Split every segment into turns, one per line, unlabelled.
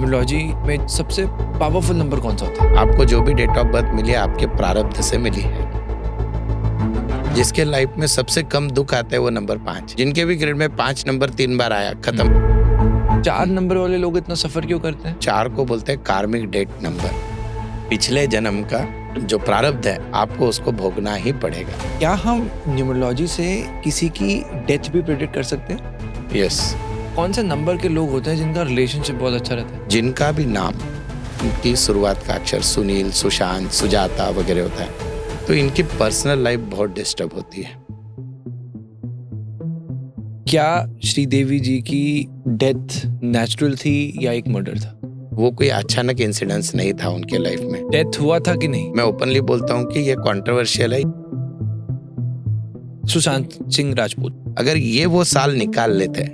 Numerology में सबसे powerful number कौन सा होता है?
आपको जो भी डेट ऑफ बर्थ मिली है आपके प्रारब्ध से मिली है। जिसके लाइफ में सबसे कम दुख आता है वो नंबर 5। जिनके भी ग्रेड में 5 नंबर 3 बार आया, खत्म।
4 नंबर वाले लोग इतना सफर क्यों करते हैं?
4 को बोलते हैं कार्मिक डेट नंबर। पिछले जन्म का जो प्रारब्ध है आपको उसको भोगना ही पड़ेगा।
क्या हम न्यूमरोलॉजी से किसी की डेथ भी प्रेडिक्ट कर सकते हैं?
यस।
कौन से नंबर के लोग होते हैं जिनका रिलेशनशिप बहुत अच्छा रहता है?
जिनका भी नाम उनकी शुरुआत का अक्षर सुनील, सुशांत, सुजाता वगैरह होता है तो इनकी पर्सनल लाइफ बहुत डिस्टर्ब होती है।
क्या श्रीदेवी जी की डेथ नेचुरल थी या एक मर्डर था?
वो कोई अचानक इंसिडेंस नहीं था उनके लाइफ में।
डेथ हुआ था कि नहीं?
मैं ओपनली बोलता हूँ कि ये कंट्रोवर्शियल है।
सुशांत सिंह राजपूत
अगर ये वो साल निकाल लेते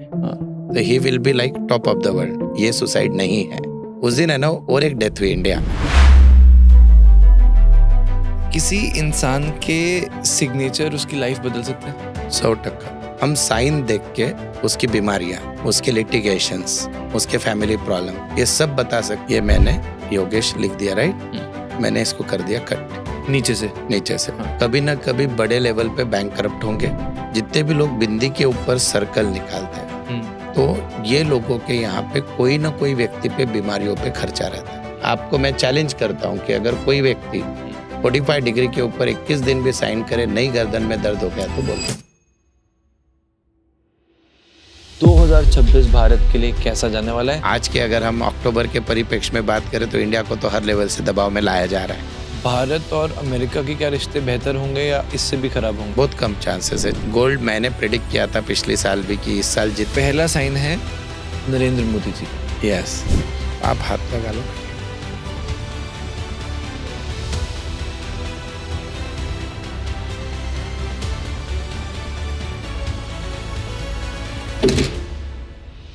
तो he will be like top of the world. ये सुसाइड नहीं है। उस दिन है ना और एक डेथ हुई इंडिया में।
किसी इंसान के सिग्नेचर उसकी लाइफ बदल सकते हैं?
100%। हम साइन देख के उसकी बीमारियां, उसके लिटिगेशंस, उसके फैमिली प्रॉब्लम ये सब बता सकते। ये मैंने योगेश लिख दिया, राइट? मैंने इसको कर दिया कट
नीचे से।
कभी ना कभी बड़े लेवल पे बैंक करप्ट होंगे। जितने भी लोग बिंदी के ऊपर सर्कल निकालते हैं तो ये लोगों के यहाँ पे कोई ना कोई व्यक्ति पे बीमारियों पे खर्चा रहता है। आपको मैं चैलेंज करता हूँ कि अगर कोई व्यक्ति 45 डिग्री के ऊपर 21 दिन भी साइन करे, नहीं गर्दन में दर्द हो गया तो बोलो।
2026 भारत के लिए कैसा जाने वाला है?
आज के अगर हम अक्टूबर के परिप्रेक्ष्य में बात करें तो इंडिया को तो हर लेवल से दबाव में लाया जा रहा है।
भारत और अमेरिका के क्या रिश्ते बेहतर होंगे या इससे भी खराब होंगे?
बहुत कम चांसेस है। गोल्ड मैंने प्रेडिक्ट किया था पिछले साल भी कि इस साल
पहला साइन है नरेंद्र मोदी जी।
यस। आप हाथ लगा लो।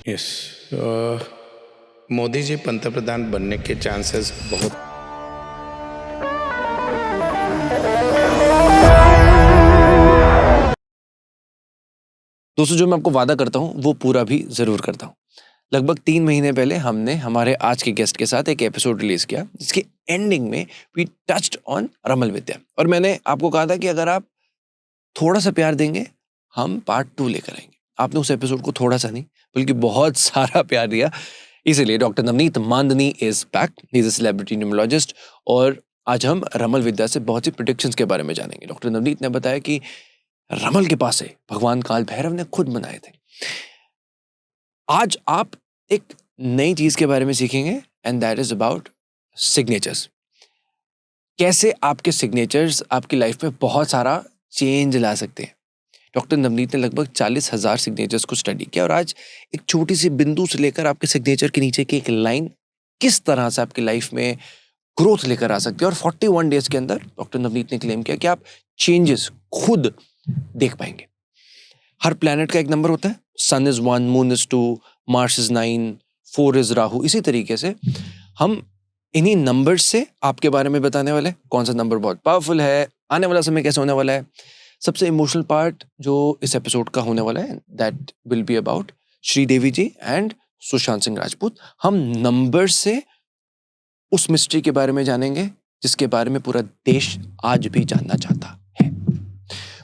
यस। मोदी जी पंतप्रधान बनने के चांसेस बहुत।
दोस्तों, जो मैं आपको वादा करता हूँ वो पूरा भी जरूर करता हूँ। लगभग 3 महीने पहले हमने हमारे आज के गेस्ट के साथ एक एपिसोड रिलीज किया जिसके एंडिंग में वी टच्ड ऑन रमल विद्या, और मैंने आपको कहा था कि अगर आप थोड़ा सा प्यार देंगे हम पार्ट 2 लेकर आएंगे। आपने उस एपिसोड को थोड़ा सा नहीं बल्कि बहुत सारा प्यार दिया। इसीलिए doctor Navneet Mandni is back. He is a celebrity numerologist और आज हम रमल विद्या से बहुत सी प्रेडिक्शंस के बारे में जानेंगे। डॉक्टर नवनीत ने बताया कि रमल के पास है भगवान काल भैरव ने खुद बनाए थे। आज आप एक नई चीज के बारे में सीखेंगे and that is about signatures. कैसे आपके सिग्नेचर्स आपकी लाइफ में बहुत सारा चेंज ला सकते हैं। डॉक्टर नवनीत ने लगभग 40,000 सिग्नेचर्स को स्टडी किया और आज एक छोटी सी बिंदु से लेकर आपके सिग्नेचर के नीचे की एक लाइन किस तरह से आपकी लाइफ में ग्रोथ लेकर आ सकती है। और 41 डेज के अंदर डॉक्टर नवनीत ने क्लेम किया कि आप चेंजेस खुद देख पाएंगे। हर प्लैनेट का एक नंबर होता है। Sun is 1, moon is 2, Mars is 9, 4 is Rahu. इसी तरीके से हम इन्हीं नंबर्स से आपके बारे में बताने वाले हैं। कौन सा नंबर बहुत पावरफुल है, आने वाला समय कैसे होने वाला है। सबसे इमोशनल पार्ट जो इस एपिसोड का होने वाला है that will be about Sridevi ji and Sushant Singh Rajput. हम नंबर से उस मिस्ट्री के बारे में जानेंगे जिसके बारे में पूरा देश आज भी जानना चाहता है।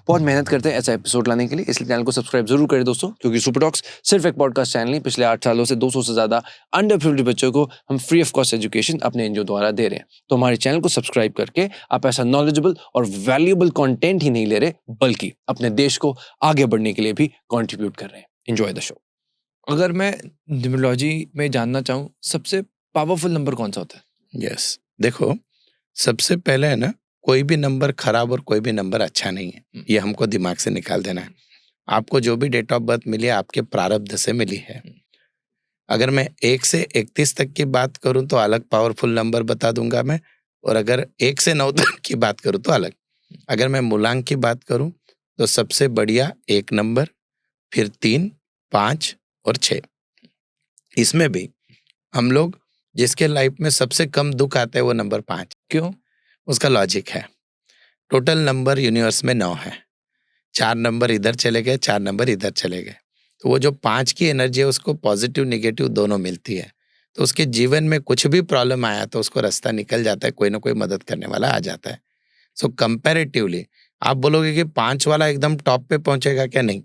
बहुत मेहनत करते हैं ऐसा एपिसोड लाने के लिए, इसलिए चैनल को सब्सक्राइब जरूर करें दोस्तों, क्योंकि सुपर टॉक्स सिर्फ एक पॉडकास्ट चैनल नहीं, पिछले 8 सालों से 200 से ज्यादा अंडर प्रिविलेज्ड बच्चों को हम फ्री ऑफ कॉस्ट एजुकेशन अपने एनजीओ द्वारा दे रहे हैं। तो हमारे चैनल को सब्सक्राइब करके आप ऐसा नॉलेजेबल और वैल्यूएबल कंटेंट ही नहीं ले रहे बल्कि अपने देश को आगे बढ़ने के लिए भी कंट्रीब्यूट कर रहे हैं। Enjoy the show. अगर मैं न्यूमरोलॉजी में जानना चाहूँ सबसे पावरफुल नंबर कौन सा होता है?
यस। देखो, सबसे पहले है ना, कोई भी नंबर खराब और कोई भी नंबर अच्छा नहीं है। ये हमको दिमाग से निकाल देना है। आपको जो भी डेट ऑफ बर्थ मिली है आपके प्रारब्ध से मिली है। अगर मैं 1 से 31 तक की बात करूं तो अलग पावरफुल नंबर बता दूंगा मैं, और अगर 1 से 9 तक की बात करूं तो अलग। अगर मैं मूलांक की बात करूं तो सबसे बढ़िया 1 नंबर, फिर 3, 5 और 6। इसमें भी हम लोग जिसके लाइफ में सबसे कम दुख आता है वो नंबर 5।
क्यों?
उसका लॉजिक है, टोटल नंबर यूनिवर्स में 9 है। 4 नंबर इधर चले गए, 4 नंबर इधर चले गए, तो वो जो 5 की एनर्जी है उसको पॉजिटिव निगेटिव दोनों मिलती है। तो उसके जीवन में कुछ भी प्रॉब्लम आया तो उसको रास्ता निकल जाता है, कोई ना कोई मदद करने वाला आ जाता है। सो कंपैरेटिवली आप बोलोगे कि 5 वाला एकदम टॉप पे पहुंचेगा क्या? नहीं,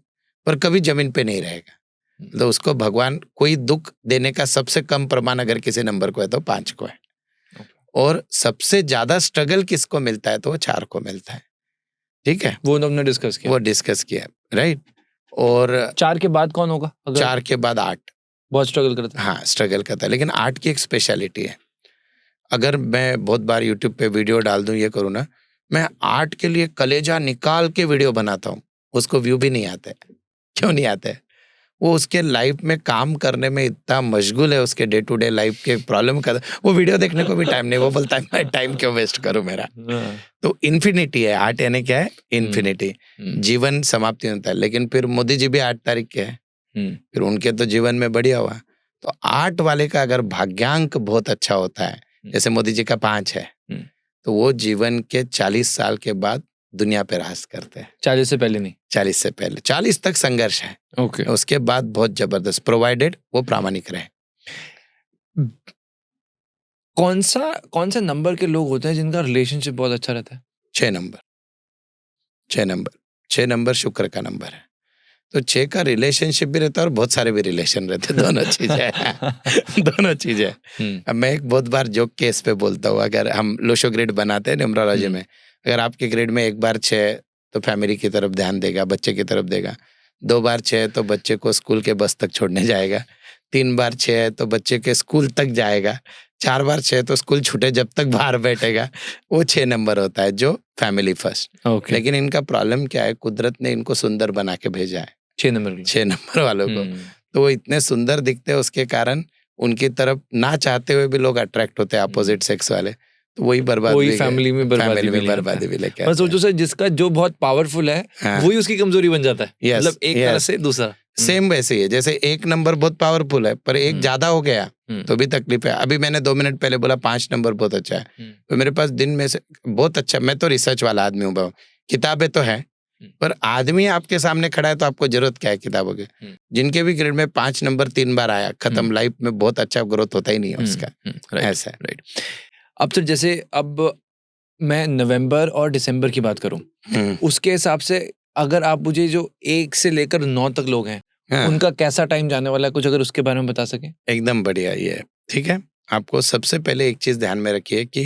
पर कभी जमीन पे नहीं रहेगा। तो उसको भगवान कोई दुख देने का सबसे कम प्रमाण अगर किसी नंबर को है तो 5 को है। और सबसे ज्यादा स्ट्रगल किसको मिलता है? तो वो 4 को मिलता है। ठीक है,
वो हमने डिस्कस किया,
वो डिस्कस किया, राइट। और
4 के बाद कौन होगा अगर
4 के बाद 8
बहुत स्ट्रगल करता है?
हाँ, स्ट्रगल करता है, लेकिन 8 की एक स्पेशलिटी है। अगर मैं बहुत बार यूट्यूब पे वीडियो डाल दूं, ये करूँ ना, मैं 8 के लिए कलेजा निकाल के वीडियो बनाता हूँ, उसको व्यू भी नहीं आते। क्यों नहीं आते? वो उसके लाइफ में काम करने में इतना मशगूल है, उसके डे टू डे लाइफ के प्रॉब्लम का, वो वीडियो देखने को भी टाइम नहीं। वो बोलता है मैं टाइम क्यों वेस्ट करूं मेरा। तो इन्फिनिटी है 8, यानी क्या है? इन्फिनिटी। जीवन समाप्ति होता है। लेकिन फिर मोदी जी भी 8 तारीख के हैं, फिर उनके तो जीवन में बढ़िया हुआ। तो 8 वाले का अगर भाग्यांक बहुत अच्छा होता है, जैसे मोदी जी का 5 है, तो वो जीवन के 40 साल के बाद दुनिया पे राज करते हैं।
40 से पहले नहीं? 40
से पहले, 40 तक संघर्ष है।
ओके।
उसके बाद बहुत जबरदस्त, प्रोवाइडेड वो प्रामाणिक रहे।
कौन सा नंबर के लोग होते हैं जिनका रिलेशनशिप बहुत अच्छा रहता है?
6 नंबर। 6 नंबर शुक्र का नंबर है। तो 6 का रिलेशनशिप भी रहता है और बहुत सारे भी रिलेशन रहते हैं। दोनों चीजें दोनों चीजें। अब मैं एक बहुत बार जोक के इस पे बोलता हूँ, अगर हम लोशो ग्रिड बनाते हैं न्यूमरोलॉजी में, अगर आपके ग्रिड में एक बार 6 तो फैमिली की तरफ ध्यान देगा, बच्चे की तरफ देगा। 2 बार 6 तो बच्चे को स्कूल के बस तक छोड़ने जाएगा। 3 बार 6 है तो बच्चे के स्कूल तक जाएगा। 4 बार 6 तो स्कूल छूटे जब तक बाहर बैठेगा। वो 6 नंबर होता है जो फैमिली फर्स्ट। लेकिन इनका प्रॉब्लम क्या है? कुदरत ने इनको सुंदर बना के भेजा है 6 नंबर वालों को। तो वो इतने सुंदर दिखते हैं, उसके कारण उनकी तरफ ना चाहते हुए भी लोग अट्रैक्ट होते हैं, अपोजिट सेक्स वाले। तो वही बर्बादी,
फैमिली में बर्बादी
भी लेके
मैं सोचो सर, जिसका जो बहुत पावरफुल है वही उसकी कमजोरी बन जाता है। मतलब एक तरह से दूसरा
सेम वैसे ही है। जैसे एक नंबर बहुत पावरफुल है पर एक ज्यादा हो गया तो भी तकलीफ है। अभी मैंने 2 मिनट पहले बोला 5 नंबर बहुत अच्छा है, तो मेरे पास दिन में से बहुत अच्छा, मैं तो रिसर्च वाला आदमी हूँ बाबू, किताबें तो है पर आदमी आपके सामने खड़ा है तो आपको जरूरत क्या है किताबों की? जिनके भी ग्रेड में 5 नंबर 3 बार आया, खत्म, लाइफ में बहुत अच्छा ग्रोथ होता ही नहीं है उसका। ऐसा है।
राइट। अब तो जैसे अब मैं नवंबर और दिसंबर की बात करूं, उसके हिसाब से अगर आप मुझे जो 1 से लेकर 9 तक लोग हैं, उनका कैसा टाइम जाने वाला है, कुछ अगर उसके बारे में बता सकें।
एकदम बढ़िया ये, ठीक है। आपको सबसे पहले एक चीज ध्यान में रखिए कि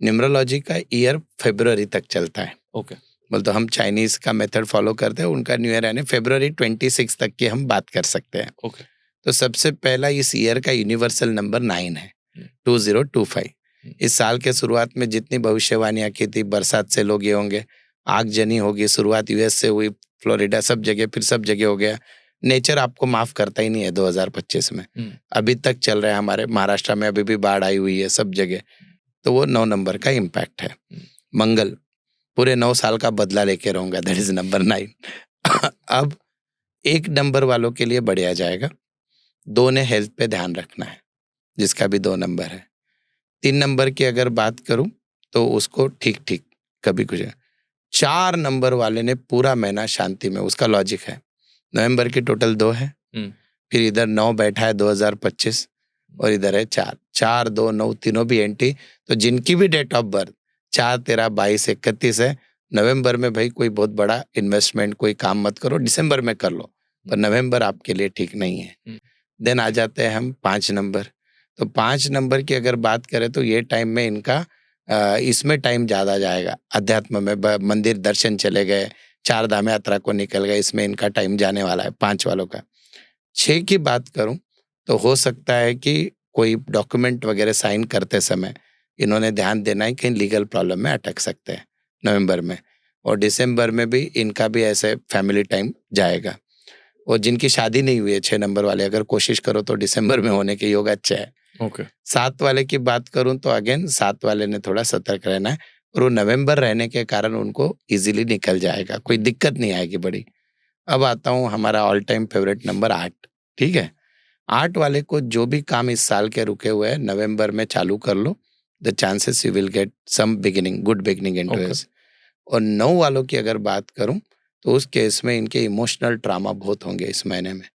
न्यूमरोलॉजी का ईयर फरवरी तक चलता है।
ओके।
बोल तो हम चाइनीज का मेथड फॉलो करते हैं, उनका न्यू ईयर यानी फरवरी 26 तक की हम बात कर सकते हैं।
ओके।
तो सबसे पहला इस ईयर का यूनिवर्सल नंबर 9 है, 2025। इस साल के शुरुआत में जितनी भविष्यवाणियां की थी, बरसात से लोग ये होंगे, आगजनी होगी, शुरुआत यूएस से हुई, फ्लोरिडा, सब जगह, फिर सब जगह हो गया। नेचर आपको माफ करता ही नहीं है 2025 में। अभी तक चल रहा है, हमारे महाराष्ट्र में अभी भी बाढ़ आई हुई है सब जगह। तो वो 9 नंबर का इम्पैक्ट है। मंगल पूरे 9 साल का बदला लेके रहूंगा, दैट इज नंबर 9। अब 1 नंबर वालों के लिए बढ़िया जाएगा। 2 ने हेल्थ पे ध्यान रखना है, जिसका भी 2 नंबर है। 3 नंबर की अगर बात करूं तो उसको ठीक ठीक कभी कुछ है। 4 नंबर वाले ने पूरा महीना शांति में, उसका लॉजिक है, नवंबर की टोटल 2 है, फिर इधर 9 बैठा है 2025 और इधर है 4, 4 2 9 तीनों भी एंटी। तो जिनकी भी डेट ऑफ बर्थ 4 13 22 31 है, नवंबर में भाई कोई बहुत बड़ा इन्वेस्टमेंट कोई काम मत करो, दिसंबर में कर लो, पर नवंबर आपके लिए ठीक नहीं है। देन आ जाते हैं हम 5 नंबर। तो 5 नंबर की अगर बात करें तो ये टाइम में इनका इसमें टाइम ज़्यादा जाएगा, अध्यात्म में, मंदिर दर्शन चले गए, 4 धाम यात्रा को निकल गए, इसमें इनका टाइम जाने वाला है 5 वालों का। 6 की बात करूं तो हो सकता है कि कोई डॉक्यूमेंट वगैरह साइन करते समय इन्होंने ध्यान देना है, कहीं लीगल प्रॉब्लम में अटक सकते हैं नवंबर में। और दिसंबर में भी इनका भी ऐसे फैमिली टाइम जाएगा। और जिनकी शादी नहीं हुई है 6 नंबर वाले, अगर कोशिश करो तो दिसंबर में होने के योग अच्छे है।
ओके।
7 वाले की बात करूं तो अगेन 7 वाले ने थोड़ा सतर्क रहना है, और वो नवंबर रहने के कारण उनको इजीली निकल जाएगा, कोई दिक्कत नहीं आएगी बड़ी। अब आता हूं हमारा ऑल टाइम फेवरेट नंबर 8, ठीक है। 8 वाले को जो भी काम इस साल के रुके हुए हैं नवंबर में चालू कर लो, the chances you will get some beginning, good beginning into this. और 9 वालों की अगर बात करूं तो उस केस में इनके इमोशनल ट्रामा बहुत होंगे इस महीने में,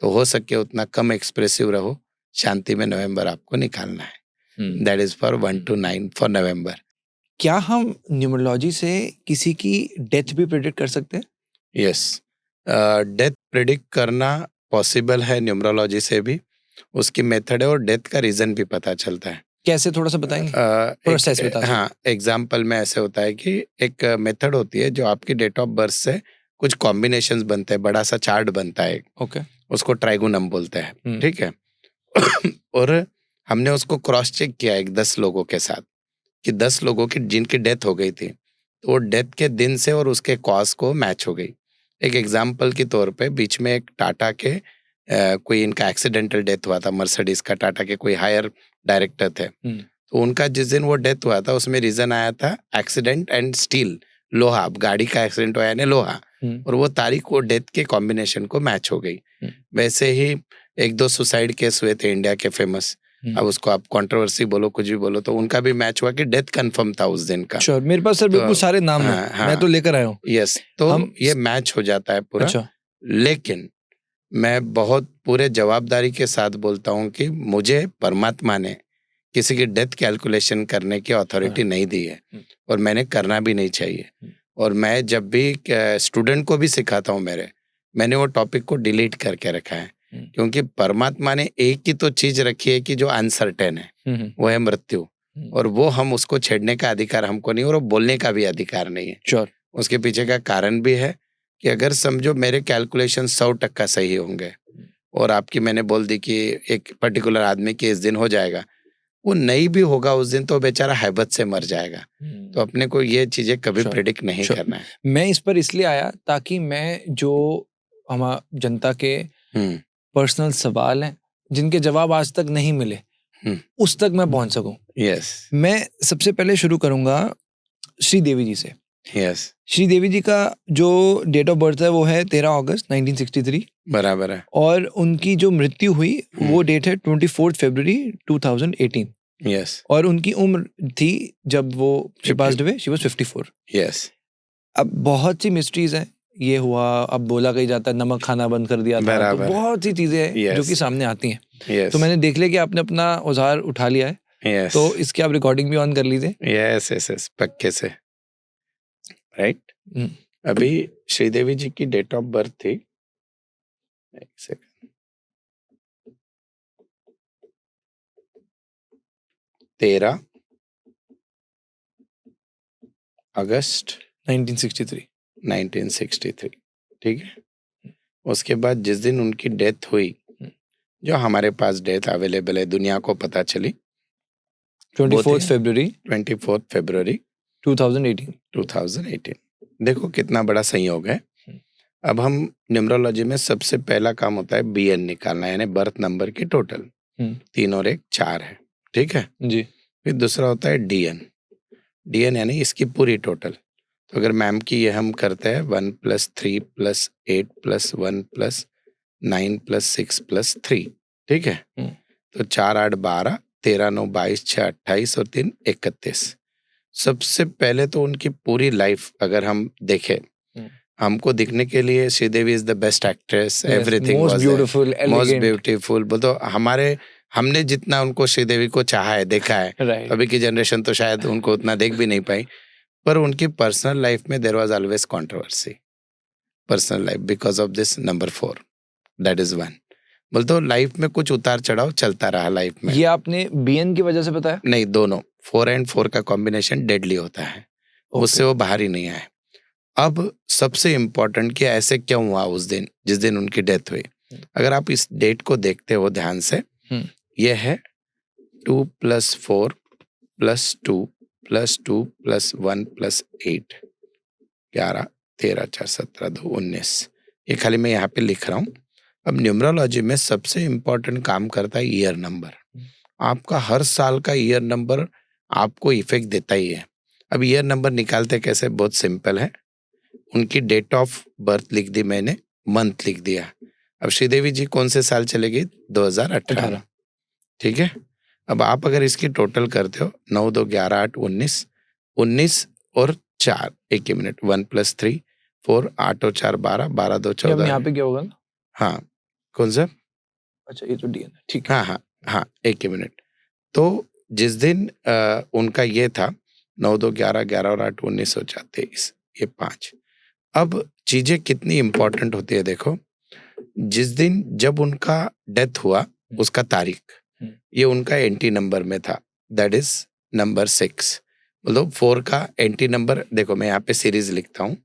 तो हो सके उतना कम एक्सप्रेसिव रहो, शांति में नवंबर आपको निकालना है।
Hmm.
That is for 1 to 9 for November.
क्या हम न्यूमरोलॉजी से किसी की डेथ भी प्रेडिक्ट कर सकते हैं?
यस, डेथ प्रिडिक्ट करना पॉसिबल है न्यूमरोलॉजी से भी। उसकी मेथड है और डेथ का रीजन भी पता चलता है।
कैसे, थोड़ा सा बताएंगे? प्रोसेस बता दो।
हाँ, एग्जाम्पल में ऐसे होता है कि एक मेथड होती है जो आपकी डेट ऑफ बर्थ से कुछ कॉम्बिनेशंस बनते हैं, बड़ा सा चार्ट बनता है,
ओके।
उसको ट्राइगोनम बोलते हैं,
हम्म।
ठीक है। और हमने उसको क्रॉस चेक किया एक 10 लोगों के साथ कि 10 लोगों की जिनकी डेथ हो गई थी, तो वो डेथ के दिन से और उसके कॉज को मैच हो गई। एक एग्जाम्पल के तौर पे बीच में एक टाटा के कोई इनका एक्सीडेंटल डेथ हुआ था, मर्सिडीज का, टाटा के कोई हायर डायरेक्टर थे। तो उनका जिस दिन वो डेथ हुआ था उसमें रीजन आया था एक्सीडेंट एंड स्टील, लोहा, गाड़ी का एक्सीडेंट हुआ यानी लोहा, और वो तारीख वो डेथ के कॉम्बिनेशन को मैच हो गई। वैसे ही एक दो सुसाइड केस हुए थे इंडिया के फेमस, अब उसको आप कंट्रोवर्सी बोलो कुछ भी बोलो, तो उनका भी मैच हुआ कि डेथ कंफर्म था उस दिन का।
श्योर, मेरे पास सर बिल्कुल सारे नाम
हाँ,
हैं,
हाँ,
मैं तो लेकर आया हूँ।
यस, तो
हम
ये मैच हो जाता है पूरा।
अच्छा।
लेकिन मैं बहुत पूरे जवाबदारी के साथ बोलता हूँ कि मुझे परमात्मा ने किसी की डेथ कैलकुलेशन करने की अथॉरिटी नहीं दी है, और मैंने करना भी नहीं चाहिए। और मैं जब भी स्टूडेंट को भी सिखाता हूँ मैंने वो टॉपिक को डिलीट करके रखा है, क्योंकि परमात्मा ने एक ही तो चीज रखी है कि जो अनसर्टेन है, वो है मृत्यु, और वो हम उसको छेड़ने का अधिकार हमको नहीं, और वो बोलने का भी अधिकार नहीं है।
श्योर।
उसके पीछे का कारण भी है कि अगर समझो मेरे कैलकुलेशन 100% सही होंगे और आपकी मैंने बोल दी कि एक पर्टिकुलर आदमी के इस दिन हो जाएगा, वो नहीं भी होगा उस दिन तो बेचारा हैबत से मर जाएगा। तो अपने को ये चीजें कभी प्रेडिक्ट नहीं करना है।
मैं इस पर इसलिए आया ताकि मैं जो हमारा जनता के पर्सनल सवाल हैं जिनके जवाब आज तक नहीं मिले, उस तक मैं पहुंच सकूं।
यस,
मैं सबसे पहले शुरू करूंगा श्रीदेवी जी से।
यस,
श्रीदेवी जी का जो डेट ऑफ बर्थ है वो है 13 अगस्त 1963,
बराबर है।
और उनकी जो मृत्यु हुई वो डेट है 24 फरवरी 2018।
यस,
और उनकी उम्र थी जब वो she passed away, she was 54।
Yes,
अब बहुत सी मिस्ट्रीज हैं, ये हुआ, अब बोला कही जाता है नमक खाना बंद कर दिया था, तो
बराबर।
बहुत सी चीजें हैं जो कि सामने आती हैं।
यस,
तो मैंने देख लिया कि आपने अपना औजार उठा लिया है,
यस,
तो इसकी आप रिकॉर्डिंग भी ऑन कर लीजिए।
यस, यस, यस, पक्के से, राइट। अभी श्रीदेवी जी की डेट ऑफ बर्थ थी, एक सेकंड, 13 अगस्त 1963, ठीक है। उसके बाद जिस दिन उनकी डेथ हुई, जो हमारे पास डेथ अवेलेबल है, दुनिया को पता चली,
24 फरवरी
2018। देखो कितना बड़ा संयोग है। अब हम न्यूमरोलॉजी में सबसे पहला काम होता है बीएन निकालना, यानी बर्थ नंबर की टोटल, 3 और 1 4 है, ठीक है
जी।
फिर दूसरा होता है डीएन यानी इसकी पूरी टोटल। तो अगर मैम की ये हम करते हैं 1 + 3 + 8 + 1 + 9 + 6 + 3, ठीक है। तो 4 8 12, 13 9 22, 6 28 और 3 31। सबसे पहले तो उनकी पूरी लाइफ अगर हम देखें, हमको दिखने के लिए Sridevi is the best actress, everything
most
was
beautiful,
most beautiful. बोलो हमने जितना उनको श्रीदेवी को चाहा है, देखा है, अभी की जनरेशन तो शायद उनको उतना देख भी नहीं पाई, पर उनकी पर्सनल लाइफ में there was always controversy, personal life, because of this number 4, that is 1। बोलते लाइफ में कुछ उतार चढ़ाव चलता रहा लाइफ में। ये
आपने बीएन की वजह से बताया?
नहीं, दोनों 4 और 4 का कॉम्बिनेशन डेडली होता है, उससे वो बाहर ही नहीं आए। अब सबसे इम्पोर्टेंट कि ऐसे क्यों हुआ उस दिन जिस दिन उनकी डेथ हुई। अगर आप इस डेट को देखते हो ध्यान से, ये है 2 + 4 + 2 + 2 + 1 + 8, 11 13 4 17 2 19। ये खाली मैं यहाँ पे लिख रहा हूँ। अब न्यूमरोलॉजी में सबसे इम्पोर्टेंट काम करता है ईयर नंबर। आपका हर साल का ईयर नंबर आपको इफेक्ट देता ही है। अब ईयर नंबर निकालते कैसे, बहुत सिंपल है। उनकी डेट ऑफ बर्थ लिख दी मैंने, मंथ लिख दिया। अब श्रीदेवी जी कौन से साल चलेगी, 2018, ठीक है। अब आप अगर इसकी टोटल करते हो 9 2 11 8 19, 19 और 4, एक ही मिनट, 1 + 3 4, 8 और 4 12, 12 2 14।
यहाँ पे क्या होगा?
हाँ, कौन सा?
अच्छा, ये तो डीएन है, ठीक
है। हाँ, हाँ, एक ही मिनट। तो जिस दिन उनका ये था 9, 2, 11, 11 और 8, 19 हो जाते, ये 5। अब चीजें कितनी इंपॉर्टेंट होती है देखो, जिस दिन जब उनका डेथ हुआ उसका तारीख, ये उनका एंटी नंबर में था, दैट इज नंबर 6। मतलब 4 का एंटी नंबर देखो, मैं यहाँ पे सीरीज लिखता हूँ।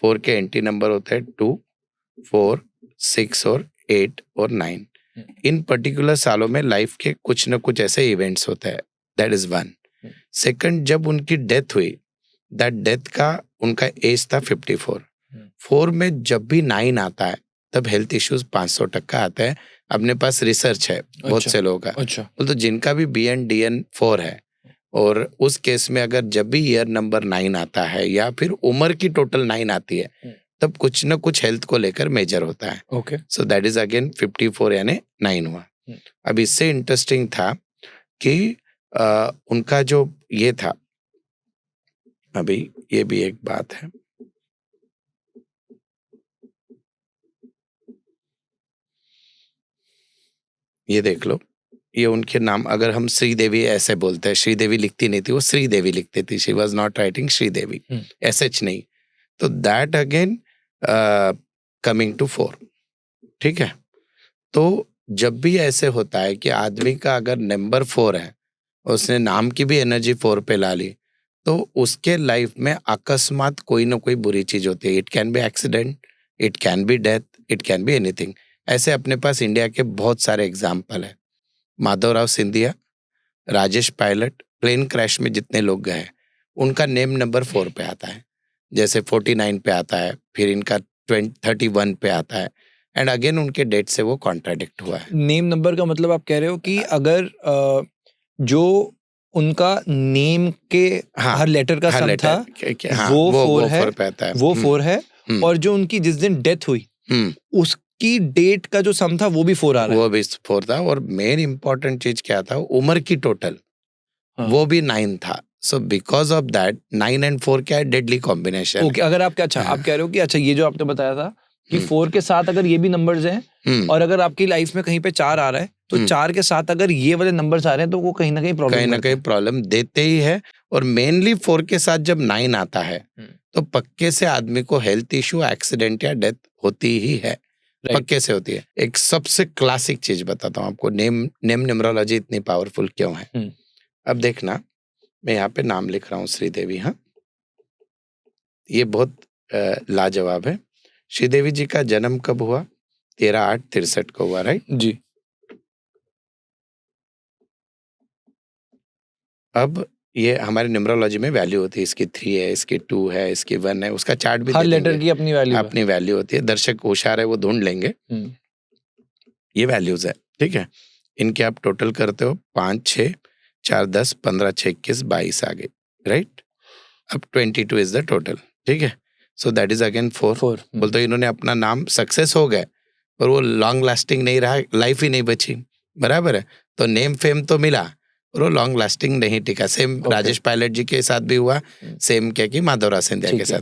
4 के एंटी नंबर होते हैं 2, 4, 6 और 8 और 9। इन पर्टिकुलर सालों में लाइफ के कुछ न कुछ ऐसे इवेंट्स होते हैं, दैट इज 1। सेकंड, जब उनकी डेथ हुई, दैट डेथ का उनका एज था 54। 4 में जब भी 9 आता है तब हेल्थ इश्यूज 500% आता है। अपने पास रिसर्च है बहुत से लोगों का।
अच्छा।
तो जिनका भी BN DN 4 है, और उस केस में अगर जब भी ईयर नंबर 9 आता है या फिर उम्र की टोटल 9 आती है, तब कुछ न कुछ हेल्थ को लेकर मेजर होता है।
Okay.
So that is again 54 यानी 9 हुआ। अब इससे इंटरेस्टिंग था कि उनका जो ये था, अभी ये भी एक बात है, ये देख लो, ये उनके नाम अगर हम श्रीदेवी ऐसे बोलते हैं, श्रीदेवी लिखती नहीं थी, वो श्रीदेवी लिखती थी। She was not writing Sridevi, SH नहीं। तो दैट अगेन कमिंग टू 4, ठीक है। तो जब भी ऐसे होता है कि आदमी का अगर नंबर 4 है, उसने नाम की भी एनर्जी 4 पे ला ली, तो उसके लाइफ में अकस्मात कोई ना कोई बुरी चीज होती है। It can be accident, it can be death, it can be anything. ऐसे अपने पास इंडिया के बहुत सारे एग्जाम्पल है। माधवराव सिंधिया, राजेश पायलट, प्लेन क्रैश में जितने लोग गए, उनका नेम नंबर 4 पे आता है। जैसे 49 पे आता है, फिर इनका 31 पे आता है, एंड अगेन उनके डेट से वो कॉन्ट्राडिक्ट हुआ है।
नेम नंबर का मतलब आप कह रहे हो कि अगर जो उनका नेम के
हाँ,
हर लेटर का
हर
सम
लेटर
था
हाँ,
वो 4 है,
4 पे आता है।
वो 4 है, और जो उनकी जिस दिन डेथ हुई उसकी डेट का जो सम था वो भी 4 आ रहा है।
वो भी 4 था, और मेन इंपॉर्टेंट चीज क्या था, उम्र की टोटल वो भी 9 था। So because of that 9 and 4 क्या है, डेडली कॉम्बिनेशन।
ओके, अगर आप क्या आप कह रहे हो कि अच्छा ये जो आपने बताया था कि 4 के साथ अगर ये भी नंबर्स हैं, और अगर आपकी लाइफ में कहीं पे 4 आ रहा है, तो 4 के साथ अगर ये वाले नंबर्स आ रहे हैं तो वो कहीं ना कहीं
प्रॉब्लम देते ही है। और मेनली 4 के साथ जब 9 आता है, तो पक्के से आदमी को हेल्थ इश्यू, एक्सीडेंट या डेथ होती ही है, पक्के से होती है। एक सबसे क्लासिक चीज बताता हूँ आपको, नेम न्यूमरोलॉजी इतनी पावरफुल क्यों है। अब देखना, मैं यहाँ पे नाम लिख रहा हूँ श्रीदेवी। हाँ, ये बहुत लाजवाब है। श्रीदेवी जी का जन्म कब हुआ? 13/8/63 को हुआ, राइट
जी।
अब ये हमारे न्यूमरोलॉजी में वैल्यू होती है, इसकी 3 है, इसकी 2 है, इसकी 1 है, उसका चार्ट भी
हर
दे
लेटर
देंगे।
की अपनी वैल्यू है।
अपनी वैल्यू होती है। दर्शक होशियार है, वो ढूंढ लेंगे। ये वैल्यूज है, ठीक है। इनके आप टोटल करते हो, 5, 6, 4, 10, 15, 6, 21, 22 आ गए, राइट। अब 22 इज द टोटल, ठीक है। So that is again 4। बोलते इन्होंने अपना नाम सक्सेस हो गए, पर वो लॉन्ग लास्टिंग नहीं रहा, लाइफ ही नहीं बची, बराबर है। तो नेम फेम तो मिला, और वो लॉन्ग लास्टिंग नहीं टिका। सेम राजेश पायलट जी के साथ भी हुआ, सेम क्या कि माधवराव सिंधिया के साथ।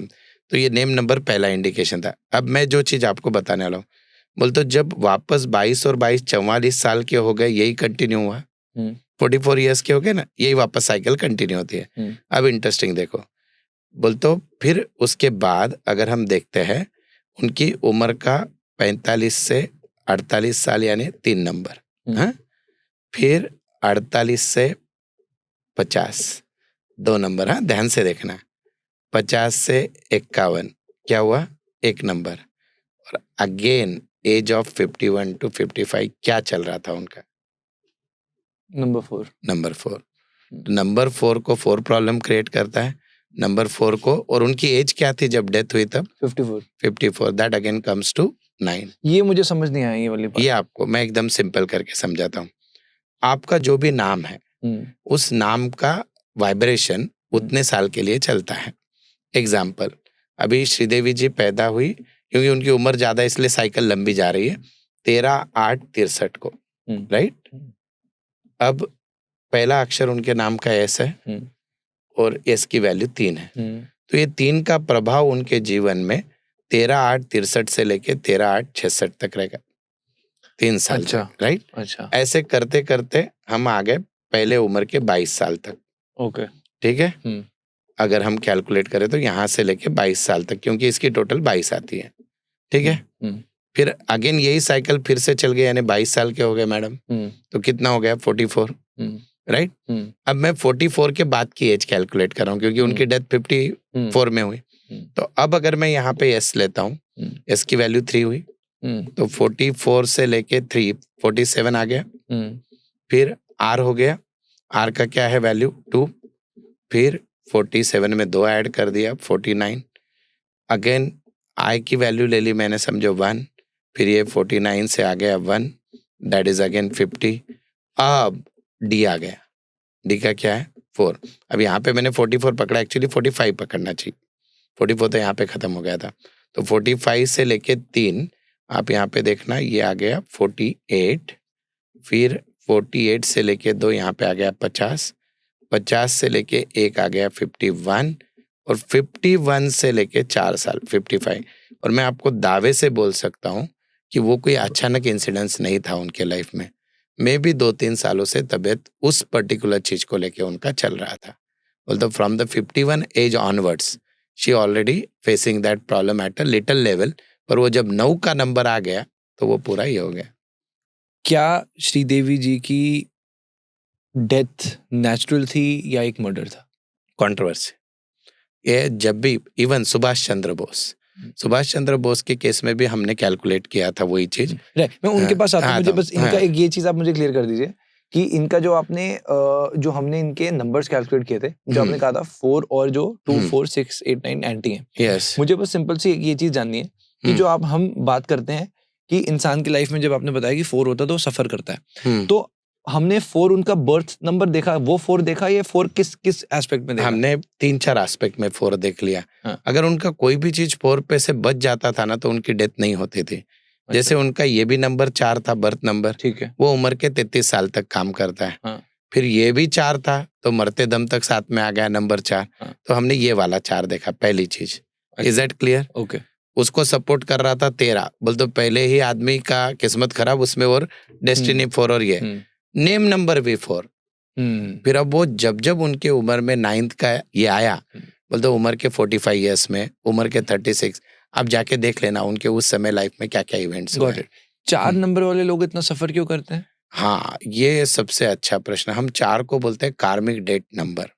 तो ये नेम नंबर पहला इंडिकेशन था। अब मैं जो चीज आपको बताने वाला हूँ, बोलते जब वापस 22 और 22 44 साल के हो गए, यही कंटिन्यू हुआ। 44 ईयर्स के हो गए ना, यही वापस साइकिल कंटिन्यू होती है। अब इंटरेस्टिंग देखो, बोलते फिर उसके बाद अगर हम देखते हैं, उनकी उम्र का 45 से 48 साल यानी 3 नंबर, हाँ। फिर 48 से 50 2 नंबर, हाँ, ध्यान से देखना। 50 से 51 क्या हुआ, 1 नंबर। और अगेन एज ऑफ 51 to 55 क्या चल रहा था उनका, नंबर 4। नंबर 4 को 4 प्रॉब्लम क्रिएट करता है, नंबर 4 को। और उनकी एज क्या थी जब डेथ हुई तब? 54। That again comes to 9।
ये मुझे समझ नहीं आया ये वाली बात।
ये आपको मैं एकदम सिंपल करके समझाता हूँ। आपका जो भी नाम है, उस नाम का वाइब्रेशन उतने साल के लिए चलता है। एग्जाम्पल, अभी श्रीदेवी जी पैदा हुई, क्योंकि उनकी उम्र ज्यादा इसलिए साइकिल लंबी जा रही है, 13/8/63 को, राइट। अब पहला अक्षर उनके नाम का एस है, और एस की वैल्यू 3 है। तो ये 3 का प्रभाव उनके जीवन में 13/8/63 से लेके 13/8/66 तक रहेगा। 3 साल
अच्छा।
तक, राइट?
अच्छा,
ऐसे करते करते हम आ गए पहले उम्र के 22 साल तक,
ओके।
ठीक है? अगर हम कैलकुलेट करें तो यहाँ से लेके 22 साल तक, क्योंकि इसकी टोटल 22 आती है, ठीक है? फिर अगेन यही साइकिल फिर से चल गया, यानी 22 साल के हो गए मैडम, तो कितना हो गया? 44, राइट? अब मैं 44 के बाद की एज कैलकुलेट कर रहा हूँ, क्योंकि उनकी डेथ 54 में हुई। तो अब अगर मैं यहाँ पे एस लेता हूँ, एस की वैल्यू 3 हुई, तो 44 से लेके 3, 47 आ गया। फिर आर हो गया, आर का क्या है वैल्यू? 2, फिर 47 में 2 ऐड कर दिया, 49। अगेन आई की वैल्यू ले ली मैंने, समझो 1, फिर ये 49 से आ गया 1, दैट इज अगेन 50। अब डी आ गया, डी का क्या है? 4। अब यहाँ पे मैंने 44 पकड़ा, एक्चुअली 45 पकड़ना चाहिए, 44 तो यहाँ पे खत्म हो गया था। तो 45 से लेके 3, आप यहाँ पे देखना, ये आ गया 48, फिर 48 से लेके 2 यहाँ पे आ गया 50, 50 से लेके 1 आ गया 51, और 51 से लेके 4 साल 55। और मैं आपको दावे से बोल सकता हूँ कि वो कोई अचानक इंसिडेंस नहीं था उनके लाइफ में, मे भी 2-3 सालों से तबीयत उस पर्टिकुलर चीज को लेके उनका चल रहा था। बोलते from the 51 age onwards she already facing that problem at a little level, पर वो जब 9 का नंबर आ गया तो वो पूरा ही हो गया।
क्या श्रीदेवी जी की डेथ नेचुरल थी या एक मर्डर था?
कंट्रोवर्सी ये जब भी, इवन सुभाष चंद्र बोस के केस में भी हमने कैलकुलेट किया था वही चीज।
राइट, मैं उनके पास आता हूँ। मुझे
तो,
बस इनका एक ये चीज आप मुझे क्लियर कर दीजिए कि इनका जो आपने जो हमने इनके नंबर्स कैलकुलेट किए थे, जो आपने कहा था 4 और जो 2, 4, 6, 8, 9 एंटी हैं,
यस,
मुझे बस सिंपल सी एक ये चीज जाननी है कि जो आप हम बात करते हैं कि इंसान की लाइफ में जब आपने बताया कि 4 होता है तो वो सफर करता है, तो हमने 4 उनका बर्थ नंबर देखा, वो 4 देखा, ये 4 किस किस एस्पेक्ट में देखा?
हमने 3-4 एस्पेक्ट में 4 देख लिया।
हाँ।
अगर उनका कोई भी चीज 4 पे से बच जाता था ना तो उनकी डेथ नहीं होती थी। जैसे उनका ये भी नंबर 4 था, बर्थ नंबर,
ठीक है,
वो उम्र के 33 साल तक काम करता है।
हाँ।
फिर ये भी 4 था तो मरते दम तक साथ में आ गया नंबर 4,
हाँ।
तो हमने ये वाला 4 देखा, पहली चीज। Is that clear?
ओके।
उसको सपोर्ट कर रहा था 13, बोल तो पहले ही आदमी का किस्मत खराब, उसमें और डेस्टिनी 4 और ये नेम नंबर भी 4। फिर अब वो जब जब उनके उम्र में 9th का ये आया, बोलते उम्र के 45 ईयर्स में, उम्र के 36, आप जाके देख लेना उनके उस समय लाइफ में क्या क्या इवेंट्स हुए।
4 नंबर वाले लोग इतना सफर क्यों करते हैं?
हाँ, ये सबसे अच्छा प्रश्न। हम 4 को बोलते हैं कार्मिक डेट नंबर।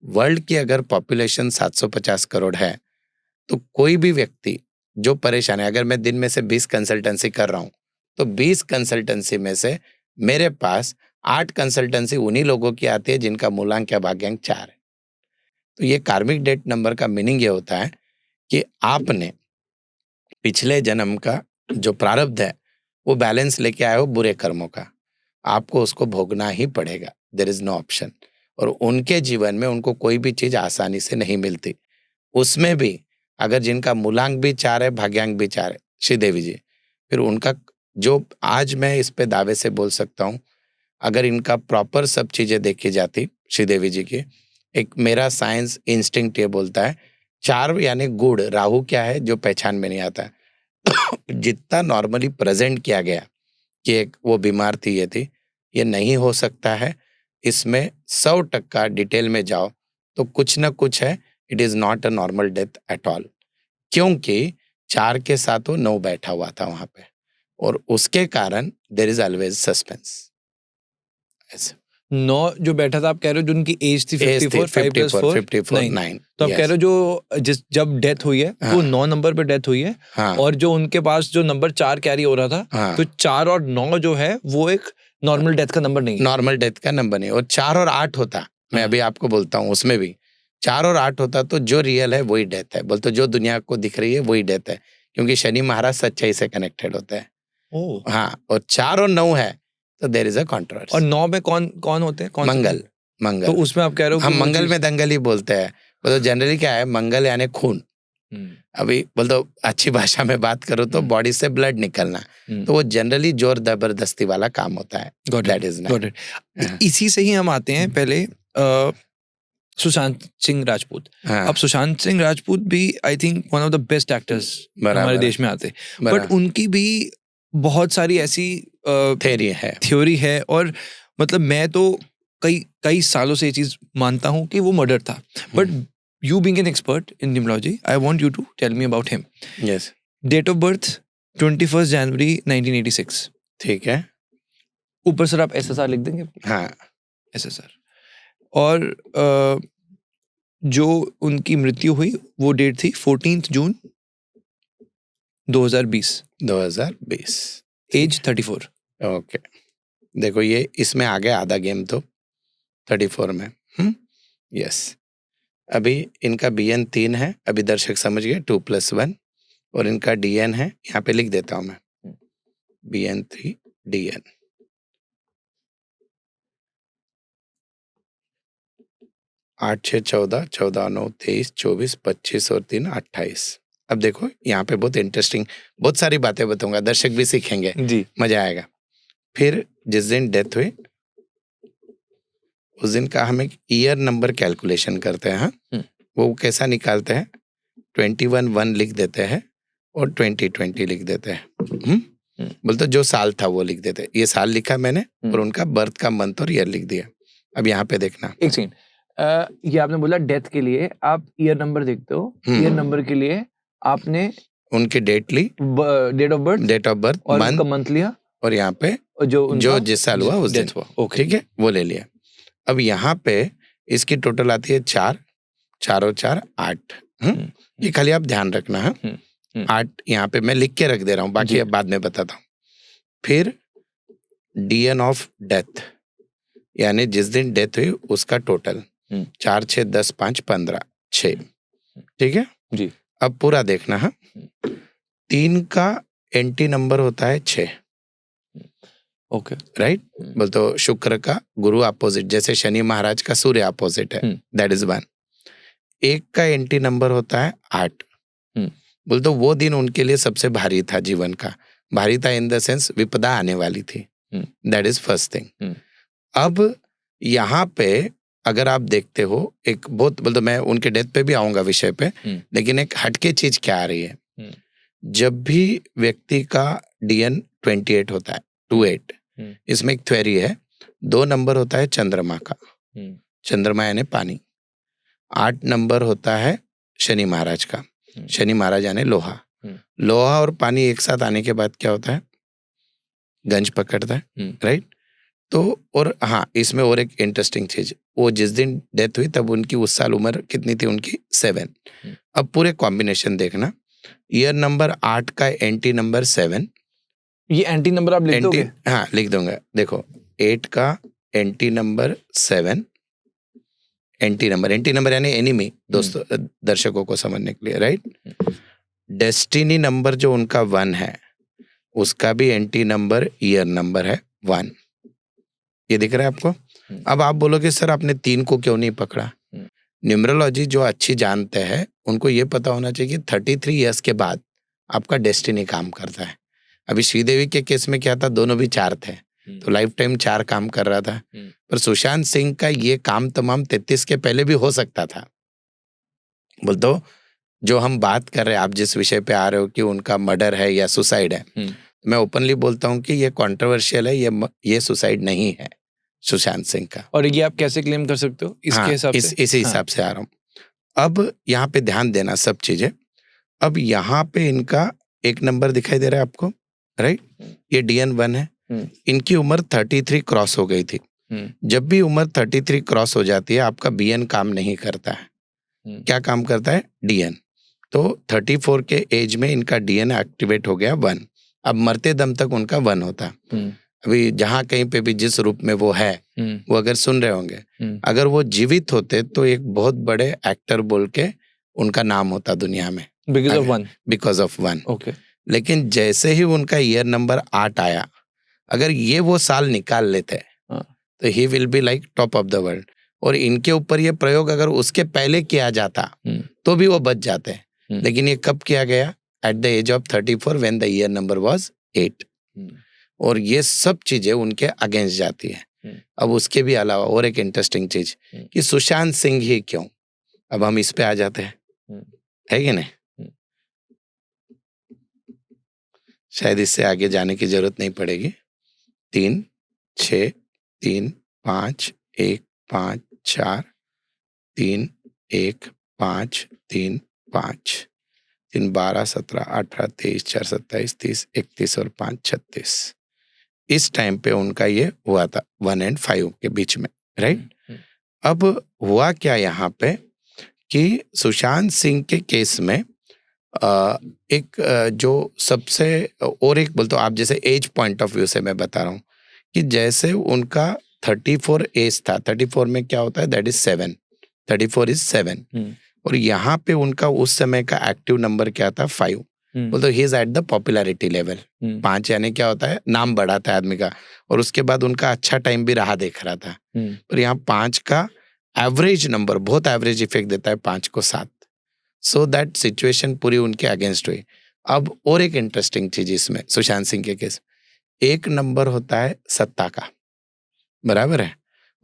वर्ल्ड की अगर पॉपुलेशन 750 करोड़ है तो कोई भी व्यक्ति जो परेशान है, अगर मैं दिन में से 20 कंसल्टेंसी कर रहा हूं तो 20 कंसल्टेंसी में से मेरे पास 8 कंसल्टेंसी उन्हीं लोगों की आती है जिनका मूलांक या भाग्यांक 4 है। तो ये कार्मिक डेट नंबर का मीनिंग ये होता है कि आपने पिछले जन्म का जो प्रारब्ध है वो बैलेंस लेके आए हो बुरे कर्मों का, आपको उसको भोगना ही पड़ेगा, देयर इज नो ऑप्शन। और उनके जीवन में उनको कोई भी चीज आसानी से नहीं मिलती। उसमें भी अगर जिनका मूलांक भी 4 है, भाग्यांक भी 4 है, श्रीदेवी जी, फिर उनका जो आज मैं इस पे दावे से बोल सकता हूँ, अगर इनका प्रॉपर सब चीजें देखी जाती श्रीदेवी जी की, एक मेरा साइंस इंस्टिंक्ट ये बोलता है 4 यानी गुड, राहु क्या है जो पहचान में नहीं आता है। जितना नॉर्मली प्रेजेंट किया गया कि एक वो बीमार थी, ये नहीं हो सकता है। इसमें 100% डिटेल में जाओ तो कुछ ना कुछ है, it is not a normal death at all, क्योंकि 4 के साथ वो 9 बैठा हुआ था वहां पे, और उसके कारण देयर इज ऑलवेज सस्पेंस।
9 जो बैठा था, आप कह रहे हो जो उनकी एज थी 54, 5 + 4 9, तो आप कह रहे हो जो जब डेथ हुई है तो 9 नंबर पे डेथ हुई है। और जो उनके पास जो नंबर 4 कैरी हो रहा था, तो 4 और 9 जो है वो एक नॉर्मल डेथ का नंबर नहीं है।
नॉर्मल डेथ का नंबर नहीं, और 4 और 8 होता, मैं अभी आपको बोलता हूँ, उसमें भी 4 और 8 होता तो जो रियल है वही डेथ है, बोलते जो दुनिया को दिख रही है वही डेथ है, क्योंकि शनि महाराज सच्चाई से कनेक्टेड होते हैं। हाँ, और 4 और 9 है तो देयर इज अ कंट्रोवर्सी।
और 9 में कौन होते हैं?
मंगल।
तो उसमें आप कह रहे हो
हम मंगल में दंगल ही बोलते हैं। तो जनरली क्या है, मंगल यानी खून। अभी बोल दो अच्छी भाषा में बात करूं तो बॉडी से ब्लड निकलना, तो वो जनरली जोर जबरदस्ती वाला काम होता है। That is not.
इसी से ही हम आते हैं पहले सुशांत सिंह राजपूत। अब सुशांत सिंह राजपूत भी I think one of the best actors हमारे देश में आते, बट उनकी भी बहुत सारी ऐसी
थ्योरी
है और मतलब मैं तो कई सालों से ये चीज मानता हूँ कि वो मर्डर था, but you being an expert in numerology, I want you to tell me about him.
Yes.
Date of birth 21 January 1986.
ठीक है.
ऊपर सर आप SSR लिख देंगे?
हाँ.
SSR. और जो उनकी मृत्यु हुई वो डेट थी 14 जून 2020.
2020.
एज 34.
ओके. देखो ये इसमें आ गया आधा गेम तो 34 में. यस. अभी इनका BN 3 है. अभी दर्शक समझ गए 2+1. और इनका DN है, यहाँ पे लिख देता हूं मैं. BN 3 DN. 8 6 14, 14 9 23, 24, 25 और 3 28. अब देखो यहाँ पे बहुत इंटरेस्टिंग, बहुत सारी बातें बताऊंगा, दर्शक भी सीखेंगे
जी.
मजा आएगा. फिर जिस दिन डेथ हुई उस दिन का हम एक ईयर नंबर कैलकुलेशन करते हैं. हाँ, वो कैसा निकालते हैं? 21 लिख देते हैं और 20 लिख देते हैं. बोलते जो साल था वो लिख देते. ये साल लिखा मैंने और उनका बर्थ का मंथ और ईयर लिख दिया. अब यहाँ पे देखना.
एक सेकंड, ये आपने बोला डेथ के लिए आप ईयर नंबर देखते हो. ईयर नंबर के लिए आपने
उनकी डेट ली,
डेट ऑफ बर्थ
और
उनका मंथ लिया
और यहाँ पे जो जिस साल हुआ उस दिन. ठीक है, वो ले लिया. अब यहाँ पे इसकी टोटल आती है 4, 4 और 4 8. ये खाली आप ध्यान रखना है. 8 यहाँ पे मैं लिख के रख दे रहा हूँ, बाकी अब बाद में बताता हूँ. फिर DN ऑफ डेथ यानी जिस दिन डेथ हुई उसका टोटल 4 6 10 5 15 6. ठीक है
जी.
अब पूरा देखना है. 3 का एंटी नंबर होता है 6.
ओके.
राइट. बोल तो शुक्र का गुरु अपोजिट, जैसे शनि महाराज का सूर्य अपोजिट है, दैट इज 1. 1 का एंटी नंबर होता है 8. बोल तो वो दिन उनके लिए सबसे भारी था, जीवन का भारी था इन द सेंस विपदा आने वाली थी. That is first thing. अब यहाँ पे अगर आप देखते हो एक बहुत, बोल तो मैं उनके डेथ पे भी आऊंगा विषय पे, लेकिन एक हटके चीज क्या आ रही है. जब भी व्यक्ति का DN 28 होता है, 28, इसमें एक थ्योरी है. 2 नंबर होता है चंद्रमा का, चंद्रमा यानी पानी. 8 नंबर होता है शनि महाराज का, शनि महाराज यानी लोहा. लोहा और पानी एक साथ आने के बाद क्या होता है? गंज पकड़ता है. राइट. तो और हाँ, इसमें और एक इंटरेस्टिंग चीज, वो जिस दिन डेथ हुई तब उनकी उस साल उम्र कितनी थी उनकी? 7. अब पूरे कॉम्बिनेशन देखना. ईयर नंबर 8 का एंटी नंबर 7.
ये एंटी नंबर आप लिख दोगे?
हाँ लिख दूंगा. देखो 8 का एंटी नंबर 7. एंटी नंबर यानी एनिमी, दोस्तों दर्शकों को समझने के लिए. राइट. डेस्टिनी नंबर जो उनका 1 है उसका भी एंटी नंबर ईयर नंबर है 1. ये दिख रहा है आपको? अब आप बोलोगे सर आपने 3 को क्यों नहीं पकड़ा? न्यूमरोलॉजी जो अच्छी जानते हैं उनको ये पता होना चाहिए कि 33 इयर्स के बाद आपका डेस्टिनी काम करता है. अभी श्रीदेवी के केस में क्या था? दोनों भी 4 थे, तो लाइफ टाइम 4 काम कर रहा था. पर सुशांत सिंह का ये काम तमाम 33 के पहले भी हो सकता था. बोल तो जो हम बात कर रहे हैं, आप जिस विषय पे आ रहे हो कि उनका मर्डर है या सुसाइड है, मैं ओपनली बोलता हूँ कि ये कंट्रोवर्शियल है. ये सुसाइड नहीं है सुशांत सिंह का.
और ये आप कैसे क्लेम कर सकते हो? इसके हिसाब से
इसी हिसाब से आ रहा हूँ. अब यहाँ पे ध्यान देना सब चीजें. अब यहाँ पे इनका एक नंबर दिखाई दे रहा है आपको, राइट. ये DN 1 है. इनकी उम्र 33 क्रॉस हो गई थी. जब भी उम्र 33 क्रॉस हो जाती है आपका BN काम नहीं करता है. क्या काम करता है? DN. तो 34 के एज में इनका DN एक्टिवेट हो गया 1. अब मरते दम तक उनका 1 होता. अभी जहां कहीं पे भी जिस रूप में वो है, वो अगर सुन रहे होंगे, अगर वो जीवित होते तो एक बहुत बड़े एक्टर बोल के उनका नाम होता दुनिया में, बिकॉज ऑफ 1.
ओके.
लेकिन जैसे ही उनका ईयर नंबर 8 आया, अगर ये वो साल निकाल लेते तो he will be like top of the world. और इनके ऊपर ये प्रयोग अगर उसके पहले किया जाता तो भी वो बच जाते. लेकिन ये कब किया गया? At the age of 34 when the year number was 8. और ये सब चीजें उनके अगेंस्ट जाती है. अब उसके भी अलावा और एक इंटरेस्टिंग चीज कि सुशांत सिंह ही क्यों, अब हम इस पे आ जाते हैं, है कि नहीं? शायद इससे आगे जाने की जरूरत नहीं पड़ेगी। 3 6 3 5 1 5 4 3 1 5 3 5 3 12 17 18 23 4 27 30 31 और 5 36। इस टाइम पे उनका ये हुआ था 1 और 5 के बीच में, राइट। अब हुआ क्या यहाँ पे कि सुशांत सिंह के केस में एक जो सबसे और एक बोलते हो आप, जैसे एज पॉइंट ऑफ व्यू से मैं बता रहा हूँ कि जैसे उनका 34 एज था, 34 में क्या होता है, दैट इज 7, 34 इज 7, और यहाँ पे उनका उस समय का एक्टिव नंबर क्या था, 5। बोलते he is at the popularity level. 5 यानी क्या होता है, नाम बढ़ा था आदमी का, और उसके बाद उनका अच्छा टाइम भी रहा देख रहा था। पर यहाँ 5 का एवरेज नंबर बहुत एवरेज इफेक्ट देता है, 5 को 7। सो दैट सिचुएशन पूरी उनके अगेंस्ट हुई। अब और एक इंटरेस्टिंग चीज इसमें सुशांत सिंह के केस, 1 नंबर होता है सत्ता का, बराबर है,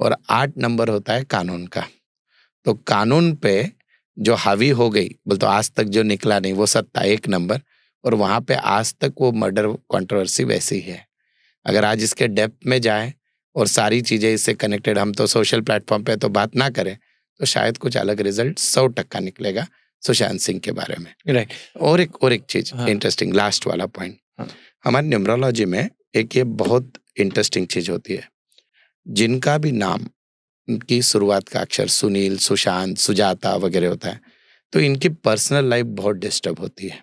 और 8 नंबर होता है कानून का। तो कानून पे जो हावी हो गई, बोलते आज तक जो निकला नहीं वो सत्ता 1 नंबर, और वहां पे आज तक वो मर्डर कंट्रोवर्सी वैसी ही है। अगर आज इसके डेप्थ में जाए और सारी चीजें इससे कनेक्टेड, हम तो सोशल प्लेटफॉर्म पे तो बात ना करें, तो शायद कुछ अलग रिजल्ट 100% निकलेगा सुशांत सिंह के बारे में,
राइट।
और एक चीज इंटरेस्टिंग, लास्ट वाला पॉइंट, हमारी न्यूमरोलॉजी में एक ये बहुत इंटरेस्टिंग चीज होती है, जिनका भी नाम की शुरुआत का अक्षर सुनील, सुशांत, सुजाता वगैरह होता है, तो इनकी पर्सनल लाइफ बहुत डिस्टर्ब होती है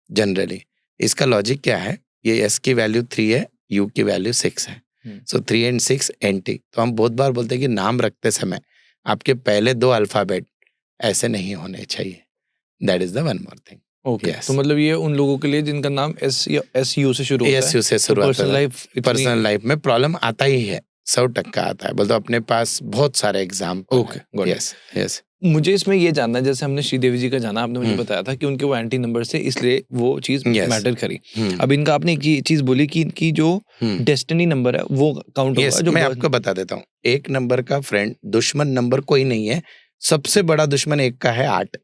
जनरली। इसका लॉजिक क्या है, ये एस की वैल्यू 3 है, यू की वैल्यू 6 है, सो 3 and 6 एंटी। तो हम बहुत बार बोलते हैं कि नाम रखते समय आपके पहले 2 अल्फाबेट ऐसे नहीं होने चाहिए। That is the one more thing.
Okay, तो मतलब ये उन लोगों के लिए जिनका नाम एस या एस यू से शुरू होता है,
एस यू से शुरू होता है, पर्सनल
लाइफ
लाइफ में प्रॉब्लम आता ही है, 100% आता है। बोलते अपने पास बहुत सारे एग्जाम्पल।
Okay,
yes yes.
मुझे इसमें ये जानना है, जैसे हमने श्रीदेवी जी का जाना, आपने मुझे बताया था कि उनके वो एंटी नंबर से इसलिए वो चीज मैटर करी। अब इनका आपने एक चीज बोली कि इनकी जो डेस्टिनी नंबर है वो काउंट होगा। जो
मैं आपको बता देता हूँ, 1 नंबर का फ्रेंड, दुश्मन नंबर कोई नहीं है, सबसे बड़ा दुश्मन 1 का है 8,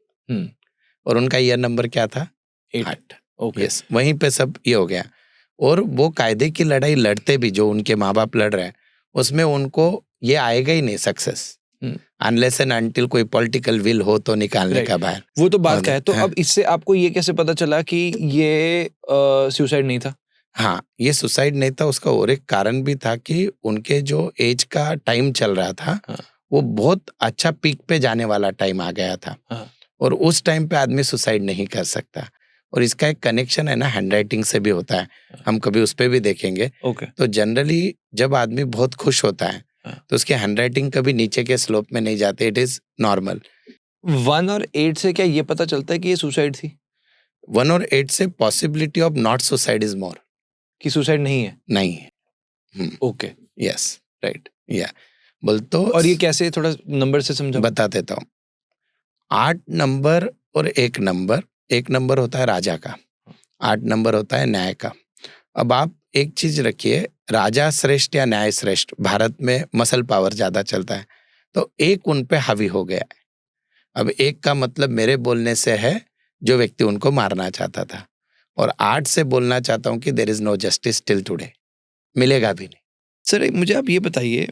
और उनका ईयर नंबर क्या था, 8।
ओके,
यस, वहीं पे सब ये हो गया। और वो कायदे की लड़ाई लड़ते भी, जो उनके माँ बाप लड़ रहे हैं, उसमें उनको ये आएगा ही नहीं सक्सेस, अनलेस एंड अनटिल कोई पॉलिटिकल विल हो तो निकालने का बाहर।
वो तो बात का है। तो अब इससे आपको ये कैसे पता चला कि ये सुसाइड नहीं था?
हाँ, ये सुसाइड नहीं था। उसका और एक कारण भी था कि उनके जो एज का टाइम चल रहा था, वो बहुत अच्छा पीक पे जाने वाला टाइम आ गया था, और उस टाइम पे आदमी सुसाइड नहीं कर सकता। और इसका एक कनेक्शन है ना, हैंडराइटिंग से भी होता है, हम कभी उस पर भी देखेंगे। तो जनरली जब आदमी बहुत खुश होता है तो उसकी हैंडराइटिंग कभी नीचे के स्लोप में नहीं जाते, इट इज नॉर्मल।
1 और 8 से क्या ये पता चलता है कि ये सुसाइड थी?
1 और 8 से possibility of not suicide is more,
कि सुसाइड नहीं है।
नहीं है।
ओके,
यस, राइट, या बोल तो।
और ये कैसे, थोड़ा नंबर से समझा?
बता देता हूँ। 8 नंबर और 1 नंबर, 1 नंबर होता है राजा का, 8 नंबर होता है न्याय का। अब आप एक चीज रखिए, राजा श्रेष्ठ या न्याय श्रेष्ठ, भारत में मसल पावर ज्यादा चलता है, तो 1 उन पे हावी हो गया है। अब 1 का मतलब मेरे बोलने से है जो व्यक्ति उनको मारना चाहता था, और 8 से बोलना चाहता हूं कि there is no justice till today, मिलेगा भी नहीं।
सर मुझे आप ये बताइए,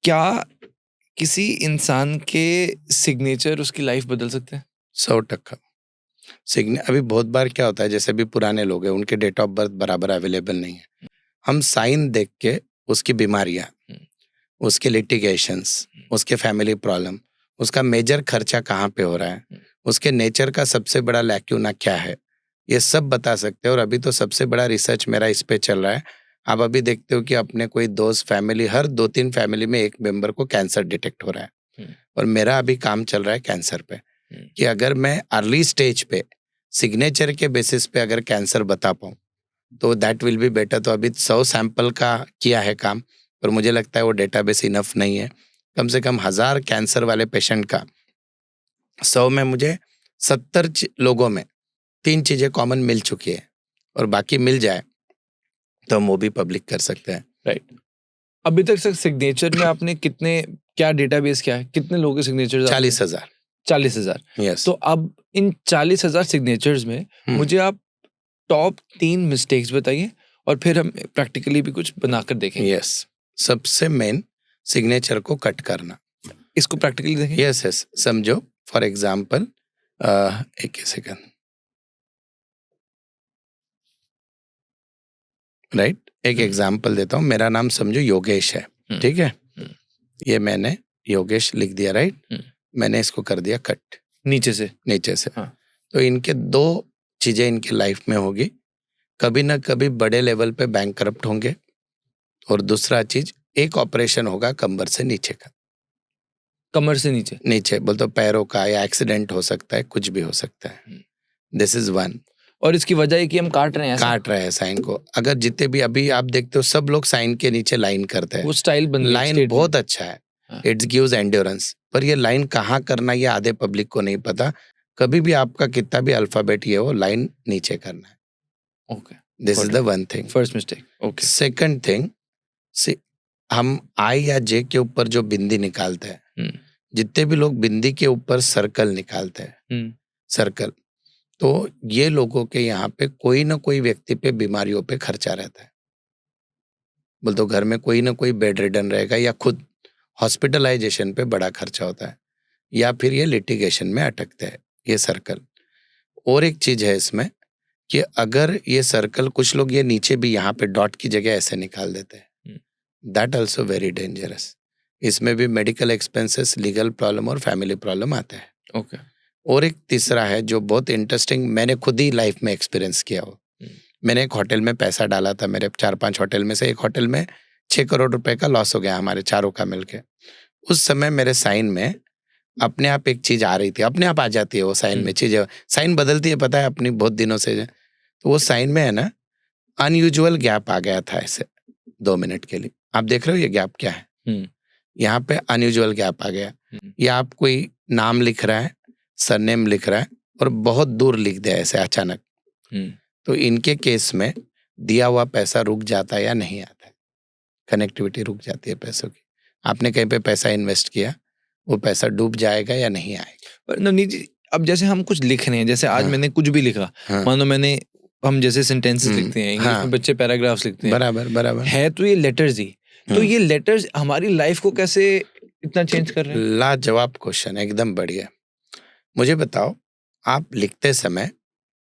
क्या किसी इंसान के सिग्नेचर उसकी लाइफ बदल सकते हैं?
100%। अभी बहुत बार क्या होता है, जैसे भी पुराने लोग हैं, उनके डेट ऑफ बर्थ बराबर अवेलेबल नहीं है। हम साइन देख के उसकी बीमारियां, उसके लिटिगेशंस, उसके फैमिली प्रॉब्लम, उसका मेजर खर्चा कहाँ पे हो रहा है, उसके नेचर का सबसे बड़ा लैक्यूना क्या है, ये सब बता सकते हैं। और अभी तो सबसे बड़ा रिसर्च मेरा इस पे चल रहा है। आप अभी देखते हो कि अपने कोई दोस्त, फैमिली, हर 2-3 फैमिली में एक मेंबर को कैंसर डिटेक्ट हो रहा है, और मेरा अभी काम चल रहा है कैंसर पे, कि अगर मैं अर्ली स्टेज पे सिग्नेचर के बेसिस पे अगर कैंसर बता पाऊँ तो दैट विल बी बेटर। तो अभी 100 सैंपल का किया है काम, पर मुझे लगता है वो डेटाबेस इनफ नहीं है। कम से कम 1000 कैंसर वाले पेशेंट का 100 में मुझे 70 लोगों में 3 चीजें कॉमन मिल चुकी है, और बाकी मिल जाए तो हम वो भी पब्लिक कर सकते हैं।
राइट। अभी तक सर सिग्नेचर में आपने कितने, क्या डेटाबेस क्या है, कितने लोगों के सिग्नेचर?
40,000।
40,000।
यस।
तो अब इन 40,000 सिग्नेचर्स में मुझे आप टॉप 3 मिस्टेक्स बताइए और फिर हम प्रैक्टिकली भी कुछ बनाकर देखेंगे।
यस, सबसे मेन सिग्नेचर को कट करना।
इसको प्रैक्टिकली देखेंगे।
यस, समझो फॉर एग्जाम्पल, एक सेकंड, राइट, एक एग्जाम्पल देता हूँ। मेरा नाम समझो योगेश है, ठीक है, ये मैंने योगेश लिख दिया, राइट, मैंने इसको कर दिया कट
नीचे से।
हाँ। तो इनके 2 चीजें इनकी लाइफ में होगी, कभी ना कभी बड़े लेवल पे बैंक करप्ट होंगे, और दूसरा चीज एक ऑपरेशन होगा कमर से नीचे का।
कमर से नीचे
बोल तो पैरों का, या एक्सीडेंट हो सकता है, कुछ भी हो सकता है। This is 1।
और इसकी वजह है कि हम काट रहे हैं
साइन को। अगर जितने भी अभी आप देखते हो सब लोग साइन के नीचे लाइन करते हैं,
वो स्टाइल बन गया,
लाइन
statement।
बहुत अच्छा है, इट्स गिव्स एंड्योरेंस, पर ये लाइन कहाँ करना ये आधे पब्लिक को नहीं पता। कभी भी आपका कितना भी अल्फाबेट ये हो, लाइन नीचे करना है।
Okay,
this is the 1 thing,
first mistake. Okay,
second thing, हम आई या जे के ऊपर जो बिंदी निकालते हैं, जितने भी लोग बिंदी के ऊपर सर्कल निकालते हैं, सर्कल, तो ये लोगों के यहाँ पे कोई ना कोई व्यक्ति पे बीमारियों पे खर्चा रहता है। बोल तो घर में कोई ना कोई बेड रिडन रहेगा, या खुद हॉस्पिटलाइजेशन पे बड़ा खर्चा होता है, या फिर ये लिटिगेशन में अटकते हैं ये सर्कल। और एक चीज है इसमें कि अगर ये सर्कल, कुछ लोग ये नीचे भी यहाँ पे डॉट की जगह ऐसे निकाल देते हैं, दैट ऑल्सो वेरी डेंजरस। इसमें भी मेडिकल एक्सपेंसेस, लीगल प्रॉब्लम और फैमिली प्रॉब्लम आता है।
ओके।
और एक तीसरा है जो बहुत इंटरेस्टिंग, मैंने खुद ही लाइफ में एक्सपीरियंस किया हो। मैंने एक होटल में पैसा डाला था, मेरे 4-5 होटल में से एक होटल में 6 करोड़ रुपए का लॉस हो गया हमारे चारों का मिलके। उस समय मेरे साइन में अपने आप एक चीज आ रही थी, अपने आप आ जाती है वो साइन में चीजें, साइन बदलती है पता है अपनी बहुत दिनों से। तो वो साइन में है ना, अनयूजुअल गैप आ गया था ऐसे 2 मिनट के लिए। आप देख रहे हो ये गैप क्या है? यहाँ पे अनयूजुअल गैप आ गया। या आप कोई नाम लिख रहा है, सरनेम लिख रहा है, और बहुत दूर लिख दिया ऐसे अचानक, तो इनके केस में दिया हुआ पैसा रुक जाता है या नहीं आता है, कनेक्टिविटी रुक जाती है पैसों की। आपने कहीं पे पैसा इन्वेस्ट किया, वो पैसा डूब जाएगा या नहीं आएगा।
पर नवनीत जी, अब जैसे हम कुछ लिख रहे हैं, जैसे आज मैंने कुछ भी लिखा, मानो हम जैसे सेंटेंसेस लिखते हैं इंग्लिश में, बच्चे पैराग्राफ्स लिखते हैं,
बराबर
है तो ये लेटर्स ही, तो ये लेटर्स हमारी लाइफ को कैसे इतना चेंज कर रहे हैं?
लाजवाब क्वेश्चन, एकदम बढ़िया। मुझे बताओ, आप लिखते समय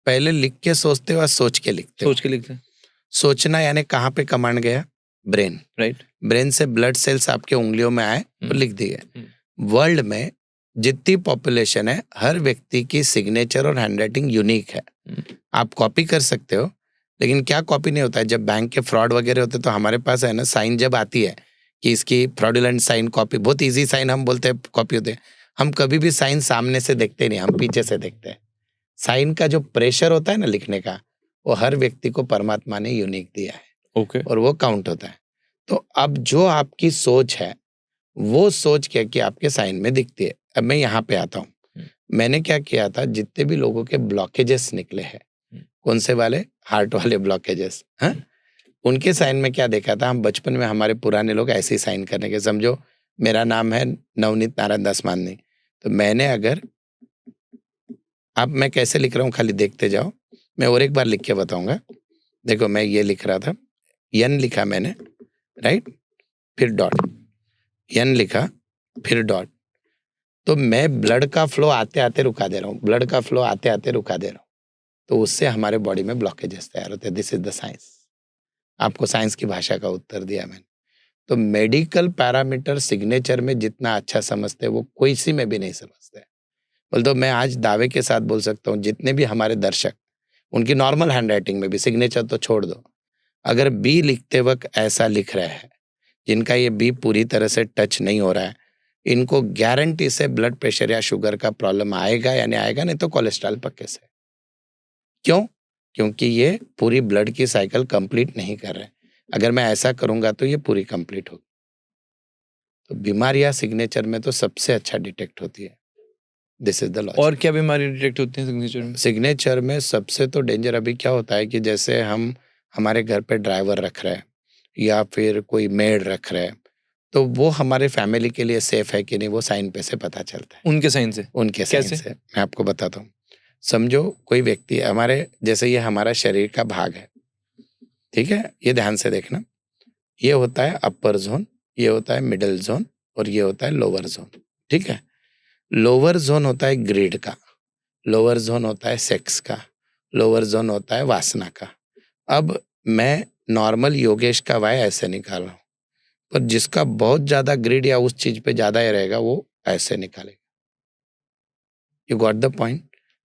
पहले लिख के सोचते हो या सोच के लिखते हो?
सोच के लिखते हैं।
सोचना यानी कहाँ पे कमांड गया? Brain,
right.
ब्रेन से ब्लड सेल्स आपके उंगलियों में आए और लिख दिए। वर्ल्ड में जितनी पॉपुलेशन है, हर व्यक्ति की सिग्नेचर और हैंडराइटिंग यूनिक है। आप कॉपी कर सकते हो, लेकिन क्या कॉपी नहीं होता है? जब बैंक के फ्रॉड वगैरह होते तो हमारे पास है ना साइन जब आती है कि इसकी फ्रॉडुलेंट साइन कॉपी, बहुत इजी साइन हम बोलते हैं कॉपी होते हैं, हम कभी भी साइन सामने से देखते नहीं, हम पीछे से देखते हैं। साइन का जो प्रेशर होता है ना लिखने का, वो हर व्यक्ति को परमात्मा ने यूनिक दिया है।
ओके।
और वो काउंट होता है। तो अब जो आपकी सोच है, वो सोच क्या कि आपके साइन में दिखती है। अब मैं यहाँ पे आता हूँ, मैंने क्या किया था, जितने भी लोगों के ब्लॉकेजेस निकले हैं, कौन से वाले? हार्ट वाले ब्लॉकेजेस, हाँ, उनके साइन में क्या देखा था? हम बचपन में हमारे पुराने लोग ऐसे ही साइन करने के, समझो मेरा नाम है नवनीत नारायण दास माननी, तो मैंने अगर, अब मैं कैसे लिख रहा हूँ खाली देखते जाओ, मैं और एक बार लिख के बताऊंगा। देखो मैं ये लिख रहा था, यन लिखा मैंने, राइट, फिर डॉट, यन लिखा फिर डॉट, तो मैं ब्लड का फ्लो आते आते रुका दे रहा हूँ, ब्लड का फ्लो आते आते रुका दे रहा हूँ, तो उससे हमारे बॉडी में ब्लॉकेजेस तैयार होते हैं। This is the science. आपको साइंस की भाषा का उत्तर दिया मैंने। तो मेडिकल पैरामीटर सिग्नेचर में जितना अच्छा समझते हैं, वो कोई सी में भी नहीं समझते। बोल तो मैं आज दावे के साथ बोल सकता हूँ, जितने भी हमारे दर्शक, उनकी नॉर्मल हैंडराइटिंग में भी, सिग्नेचर तो छोड़ दो, अगर बी लिखते वक्त ऐसा लिख रहे हैं, जिनका ये बी पूरी तरह से टच नहीं हो रहा है, इनको गारंटी से ब्लड प्रेशर या शुगर का प्रॉब्लम आएगा या नहीं आएगा, नहीं तो कोलेस्ट्रॉल पक्के से। क्यों? क्योंकि ये पूरी ब्लड की साइकिल कंप्लीट नहीं कर रहे। अगर मैं ऐसा करूंगा तो ये पूरी कंप्लीट होगी। तो बीमारियां सिग्नेचर में तो सबसे अच्छा डिटेक्ट होती है। This is the logic.
और क्या बीमारी डिटेक्ट होती है सिग्नेचर में?
सिग्नेचर में सबसे तो डेंजर अभी क्या होता है कि जैसे हम हमारे घर पे ड्राइवर रख रहे हैं या फिर कोई मेड रख रहे हैं, तो वो हमारे फैमिली के लिए सेफ है कि नहीं, वो साइन पे से पता चलता है।
उनके साइन से?
उनके साइन
कैसे?
से मैं आपको बताता हूँ। समझो कोई व्यक्ति हमारे जैसे ये हमारा शरीर का भाग है, ठीक है, ये ध्यान से देखना, ये होता है अपर जोन, ये होता है मिडिल जोन और ये होता है लोअर जोन, ठीक है। लोअर जोन होता है ग्रीड का, लोअर जोन होता है सेक्स का, लोअर जोन होता है वासना का। अब मैं नॉर्मल योगेश का वाय ऐसे निकाल रहा हूँ, पर जिसका बहुत ज्यादा ग्रीड या उस चीज पे ज्यादा रहेगा वो ऐसे निकालेगा। You got the point.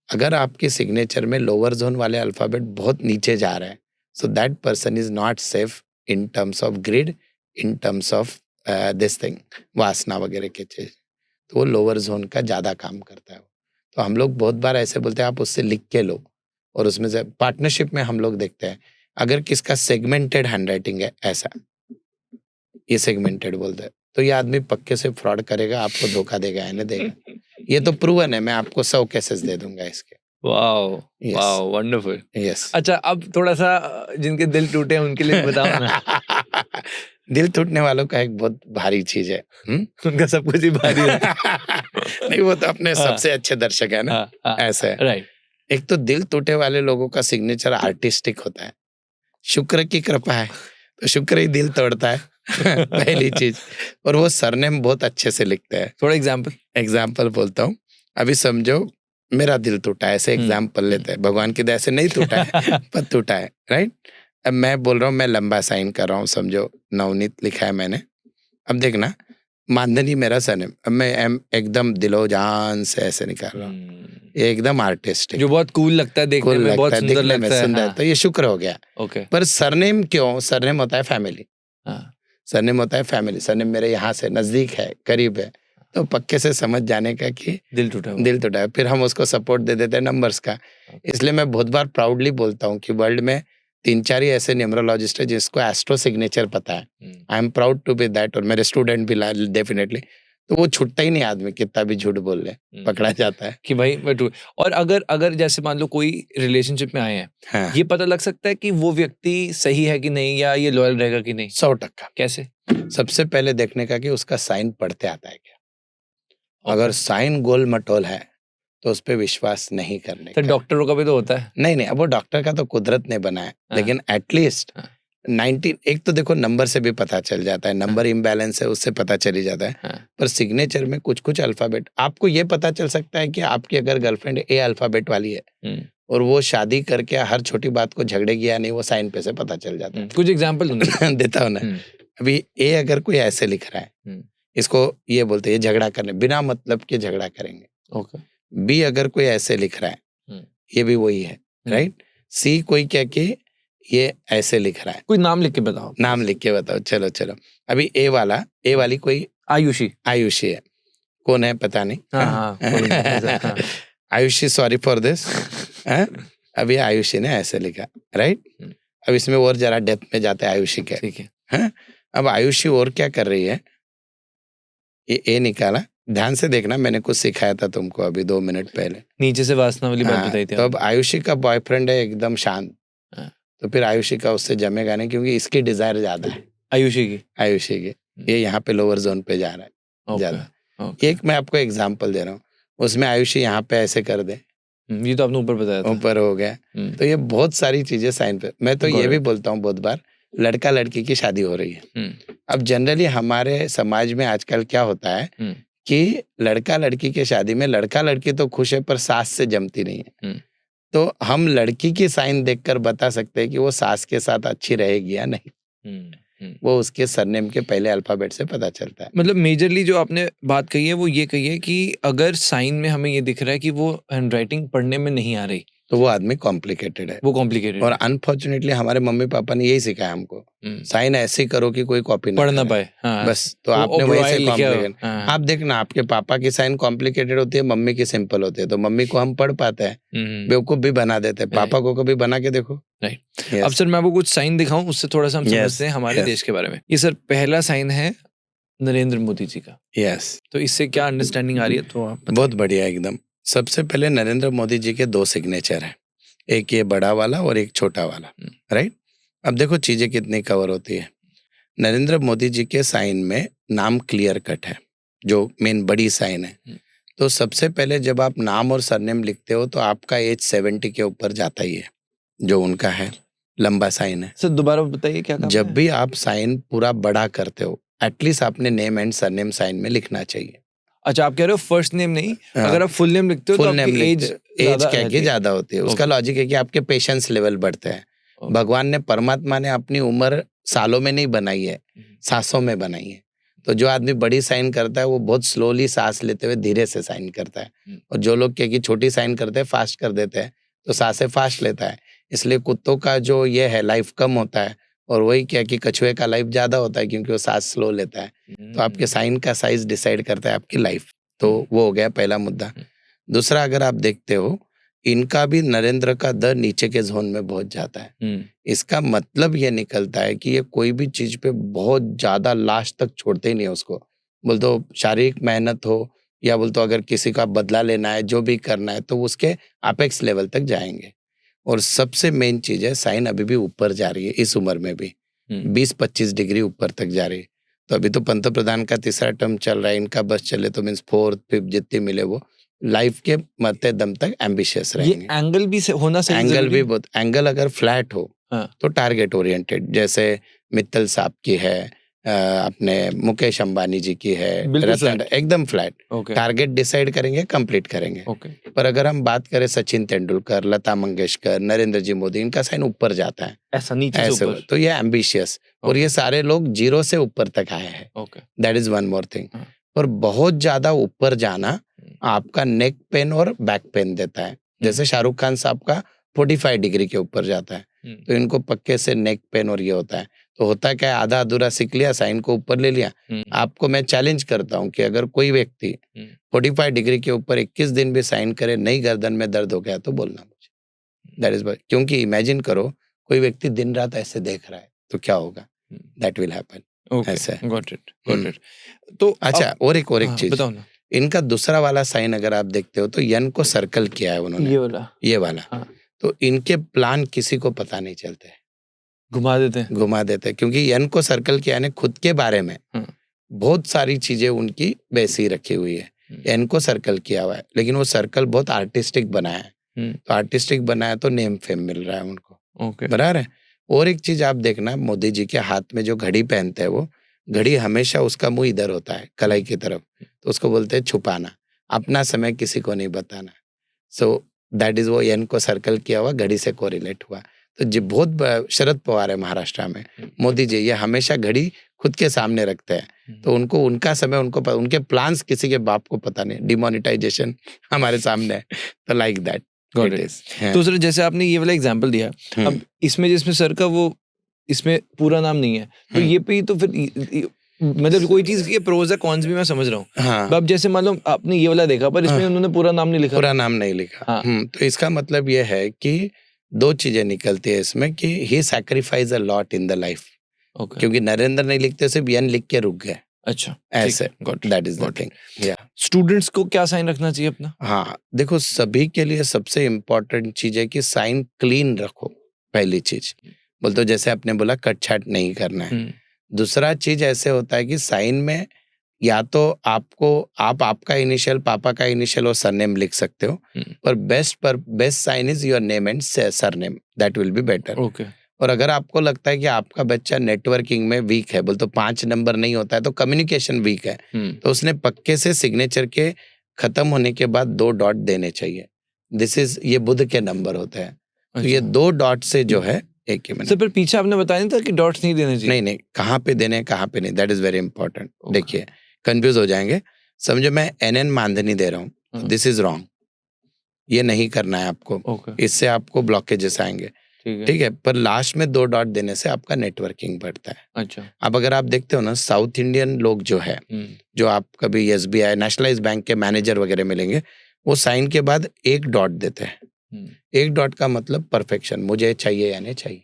अगर आपके सिग्नेचर में लोअर जोन वाले अल्फाबेट बहुत नीचे जा रहे हैं, so that person is not safe in terms of grid, in terms of this thing, वासना वगैरह के चीज, तो वो लोअर जोन का ज्यादा काम करता है। तो हम लोग बहुत बार ऐसे बोलते हैं आप उससे लिख के लो, और उसमें से पार्टनरशिप में हम लोग देखते हैं अगर किसका सेगमेंटेड हैंडराइटिंग है, ऐसा ये सेगमेंटेड बोलते हैं, तो ये आदमी पक्के से फ्रॉड करेगा, आपको धोखा देगा, यानी देगा। ये तो प्रूवन है, मैं आपको 100 केसेस दे दूंगा इसके।
Wow
Yes.
Wow wonderful.
Yes.
अच्छा, अब थोड़ा सा जिनके दिल टूटे हैं उनके लिए बताओ ना।
दिल टूटने वालों का एक बहुत भारी चीज है।
उनका सब कुछ ही भारी है।
नहीं, वो तो अपने सबसे अच्छे दर्शक है ना, ऐसे है।
राइट।
एक तो दिल टूटे वाले लोगों का सिग्नेचर आर्टिस्टिक होता है, शुक्र की कृपा है तो शुक्र ही दिल तोड़ता है। पहली चीज, और वो सरनेम बहुत अच्छे से लिखते हैं।
थोड़ा
एग्जाम्पल बोलता हूँ, अभी समझो मेरा दिल टूटा है, ऐसे एग्जाम्पल लेते हैं, भगवान की दया से नहीं टूटा है पर टूटा है, राइट। अब मैं बोल रहा हूँ, मैं लंबा साइन कर रहा हूँ, समझो नवनीत लिखा है मैंने, अब देखना मानधनी मेरा सरनेम, अब मैं एम एकदम दिलो जान से ऐसे निकाल रहा हूँ, ये एकदम आर्टिस्टिक,
जो बहुत कूल लगता है देखने में, बहुत सुंदर लगता है।
सुंदर, तो ये शुक्र हो गया।
ओके।
पर सरनेम क्यों? सरनेम होता है फैमिली,
हाँ।
सरनेम होता है फैमिली, सरनेम मेरे यहाँ से नजदीक है, करीब है, तो पक्के से समझ जाने का कि
दिल टूटा
है। फिर हम उसको सपोर्ट दे देते हैं नंबर्स का। इसलिए मैं बहुत बार प्राउडली बोलता हूँ कि वर्ल्ड में 3-4 ही ऐसे न्यूमरोलॉजिस्ट है जिसको एस्ट्रो सिग्नेचर पता है। I am proud to be that, और मेरे स्टूडेंट भी डेफिनेटली। तो वो छूटता ही नहीं, आदमी कितना भी झूठ बोल ले पकड़ा जाता है
कि भाई मैं टूट। और अगर जैसे मान लो कोई रिलेशनशिप में आए हैं,
हाँ।
ये पता लग सकता है कि वो व्यक्ति सही है कि नहीं, या ये लॉयल रहेगा कि नहीं?
100%।
कैसे?
सबसे पहले देखने का कि उसका साइन पढ़ते आता है क्या। अगर साइन गोल मटोल है तो उस पर विश्वास नहीं करने
तो
का।
डॉक्टरों का भी तो होता है।
नहीं, अब वो डॉक्टर का तो कुदरत ने बनाया, लेकिन एटलीस्ट 19 एक तो देखो नंबर से भी पता चल जाता है, नंबर इम्बैलेंस है उससे पता चली जाता है। पर सिग्नेचर में कुछ अल्फाबेट आपको ये पता चल सकता है कि आपकी अगर गर्लफ्रेंड ए अल्फाबेट वाली है और वो शादी करके हर छोटी बात को झगड़ेगी या नहीं, वो साइन पे से पता चल जाता है।
कुछ एग्जांपल
देता हूँ ना। अभी ए अगर कोई ऐसे लिख रहा है, इसको ये बोलते हैं झगड़ा करने, बिना मतलब के झगड़ा करेंगे।
ओके।
बी अगर कोई ऐसे लिख रहा है, ये भी वही है, राइट। सी कोई क्या कि ये ऐसे लिख रहा है,
कोई नाम लिख के बताओ।
नाम लिख के बताओ, चलो। अभी ए वाली कोई आयुषी है, कौन है पता नहीं।
हाँ।
Ayushi, sorry for this. अभी आयुषी ने ऐसे लिखा, राइट। अब इसमें और जरा डेप्थ में जाते हैं आयुषी के, ठीक है। अब आयुषी और क्या कर रही है, ये ए निकाला, ध्यान से देखना, मैंने कुछ सिखाया था तुमको अभी 2 मिनट पहले,
नीचे से वासना वाली बात बताई थी।
तो अब आयुषी का बॉयफ्रेंड है एकदम शांत, तो फिर आयुषी का उससे जमेगा नहीं, क्योंकि इसकी डिजायर ज्यादा है, आयुषी की ये यहाँ पे लोअर जोन पे जा रहा है ज्यादा। एक मैं आपको एग्जाम्पल दे रहा हूँ, उसमें आयुषी यहाँ पे ऐसे कर दे,
ये तो आपने ऊपर बताया था,
ऊपर हो गया। तो ये बहुत सारी चीजें साइन पे। मैं तो ये भी बोलता हूँ बहुत बार, लड़का लड़की की शादी हो रही है, अब जनरली हमारे समाज में आजकल क्या होता है कि लड़का लड़की के शादी में लड़का लड़की तो खुश है पर सास से जमती नहीं है, तो हम लड़की की साइन देखकर बता सकते हैं कि वो सास के साथ अच्छी रहेगी या नहीं। वो उसके सरनेम के पहले अल्फाबेट से पता चलता है।
मतलब मेजरली जो आपने बात कही है वो ये कही है कि अगर साइन में हमें ये दिख रहा है कि वो हैंडराइटिंग पढ़ने में नहीं आ रही,
तो वो आदमी कॉम्प्लिकेटेड है,
वो कॉम्प्लिकेटेड।
और अनफॉर्चुनेटली हमारे मम्मी पापा ने यही सिखाया हमको, साइन ऐसे करो कि कोई कॉपी
पढ़ ना पाए।
बस, तो आपने वैसे कॉम्प्लिकेटेड। आप देखना, आपके पापा की साइन कॉम्प्लिकेटेड होती है, मम्मी की सिंपल होती है, तो मम्मी को हम पढ़ पाते हैं, बेवकूफ भी बना देते हैं, पापा को कभी बना के देखो।
राइट। अब सर मैं आपको कुछ साइन दिखाऊं, उससे थोड़ा सा हम समझते हैं हमारे देश के बारे में। ये सर पहला साइन है नरेंद्र मोदी जी का।
यस।
तो इससे क्या अंडरस्टैंडिंग आ रही है, तो आप
बहुत बढ़िया एकदम। सबसे पहले नरेंद्र मोदी जी के 2 सिग्नेचर हैं, एक ये बड़ा वाला और एक छोटा वाला, राइट। अब देखो चीजें कितनी कवर होती है। नरेंद्र मोदी जी के साइन में नाम क्लियर कट है, जो मेन बड़ी साइन है, तो सबसे पहले जब आप नाम और सरनेम लिखते हो तो आपका एज 70 के ऊपर जाता ही है, जो उनका है, लंबा साइन है।
सर दोबारा बताइए क्या काम
जब
है?
भी आप साइन पूरा बड़ा करते हो, एटलीस्ट आपने नेम एंड सरनेम साइन में लिखना चाहिए।
अच्छा, आप कह रहे हो फर्स्ट नेम नहीं,
हाँ,
अगर आप फुल नेम लिखते हो तो
फुल नेम
आपकी एज
लिखते, एज
ज्यादा
क्या
रहती
की
है।
ज्यादा होती है। उसका
ओके।
लॉजिक है कि आपके पेशेंस लेवल बढ़ते हैं।
ओके।
भगवान ने, परमात्मा ने अपनी उम्र सालों में नहीं बनाई है, सांसों में बनाई है। तो जो आदमी बड़ी साइन करता है वो बहुत स्लोली सांस लेते हुए धीरे से साइन करता है, और जो लोग क्या कि छोटी साइन करते हैं, फास्ट कर देते हैं, तो सांसें फास्ट लेता है। इसलिए कुत्तों का जो ये है लाइफ कम होता है, और वही क्या कि कछुए का लाइफ ज्यादा होता है, क्योंकि वो सांस स्लो लेता है। तो आपके साइन का साइज डिसाइड करता है आपकी लाइफ। तो वो हो गया पहला मुद्दा। दूसरा, अगर आप देखते हो, इनका भी नरेंद्र का द नीचे के जोन में बहुत जाता है। इसका मतलब ये निकलता है कि ये कोई भी चीज पे बहुत ज्यादा लास्ट तक छोड़ते ही नहीं है उसको। बोल तो शारीरिक मेहनत हो, या बोल तो अगर किसी का बदला लेना है, जो भी करना है, तो उसके अपेक्स लेवल तक जाएंगे। और सबसे मेन चीज है, साइन अभी भी ऊपर जा रही है इस उम्र में भी, 20-25 डिग्री ऊपर तक जा रही है। तो अभी तो पंत प्रधान का तीसरा टर्म चल रहा है, इनका बस चले तो मीन्स 4th 5th जितनी मिले वो लाइफ के मरते दम तक एम्बिशियस
ये
रहेंगे।
एंगल भी होना सही
एंगल
जरूरी
भी
है?
बहुत, एंगल अगर फ्लैट हो
हाँ।
तो टारगेट ओरिएंटेड, जैसे मित्तल साहब की है, अपने मुकेश अंबानी जी की है,
बिल्कुल
रतन,
flat।
एकदम फ्लैट।
ओके।
टारगेट डिसाइड करेंगे, कंप्लीट करेंगे।
ओके।
पर अगर हम बात करें सचिन तेंदुलकर, लता मंगेशकर, नरेंद्र जी मोदी, इनका साइन ऊपर जाता है
ऐसा नीचे से
ऐसे,
ऊपर।
तो ये एम्बिशियस, और
ओके।
ये सारे लोग जीरो से ऊपर तक आए हैं।
Okay.
That is one more thing.
हाँ।
पर बहुत ज्यादा ऊपर जाना आपका नेक पेन और बैक पेन देता है। जैसे शाहरुख खान साहब का 45 डिग्री के ऊपर जाता है, तो इनको पक्के से नेक पेन और ये होता है। तो होता क्या है, आधा अधूरा सीख लिया, साइन को ऊपर ले लिया। आपको मैं चैलेंज करता हूँ कि अगर कोई व्यक्ति 45 डिग्री के ऊपर 21 दिन भी साइन करे, नहीं गर्दन में दर्द हो गया, तो बोलना मुझे। दैट इज, क्योंकि इमेजिन करो कोई व्यक्ति दिन रात ऐसे देख रहा है तो क्या होगा, दैट विल हैपन। ऐसा है।
Got it, got it. तो
अच्छा, और एक
हाँ,
चीज,
बताओ ना।
इनका दूसरा वाला साइन अगर आप देखते हो तो यन को सर्कल किया है उन्होंने, ये वाला।
हाँ।
तो इनके प्लान किसी को पता नहीं चलते,
घुमा देते हैं।
घुमा देते हैं, क्योंकि यन को सर्कल किया है खुद के बारे में बहुत सारी चीजें उनकी वैसी रखी हुई है। एन को सर्कल किया हुआ है, लेकिन वो सर्कल बहुत आर्टिस्टिक बनाया है। तो आर्टिस्टिक बनाया तो नेम फेम मिल रहा है उनको।
ओके।
बराबर है। और एक चीज आप देखना, मोदी जी के हाथ में जो घड़ी पहनते हैं, वो घड़ी हमेशा उसका मुंह इधर होता है, कलाई की तरफ, तो उसको बोलते हैं छुपाना, अपना समय किसी को नहीं बताना। सो दैट इज वो एन को सर्कल किया हुआ घड़ी से कोरिलेट हुआ। तो जी बहुत, शरद पवार है महाराष्ट्र में, मोदी जी ये हमेशा घड़ी खुद के सामने रखते हैं, तो उनको उनका समय उनके प्लान्स किसी के बाप को पता नहीं। डिमोनेटाइजेशन हमारे सामने है, तो लाइक दैट।
तो सर जैसे आपने ये वाला एग्जांपल दिया, अब इसमें जिसमें सर का वो इसमें पूरा नाम नहीं है, तो ये पे ही तो फिर मतलब कोई चीज की प्रोज है कॉन्स भी मैं समझ रहा हूँ।
हाँ।
अब जैसे मान लो आपने ये वाला देखा, पर इसमें उन्होंने पूरा नाम नहीं लिखा।
पूरा नाम नहीं लिखा।
हाँ।
तो इसका मतलब ये है कि दो चीजें निकलती है इसमें, कि he sacrifice a lot in the life. क्योंकि नरेंद्र नहीं लिखते, सिर्फ एन लिख के रुक गए।
अच्छा,
ऐसे, दैट इज द थिंग। या
स्टूडेंट्स को क्या साइन रखना चाहिए अपना?
हाँ, देखो सभी के लिए सबसे इम्पोर्टेंट चीज है कि साइन क्लीन रखो, पहली चीज। बोल तो जैसे आपने बोला कट छाट नहीं करना है। दूसरा चीज ऐसे होता है कि साइन में या तो आपका इनिशियल, पापा का इनिशियल और सरनेम लिख सकते हो, पर best sign is your name and surname, that will be better.
Okay.
और अगर आपको लगता है कि आपका बच्चा नेटवर्किंग में वीक है, बोल तो 5 नंबर नहीं होता है, तो कम्युनिकेशन वीक है, तो उसने पक्के से सिग्नेचर के खत्म होने के बाद 2 डॉट देने चाहिए। दिस इज, ये बुध के नंबर होते हैं। तो ये 2 डॉट से जो है, एक ही मिनट
सर, पर पीछे आपने बताया नहीं था कि डॉट्स नहीं देने चाहिए?
नहीं, कहाँ पे देने कहाँ पे नहीं, दैट इज वेरी इंपॉर्टेंट। देखिए कंफ्यूज हो जाएंगे। समझो मैं NN मानधनी दे रहा हूँ, दिस इज रॉन्ग, ये नहीं करना है आपको। इससे आपको ब्लॉकेजेस आएंगे, ठीक है। पर लास्ट में 2 डॉट देने से आपका नेटवर्किंग बढ़ता है।
अच्छा।
अब अगर आप देखते हो ना, साउथ इंडियन लोग जो है, जो आप कभी SBI, नेशनलाइज बैंक के मैनेजर वगैरह मिलेंगे, वो साइन के बाद 1 डॉट देते हैं। 1 डॉट का मतलब परफेक्शन, मुझे चाहिए या नहीं चाहिए।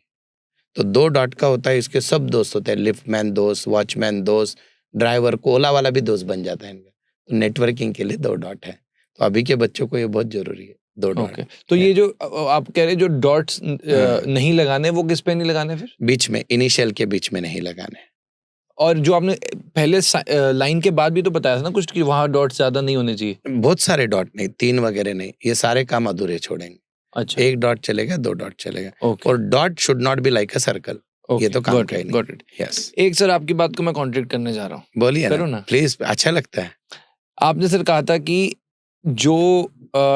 तो 2 डॉट का होता है, इसके सब दोस्त होते हैं, लिफ्टमैन दोस्त, वॉचमैन दोस्त, ड्राइवर को, ओला वाला भी दोस्त बन जाता है इनका। तो नेटवर्किंग के लिए 2 डॉट है। तो अभी के बच्चों को ये बहुत जरूरी है, 2 डॉट।
तो ये जो आप कह रहे जो डॉट्स नहीं लगाने, वो किस पे नहीं लगाने फिर?
बीच में, इनिशियल के बीच में नहीं लगाने।
और जो आपने पहले लाइन के बाद भी तो बताया था ना कुछ कि वहाँ डॉट्स ज्यादा नहीं होने चाहिए।
बहुत सारे डॉट नहीं, 3 वगैरह नहीं, ये सारे काम अधूरे छोड़ेंगे।
अच्छा,
1 डॉट चलेगा, 2 डॉट चलेगा,
ओके
और dot should not be like a circle, ये तो काम का ही नहीं।
Got it.
यस,
एक सर आपकी बात को मैं कॉन्ट्रैक्ट करने जा रहा हूँ,
बोलिए
करो
ना
ना।
प्लीज, अच्छा लगता है।
आपने सर कहा था कि जो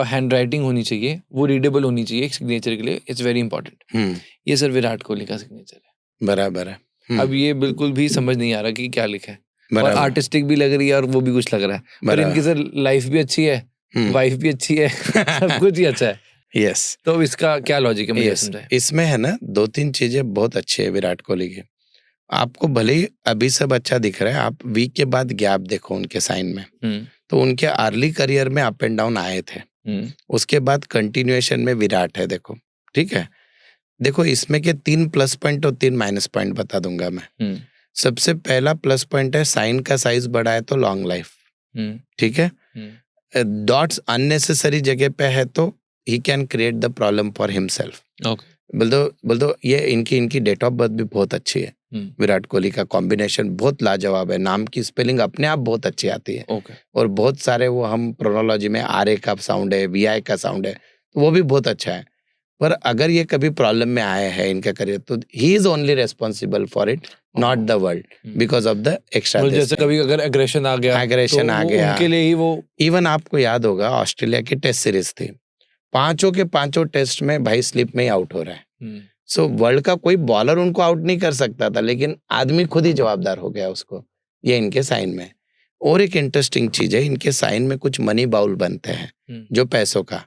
हैंड राइटिंग होनी चाहिए वो रीडेबल होनी चाहिए एक सिग्नेचर के लिए, इट्स वेरी इंपॉर्टेंट। ये सर विराट कोहली का सिग्नेचर है।
बराबर है।
अब ये बिल्कुल भी समझ नहीं आ रहा कि क्या लिखा है, और
बराबर
आर्टिस्टिक भी लग रही है और वो भी कुछ लग रहा है, पर इनकी सर लाइफ भी अच्छी है, वाइफ भी अच्छी है, सब कुछ ही अच्छा है।
यस,
तो इसका क्या लॉजिक है, मुझे
यस,
समझाए।
इसमें है ना 2-3 चीजें बहुत अच्छी है विराट कोहली की। आपको भले ही अभी सब अच्छा दिख रहा है, आप वीक के बाद गैप देखो उनके साइन में, तो उनके अर्ली करियर में अप एंड डाउन आए थे, उसके बाद कंटिन्यूएशन में विराट है, देखो ठीक है। देखो इसमें के 3 प्लस पॉइंट और 3 माइनस पॉइंट बता दूंगा मैं। सबसे पहला प्लस पॉइंट है साइन का साइज बड़ा है तो लॉन्ग लाइफ, ठीक है। डॉट्स अननेसेसरी जगह पे है तो he can create the problem for himself. बोल दो ये इनकी डेट ऑफ बर्थ भी बहुत अच्छी है। विराट कोहली का कॉम्बिनेशन बहुत लाजवाब है, नाम की स्पेलिंग अपने आप बहुत अच्छी आती है, और बहुत सारे वो हम प्रोनोलॉजी में आर ए का साउंड है, वी आई का साउंड है, तो वो भी बहुत अच्छा है। पर अगर ये कभी प्रॉब्लम में आया है इनका करियर, तो he is only responsible for it, not the world, because of the extra.
जैसे कभी अगर एग्रेशन आ गया उनके लिए ही वो।
इवन आपको याद होगा ऑस्ट्रेलिया की टेस्ट सीरीज थी, 5 के 5 टेस्ट में भाई स्लिप में ही आउट हो रहा है। सो वर्ल्ड का कोई बॉलर उनको आउट नहीं कर सकता था, लेकिन आदमी खुद ही जवाबदार हो गया उसको। ये इनके साइन में। और एक इंटरेस्टिंग चीज है, इनके साइन में कुछ मनी बाउल बनते हैं जो पैसों का।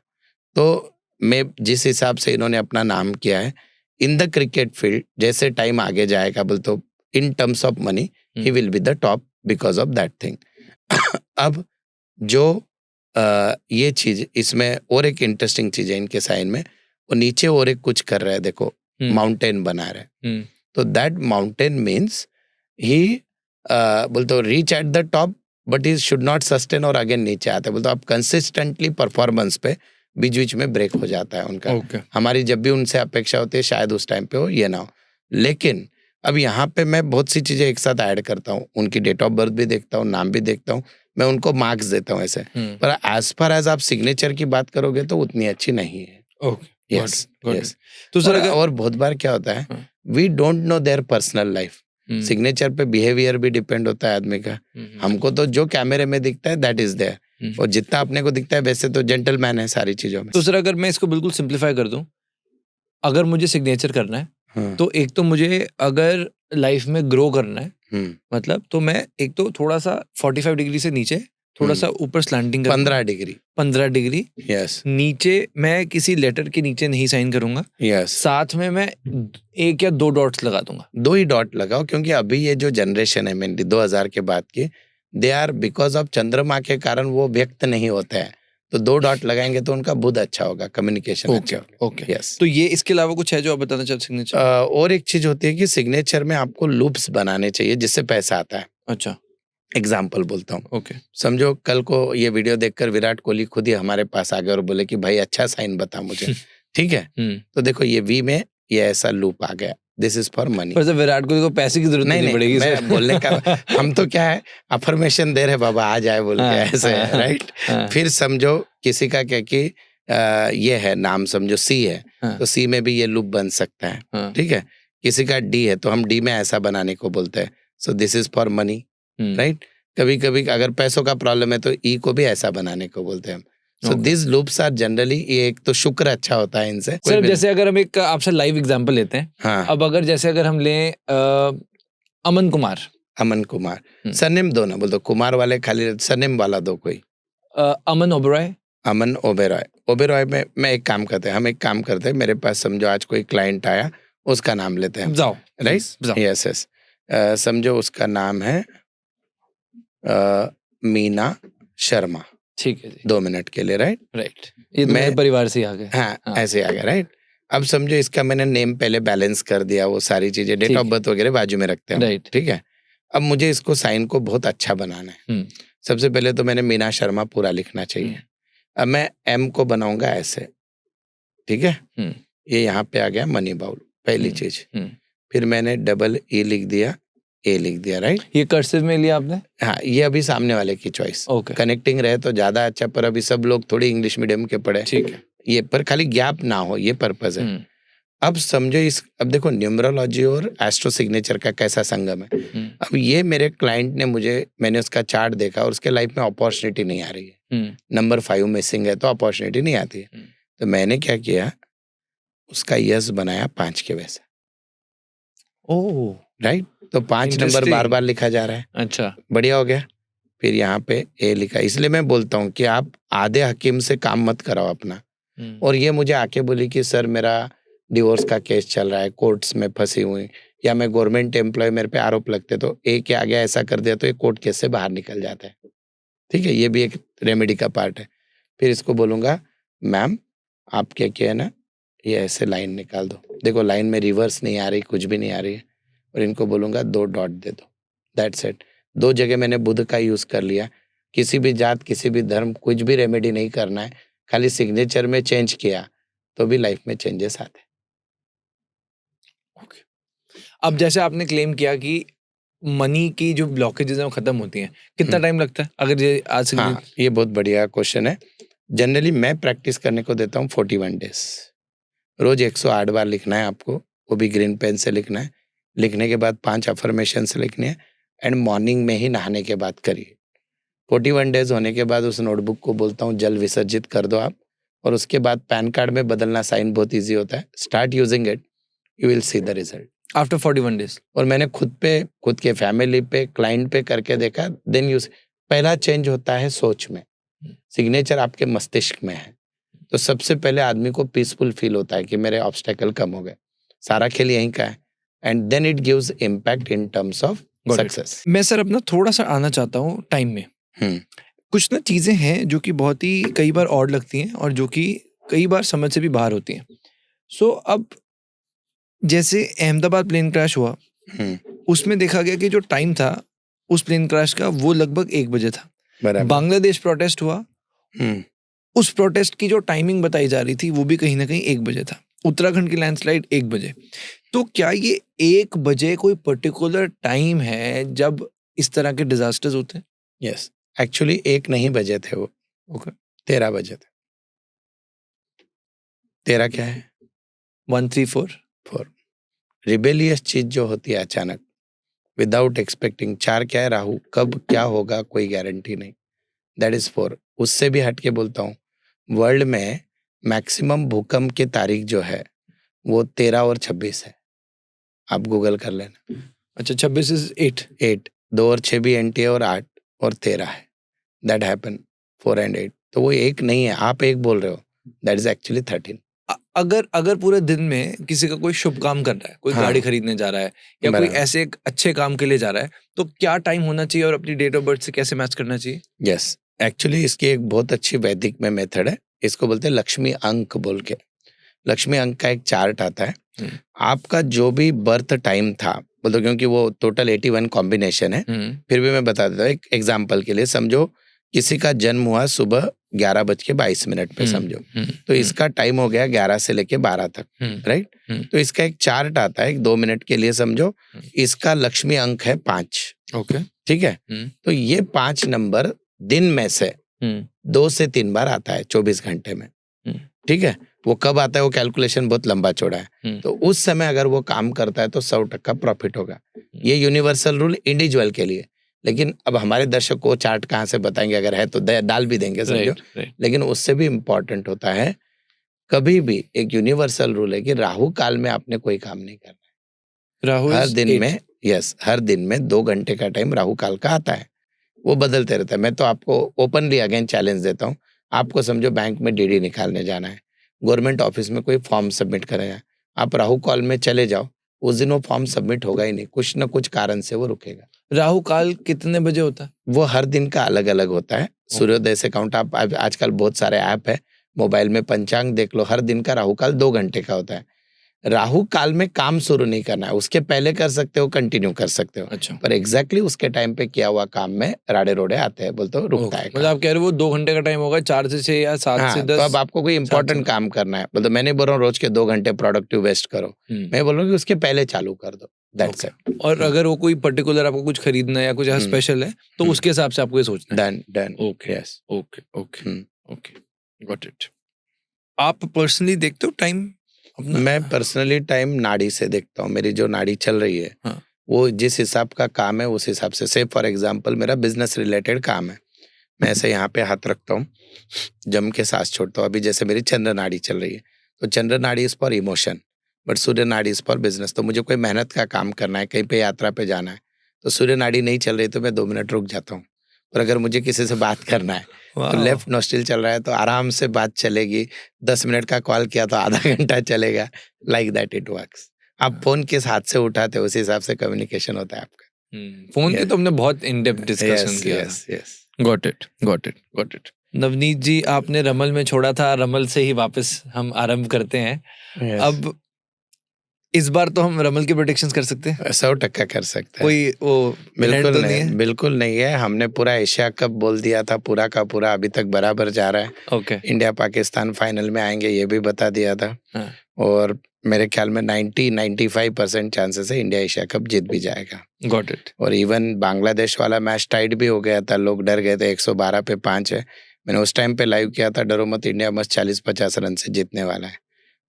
तो मैं जिस हिसाब से इन्होंने अपना नाम किया है इन द क्रिकेट फील्ड, जैसे टाइम आगे जाएगा बोल तो इन terms of money he will be the top because of that thing. अब जो ये चीज इसमें और एक इंटरेस्टिंग चीज है इनके साइन में, वो नीचे और एक कुछ कर रहा है, देखो माउंटेन बना रहे हैं, तो दैट माउंटेन मीन्स ही बोलते reach at the top but he should not sustain, और अगेन नीचे आता है। बोलते आप कंसिस्टेंटली परफॉर्मेंस पे बीच बीच में ब्रेक हो जाता है उनका। हमारी जब भी उनसे अपेक्षा होती है शायद उस टाइम पे हो, ये ना हो। लेकिन अब यहाँ पे मैं बहुत सी चीजें एक साथ ऐड करता हूँ, उनकी डेट ऑफ बर्थ भी देखता हूँ, नाम भी देखता हूँ, मैं उनको मार्क्स देता हूँ ऐसे। पर एज फार एज आप सिग्नेचर की बात करोगे तो उतनी अच्छी नहीं है। Yes, yes. तो सर और बहुत बार क्या होता है, we don't know their personal life. Signature पे बिहेवियर भी डिपेंड होता है आदमी का। हमको तो जो कैमरे में दिखता है दैट इज देयर, और जितना अपने को दिखता है वैसे तो जेंटलमैन है सारी चीजों में।
तो सर अगर मैं इसको बिल्कुल सिंप्लीफाई कर दूं, अगर मुझे सिग्नेचर करना है तो एक तो मुझे अगर लाइफ में ग्रो करना है, मतलब तो मैं एक तो थोड़ा सा 45 डिग्री से नीचे थोड़ा सा ऊपर स्लैंटिंग 15 डिग्री
यस,
नीचे मैं किसी लेटर के नीचे नहीं साइन करूंगा।
यस,
साथ में मैं 1 या 2 डॉट्स लगा दूंगा।
2 ही डॉट लगाओ, क्योंकि अभी ये जो जनरेशन है मेनली 2000 के बाद की, दे आर बिकॉज ऑफ चंद्रमा के कारण वो व्यक्त नहीं होते हैं, तो 2 डॉट लगाएंगे तो उनका बुध अच्छा होगा, कम्युनिकेशन अच्छा होगा।
Okay,
yes.
तो ये इसके अलावा कुछ है जो आप बताना चाहते सिग्नेचर?
और एक चीज होती है कि सिग्नेचर में आपको लूप्स बनाने चाहिए जिससे पैसा आता है।
अच्छा,
एग्जाम्पल बोलता हूँ।
ओके,
समझो कल को ये वीडियो देखकर विराट कोहली खुद ही हमारे पास आ गए और बोले कि भाई अच्छा साइन बता मुझे, ठीक है, तो देखो ये वी में ये ऐसा लूप आ गया, दिस इज फॉर मनी।
पर विराट कोहली को पैसे की जरूरत नहीं पड़ेगी,
मैं बोलने का हम तो क्या है अफर्मेशन दे रहे बाबा आ जाए बोल के ऐसे, राइट। फिर समझो किसी का क्या कि ये है नाम, समझो सी है, तो सी में भी ये लूप बन सकता है, ठीक है। किसी का डी है तो हम डी में ऐसा बनाने को बोलते हैं, so this is for money, right. कभी कभी अगर पैसों का प्रॉब्लम है तो ई को भी ऐसा बनाने को बोलते हैं। So this loops are generally, ये एक तो शुक्र अच्छा होता है इनसे।
सर जैसे अगर हम एक आपसे लाइव एग्जांपल लेते हैं,
हाँ,
अब अगर जैसे अगर हम लें अमन कुमार, सरनेम दो ना, बोल दो कुमार वाले खाली सरनेम वाला दो कोई। अमन ओबेरॉय में मैं एक काम करते हैं, हम एक काम करते हैं, मेरे पास समझो आज कोई क्लाइंट आया, उसका नाम लेते हैं, राइट। यस यस, समझो उसका नाम है मीना शर्मा, ठीक है जी, 2 मिनट के लिए, राइट। ये तो मेरे परिवार से आ गए,
हाँ ऐसे आ गया, राइट। अब समझो इसका मैंने नेम पहले बैलेंस कर दिया, वो सारी चीजें डेट ऑफ बर्थ वगैरह बाजू में रखते हैं, राइट, ठीक है। अब मुझे इसको साइन को बहुत अच्छा बनाना है। सबसे पहले तो मैंने मीना शर्मा पूरा लिखना चाहिए। अब मैं एम को बनाऊंगा ऐसे, ठीक है, ये यहाँ पे आ गया मनी बाउल, पहली चीज। फिर मैंने डबल ई लिख दिया ए लिख दिया, राइट।
ये कर्सिव में लिया आपने?
हाँ, ये अभी सामने वाले की चॉइस।
ओके,
कनेक्टिंग रहे तो ज्यादा अच्छा, पर अभी सब लोग थोड़ी इंग्लिश मीडियम के पढ़े,
ठीक है।
ये पर खाली गैप ना हो, ये पर्पज है। अब समझो अब देखो न्यूमरोलॉजी और एस्ट्रो सिग्नेचर का कैसा संगम है। अब ये मेरे क्लाइंट ने मैंने उसका चार्ट देखा और उसके लाइफ में अपॉर्चुनिटी नहीं आ रही है, नंबर 5 मिसिंग है, तो अपॉर्चुनिटी नहीं आती है। तो मैंने क्या किया, उसका यस बनाया 5 के वैसे।
ओह,
राइट, तो 5 नंबर
Interesting.
बार बार लिखा जा रहा है।
अच्छा,
बढ़िया हो गया। फिर यहाँ पे ए लिखा। इसलिए मैं बोलता हूँ कि आप आधे हकीम से काम मत कराओ अपना। और ये मुझे आके बोली कि सर मेरा डिवोर्स का केस चल रहा है, कोर्ट्स में फंसी हुई, या मैं गवर्नमेंट एम्प्लॉय, मेरे पे आरोप लगते, तो ए के आगे ऐसा कर दिया तो ये कोर्ट केस से बाहर निकल जाता है। ठीक है, ये भी एक रेमेडी का पार्ट है। फिर इसको बोलूँगा, मैम आप क्या किया है ना, ये ऐसे लाइन निकाल दो, देखो लाइन में रिवर्स नहीं आ रही, कुछ भी नहीं आ रही है, और इनको बोलूँगा 2 डॉट दे दो, दैट्स इट। 2 जगह मैंने बुध का यूज़ कर लिया। किसी भी जात, किसी भी धर्म, कुछ भी रेमेडी नहीं करना है, खाली सिग्नेचर में चेंज किया तो भी लाइफ में चेंजेस आते हैं।
अब जैसे आपने क्लेम किया कि मनी की जो ब्लॉकेजेस हैं वो खत्म होती हैं, कितना टाइम लगता है अगर ये आज से?
हाँ, ये बहुत बढ़िया क्वेश्चन है। जनरली मैं प्रैक्टिस करने को देता हूँ 41 डेज। रोज 108 बार लिखना है आपको, वो भी ग्रीन पेन से लिखना है। लिखने के बाद 5 अफर्मेशंस लिखने हैं, एंड मॉर्निंग में ही नहाने के बाद करिए। 41 डेज होने के बाद उस नोटबुक को बोलता हूँ जल विसर्जित कर दो आप, और उसके बाद पैन कार्ड में बदलना साइन बहुत ईजी होता है। Start using it, you will see the result
after 41 days.
और मैंने खुद के फैमिली पे, क्लाइंट पे करके देखा। देन यू, पहला चेंज होता है सोच में। सिग्नेचर आपके मस्तिष्क में है, तो सबसे पहले आदमी को पीसफुल फील होता है कि मेरे ऑब्स्टेकल कम हो गए। सारा खेल यहीं का है, and then it gives impact in terms of success.
मैं सर अपना थोड़ा सा आना चाहता हूँ टाइम में। कुछ ना चीजें हैं जो कि बहुत ही कई बार ऑड लगती हैं और जो कि कई बार समझ से भी बाहर होती हैं। सो अब जैसे अहमदाबाद प्लेन क्रैश हुआ, उसमें देखा गया कि जो टाइम था उस प्लेन क्रैश का वो लगभग 1 बजे था। बांग्लादेश प्रोटेस्ट हुआ, उस प्रोटेस्ट की जो टाइमिंग बताई जा रही थी वो भी कहीं ना कहीं 1 बजे था। उत्तराखंड की लैंडस्लाइड 1 बजे। तो क्या ये 1 बजे कोई पर्टिकुलर टाइम है जब इस तरह के डिजास्टर्स होते हैं?
यस, एक्चुअली 1 नहीं बजे थे वो,
ओके,
13 बजे थे। 13 क्या है?
134
रिबेलियस चीज जो होती है अचानक, विदाउट एक्सपेक्टिंग। 4 क्या है? राहु, कब क्या होगा कोई गारंटी नहीं, दैट इज 4। उससे भी हटके बोलता हूँ, वर्ल्ड में मैक्सिमम भूकंप की तारीख जो है वो 13 और 26 है, आप गूगल कर लेना।
अच्छा, 26 is 8।
2 और 6 भी एंटी है, और 8 और 13 है, दैट हैपन 4 and 8। तो वो 1 नहीं है, आप 1 बोल रहे हो, दैट इज एक्चुअली 13।
अगर पूरे दिन में किसी का कोई शुभ काम कर रहा है, कोई गाड़ी खरीदने जा रहा है या कोई ऐसे एक अच्छे काम के लिए जा रहा है, तो क्या टाइम होना चाहिए और अपनी डेट ऑफ बर्थ से कैसे मैच करना चाहिए?
यस, एक्चुअली इसकी एक बहुत अच्छी वैदिक में मेथड है, इसको बोलते हैं लक्ष्मी अंक बोल के। लक्ष्मी अंक का एक चार्ट आता है। आपका जो भी बर्थ टाइम था, बोलो, क्योंकि वो टोटल 81 कॉम्बिनेशन है, फिर भी मैं बता देता हूँ एक एग्जाम्पल के लिए। समझो किसी का जन्म हुआ सुबह 11:22 पे, समझो, तो इसका टाइम हो गया 11 से लेके 12 तक, राइट। तो इसका एक चार्ट आता है 2 मिनट के लिए, समझो, इसका लक्ष्मी अंक है 5।
ओके,
ठीक है। तो ये 5 नंबर दिन में से 2 से 3 बार आता है 24 घंटे में। ठीक है, वो कब आता है वो कैलकुलेशन बहुत लंबा चौड़ा है। तो उस समय अगर वो काम करता है तो 100% प्रॉफिट होगा। ये यूनिवर्सल रूल इंडिविजुअल के लिए। लेकिन अब हमारे दर्शक को चार्ट कहाँ से बताएंगे, अगर है तो डाल भी देंगे, समझो। लेकिन उससे भी इम्पोर्टेंट होता है, कभी भी एक यूनिवर्सल रूल है कि राहु काल में आपने कोई काम नहीं करना है। हर दिन में, यस, हर दिन में 2 घंटे का टाइम राहु काल का आता है, वो बदलते रहता है। मैं तो आपको ओपनली अगेन चैलेंज देता हूँ, आपको समझो बैंक में डीडी निकालने जाना है, गवर्नमेंट ऑफिस में कोई फॉर्म सबमिट करेगा, आप राहु काल में चले जाओ, उस दिन वो फॉर्म सबमिट होगा ही नहीं, कुछ ना कुछ कारण से वो रुकेगा।
राहु काल कितने बजे होता है?
वो हर दिन का अलग अलग होता है। सूर्योदय से काउंट, आप आजकल बहुत सारे ऐप है मोबाइल में, पंचांग देख लो, हर दिन का राहु काल 2 घंटे का होता है। राहु काल में काम शुरू नहीं करना है, उसके पहले कर सकते हो, कंटिन्यू कर सकते हो,
अच्छा,
पर एग्जैक्टली उसके टाइम पे किया हुआ काम में राड़े रोड़े आते हैं, बोलते हो रुकता है
मतलब
काम।
आप कह रहे हो वो 2 घंटे का टाइम होगा, 4 से 6 या 7 से
हाँ, तो
10।
अब आपको कोई इंपॉर्टेंट
से-
काम करना है, मतलब मैं नहीं बोल रहा हूँ रोज के 2 घंटे प्रोडक्टिव वेस्ट करो, मैं बोल रहा हूँ कि उसके पहले चालू कर दो, दैट्स इट।
और अगर वो कोई पर्टिकुलर आपको कुछ खरीदना है या कुछ ऐसा स्पेशल है तो उसके हिसाब से आपको ये सोचना है।
Done.
Okay,
yes.
Okay, okay, okay, got it. आप पर्सनली देखते हो टाइम अपना?
मैं पर्सनली टाइम नाड़ी से देखता हूँ, मेरी जो नाड़ी चल रही है
हाँ।
वो जिस हिसाब का काम है उस हिसाब से फॉर एग्जांपल मेरा बिजनेस रिलेटेड काम है, मैं ऐसे यहाँ पे हाथ रखता हूँ, जम के सांस छोड़ता हूँ। अभी जैसे मेरी चंद्र नाड़ी चल रही है, तो चंद्र नाड़ी इज फॉर इमोशन, बट सूर्य नाड़ी इज फॉर बिजनेस। तो मुझे कोई मेहनत का काम करना है, कहीं पे यात्रा पे जाना है, तो सूर्य नाड़ी नहीं चल रही तो मैं 2 मिनट रुक जाता हूँ। और अगर मुझे किसी से बात करना है तो
वाह,
लेफ्ट नोस्ट्रिल चल रहा है तो आराम से बात चलेगी, 10 मिनट का कॉल किया तो आधा घंटा चलेगा, लाइक दैट इट वर्क्स। आप फोन किस हाथ से उठाते हो उस हिसाब से कम्युनिकेशन होता है आपका।
फोन के
Yes.
तो हमने बहुत इन डेप्थ डिस्कशन
यस
किया
यस यस।
था। Got it, got it, got it. Navneet ji, आपने रमल में छोड़ा था, रमल से ही वापस हम आरंभ करते हैं। अब इस बार तो हम रमल की प्रेडिक्शंस कर सकते हैं?
100% कर सकते हैं।
कोई वो
बिल्कुल
तो
नहीं,
है?
बिल्कुल नहीं है। हमने पूरा एशिया कप बोल दिया था, पूरा का पूरा अभी तक बराबर जा रहा है।
ओके।
इंडिया पाकिस्तान फाइनल में आएंगे ये भी बता दिया था।
हाँ।
और मेरे ख्याल में 90-95% चांसेस है इंडिया एशिया कप जीत भी जाएगा।
Got it.
और इवन बांग्लादेश वाला मैच टाइट भी हो गया था, लोग डर गए थे, 112 पे 5 है। मैंने उस टाइम पे लाइव किया था, डरो मत, इंडिया मस्त 40-50 रन से जीतने वाला है।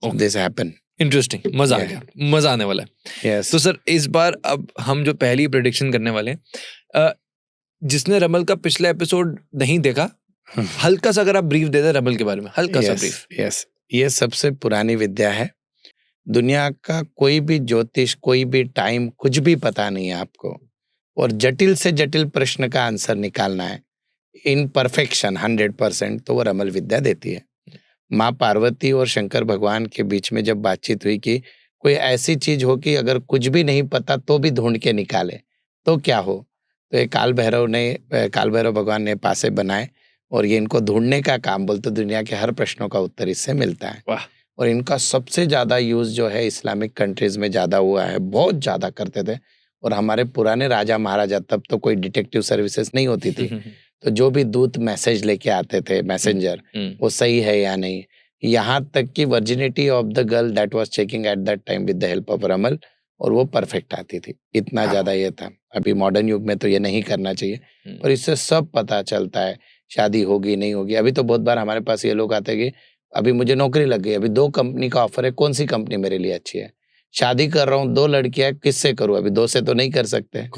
This happen.
इंटरेस्टिंग, मजा आ
Yeah.
गया, मजा आने वाला है।
यस।
तो सर इस बार अब हम जो पहली प्रेडिक्शन करने वाले हैं, जिसने रमल का पिछला एपिसोड नहीं देखा, हल्का सा अगर आप ब्रीफ दे दें रमल के बारे में, हल्का सा ब्रीफ।
यस, ये सबसे पुरानी विद्या है। दुनिया का कोई भी ज्योतिष, कोई भी टाइम, कुछ भी पता नहीं है आपको, और जटिल से जटिल प्रश्न का आंसर निकालना है इन परफेक्शन 100%, तो वो रमल विद्या देती है। माँ पार्वती और शंकर भगवान के बीच में जब बातचीत हुई कि कोई ऐसी चीज हो कि अगर कुछ भी नहीं पता तो भी ढूंढ के निकाले तो क्या हो, तो ये काल भैरव भगवान ने पासे बनाए, और ये इनको ढूंढने का काम, बोलते दुनिया के हर प्रश्नों का उत्तर इससे मिलता है।
वाह।
और इनका सबसे ज्यादा यूज जो है इस्लामिक कंट्रीज में ज्यादा हुआ है, बहुत ज्यादा करते थे। और हमारे पुराने राजा महाराजा, तब तो कोई डिटेक्टिव सर्विसेज नहीं होती थी, तो जो भी दूत मैसेज लेके आते थे, मैसेंजर, वो सही है या नहीं, यहाँ तक कि virginity of the girl that was checking at that time with the help of रमल, और वो परफेक्ट आती थी। इतना ज्यादा ये था। अभी मॉडर्न युग में तो ये नहीं करना चाहिए, पर इससे सब पता चलता है शादी होगी नहीं होगी। अभी तो बहुत बार हमारे पास ये लोग आते हैं कि अभी मुझे नौकरी लग गई, अभी 2 कंपनी का ऑफर है, कौन सी कंपनी मेरे लिए अच्छी है, शादी कर रहा हूँ 2 लड़कियां, किससे करूँ, अभी 2 से तो नहीं कर सकते।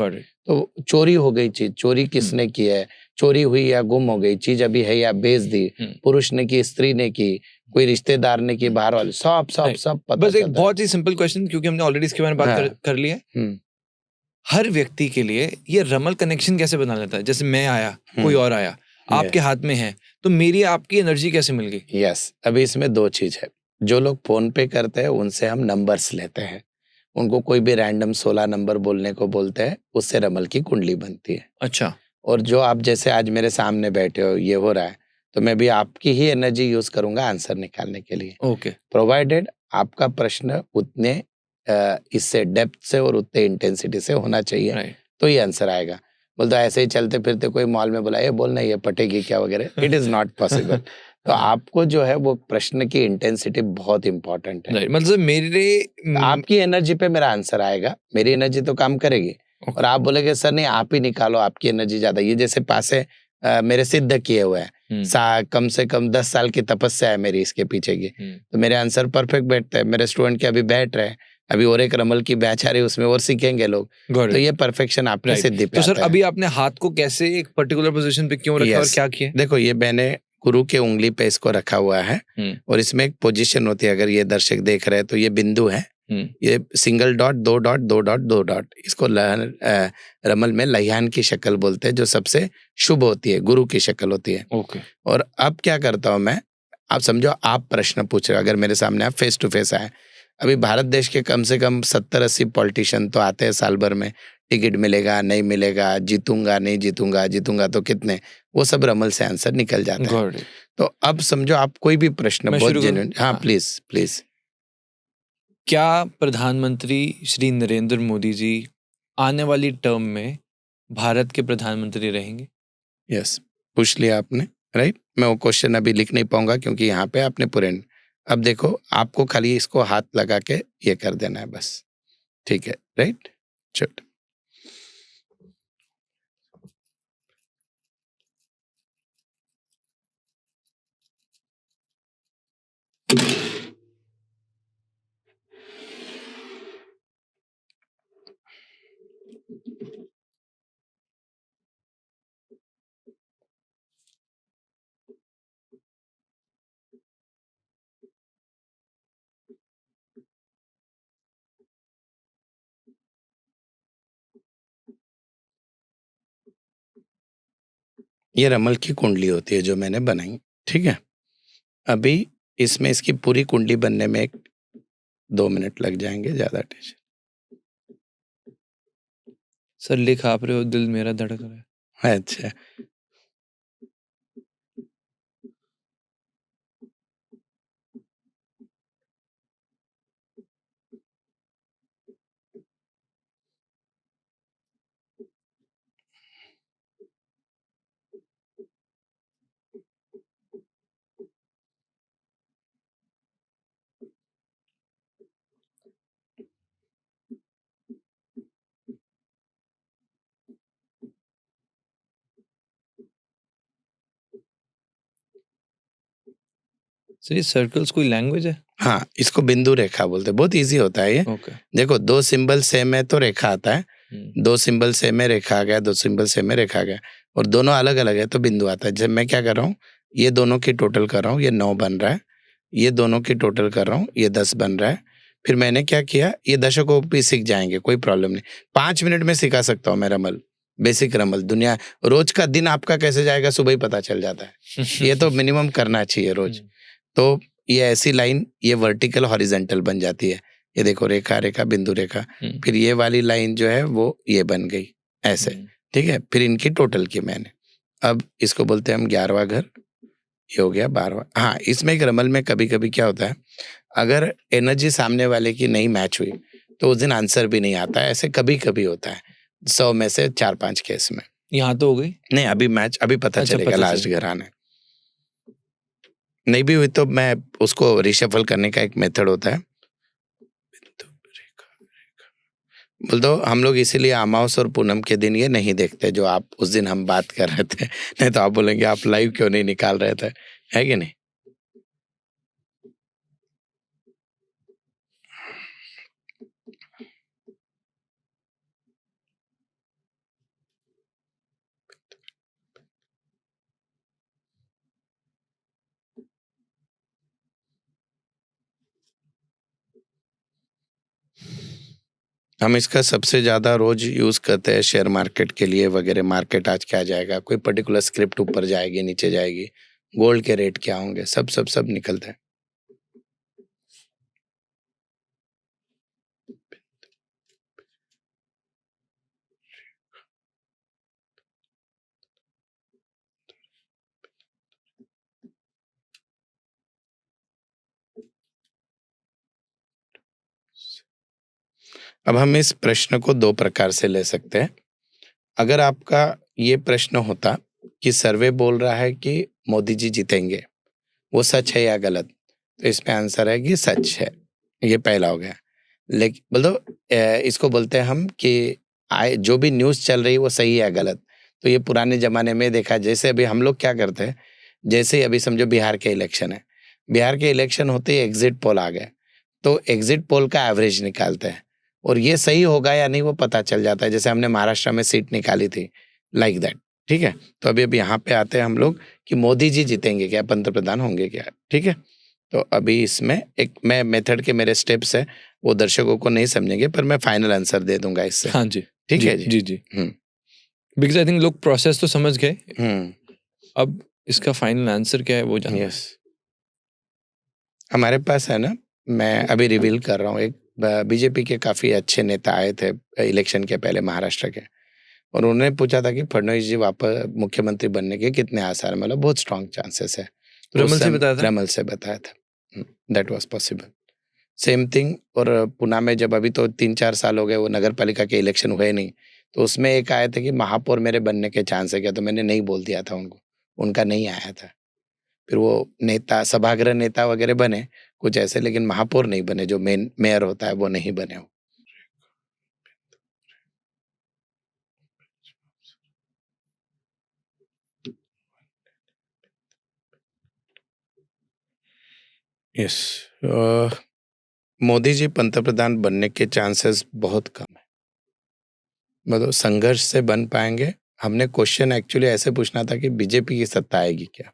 तो चोरी हो गई चीज, चोरी किसने की है, चोरी हुई या गुम हो गई चीज, अभी है या बेच दी, पुरुष ने की, स्त्री ने की, कोई रिश्तेदार ने की, बाहर वाले, सब पता।
बस एक बहुत ही सिंपल क्वेश्चन, क्योंकि हमने ऑलरेडी इसके बारे में बात कर ली है। हर व्यक्ति के लिए ये रमल कनेक्शन कैसे बना लेता है? जैसे मैं आया, कोई और आया, आपके हाथ में है, तो मेरी आपकी एनर्जी कैसे मिल गई?
यस, अभी इसमें 2 चीज है। जो लोग फोन पे करते हैं उनसे हम नंबर्स लेते हैं, उनको कोई भी रैंडम 16 नंबर बोलने को बोलते हैं, उससे रमल की कुंडली बनती है।
अच्छा।
और जो आप जैसे आज मेरे सामने बैठे हो, ये हो रहा है, तो मैं भी आपकी ही एनर्जी यूज करूंगा आंसर निकालने के लिए।
ओके।
प्रोवाइडेड आपका प्रश्न उतने इससे डेप्थ से और उतने इंटेंसिटी से होना चाहिए, तो ये आंसर आएगा। बोलते ऐसे ही चलते फिरते कोई मॉल में बोला ये बोलना ये पटेगी क्या वगैरह, इट इज नॉट पॉसिबल। तो आपको जो है वो प्रश्न की इंटेंसिटी बहुत इंपॉर्टेंट है।
मतलब मेरे
आपकी एनर्जी पे मेरा आंसर आएगा, मेरी एनर्जी तो काम करेगी, और आप बोलेगे सर नहीं आप ही निकालो, आपकी एनर्जी ज्यादा। ये जैसे पासे मेरे सिद्ध किए हुए हैं, कम से कम 10 साल की तपस्या है मेरी इसके पीछे की, तो मेरे आंसर परफेक्ट बैठते हैं। मेरे स्टूडेंट के अभी बैठ रहे हैं, अभी और एक रमल की बैच आ रही है, उसमें और सीखेंगे लोग, तो ये परफेक्शन आपकी सिद्धि पे
तो सर
आता है।
अभी आपने हाथ को कैसे एक पर्टिकुलर पोजीशन पे क्यों रखा और क्या किया?
देखो ये मैंने गुरु के उंगली पे इसको रखा हुआ है, और इसमें एक पोजीशन होती है, अगर ये दर्शक देख रहे हैं तो ये बिंदु है, ये single dot, 2 dot, 2 dot, 2 dot, इसको रमल में लह्यान की शक्ल बोलते हैं, जो सबसे शुभ होती है, गुरु की शक्ल होती है।
ओके।
और अब क्या करता हूं मैं, आप समझो आप प्रश्न पूछ रहे हो, अगर मेरे सामने आप फेस टू फेस आए, अभी भारत देश के कम से कम 70-80 पॉलिटिशियन तो आते हैं साल भर में, टिकट मिलेगा नहीं मिलेगा, जीतूंगा नहीं जीतूंगा, जीतूंगा तो कितने, वो सब रमल से आंसर निकल जाते हैं। तो अब समझो आप कोई भी प्रश्न बहुत जेन्युइन, हाँ प्लीज प्लीज।
क्या प्रधानमंत्री श्री नरेंद्र मोदी जी आने वाली टर्म में भारत के प्रधानमंत्री रहेंगे?
यस, पूछ लिया आपने, राइट। मैं वो क्वेश्चन अभी लिख नहीं पाऊंगा क्योंकि यहाँ पे आपने पूरे अब देखो, आपको खाली इसको हाथ लगा के ये कर देना है बस, ठीक है, राइट। चलो, ये रमल की कुंडली होती है जो मैंने बनाई, ठीक है। अभी इसमें इसकी पूरी कुंडली बनने में 2 मिनट लग जाएंगे, ज्यादा टेंशन।
सर लिख आप रहे हो, दिल मेरा धड़क रहा है।
अच्छा,
सर ये सर्कल्स कोई लैंग्वेज है?
हाँ, इसको बिंदु रेखा बोलते हैं, बहुत इजी होता है ये।
ओके।
देखो, 2 सिंबल सेम है तो रेखा आता है, 2 सिंबल सेम है रेखा आ गया, 2 सिंबल सेम है रेखा आ गया, और दोनों अलग अलग है तो बिंदु आता है। जब मैं क्या कर रहा हूँ, ये दोनों की टोटल कर रहा हूँ, ये 9 बन रहा है, ये दोनों की टोटल कर रहा हूँ, ये 10 बन रहा है। फिर मैंने क्या किया, ये दशकों भी सीख जाएंगे, कोई प्रॉब्लम नहीं, 5 मिनट में सिखा सकता हूँ मैं रमल, बेसिक रमल। दुनिया रोज का दिन आपका कैसे जाएगा सुबह ही पता चल जाता है, ये तो मिनिमम करना चाहिए रोज। तो ये ऐसी लाइन, ये वर्टिकल हॉरिजेंटल बन जाती है, ये देखो रेखा रेखा बिंदु रेखा, फिर ये वाली लाइन जो है वो ये बन गई ऐसे, ठीक है। फिर इनकी टोटल की मैंने, अब इसको बोलते हैं हम 11वां घर, ये हो गया 12वां। हाँ, इसमें एक रमल में कभी कभी क्या होता है, अगर एनर्जी सामने वाले की नहीं मैच हुई तो उस दिन आंसर भी नहीं आता है, ऐसे कभी कभी होता है, 100 में से 4-5 केस में।
यहाँ तो हो गई
नहीं, अभी मैच, अभी पता
अच्छा,
चलेगा
पता
लास्ट
चलेगा।
घर आना है। नहीं भी हुई तो मैं उसको रिशफल करने का एक मेथड होता है, बोल दो। हम लोग इसीलिए अमावस और पूनम के दिन ये नहीं देखते जो आप उस दिन हम बात कर रहे थे, नहीं तो आप बोलेंगे आप लाइव क्यों नहीं निकाल रहे थे, है कि नहीं। हम इसका सबसे ज्यादा रोज यूज करते हैं शेयर मार्केट के लिए वगैरह। मार्केट आज क्या जाएगा, कोई पर्टिकुलर स्क्रिप्ट ऊपर जाएगी नीचे जाएगी, गोल्ड के रेट क्या होंगे, सब सब सब निकलते हैं। अब हम इस प्रश्न को 2 प्रकार से ले सकते हैं। अगर आपका ये प्रश्न होता कि सर्वे बोल रहा है कि मोदी जी जीतेंगे, वो सच है या गलत, तो इसमें आंसर है कि सच है, ये पहला हो गया। लेकिन बोल दो, इसको बोलते हैं हम कि आए जो भी न्यूज़ चल रही है वो सही है या गलत। तो ये पुराने जमाने में देखा, जैसे अभी हम लोग क्या करते हैं, जैसे अभी समझो बिहार के इलेक्शन है, बिहार के इलेक्शन होते ही एग्जिट पोल आ गए, तो एग्जिट पोल का एवरेज निकालते हैं और ये सही होगा या नहीं वो पता चल जाता है। जैसे हमने महाराष्ट्र में सीट निकाली थी, लाइक दैट, ठीक है। तो अभी अब यहाँ पे आते हैं हम लोग कि मोदी जी जीतेंगे क्या, पंतप्रधान होंगे क्या, ठीक है। तो अभी इसमें एक मैं मेथड के मेरे स्टेप्स है, वो दर्शकों को नहीं समझेंगे पर मैं फाइनल आंसर दे दूंगा इससे।
हाँ जी,
ठीक है जी।
जी जी। बिकॉज आई थिंक लोग प्रोसेस तो समझ गए, अब इसका फाइनल आंसर क्या है वो जानना है।
यस, हमारे पास है ना, मैं अभी रिवील कर रहा हूँ, एक बीजेपी के काफी अच्छे नेता आए थे इलेक्शन के पहले महाराष्ट्र के, और उन्होंने पूछा था कि फडणवीस जी वापस मुख्यमंत्री बनने के कितने आसार, मतलब बहुत स्ट्रांग चांसेस है। तो
रमल से बताया था?
रमल से बताया था, that was possible. Same thing. और पुणे में जब अभी तो 3-4 साल हो गए वो नगर पालिका के इलेक्शन हुए नहीं, तो उसमें एक आया था कि महापौर मेरे बनने के चांस है क्या, तो मैंने नहीं बोल दिया था उनको, उनका नहीं आया था। फिर वो नेता, सभागृह नेता वगैरह बने कुछ ऐसे, लेकिन महापौर नहीं बने, जो मेन मेयर होता है वो नहीं बने वो। यस, मोदी जी पंतप्रधान बनने के चांसेस बहुत कम है, मतलब संघर्ष से बन पाएंगे। हमने क्वेश्चन एक्चुअली ऐसे पूछना था कि बीजेपी की सत्ता आएगी क्या,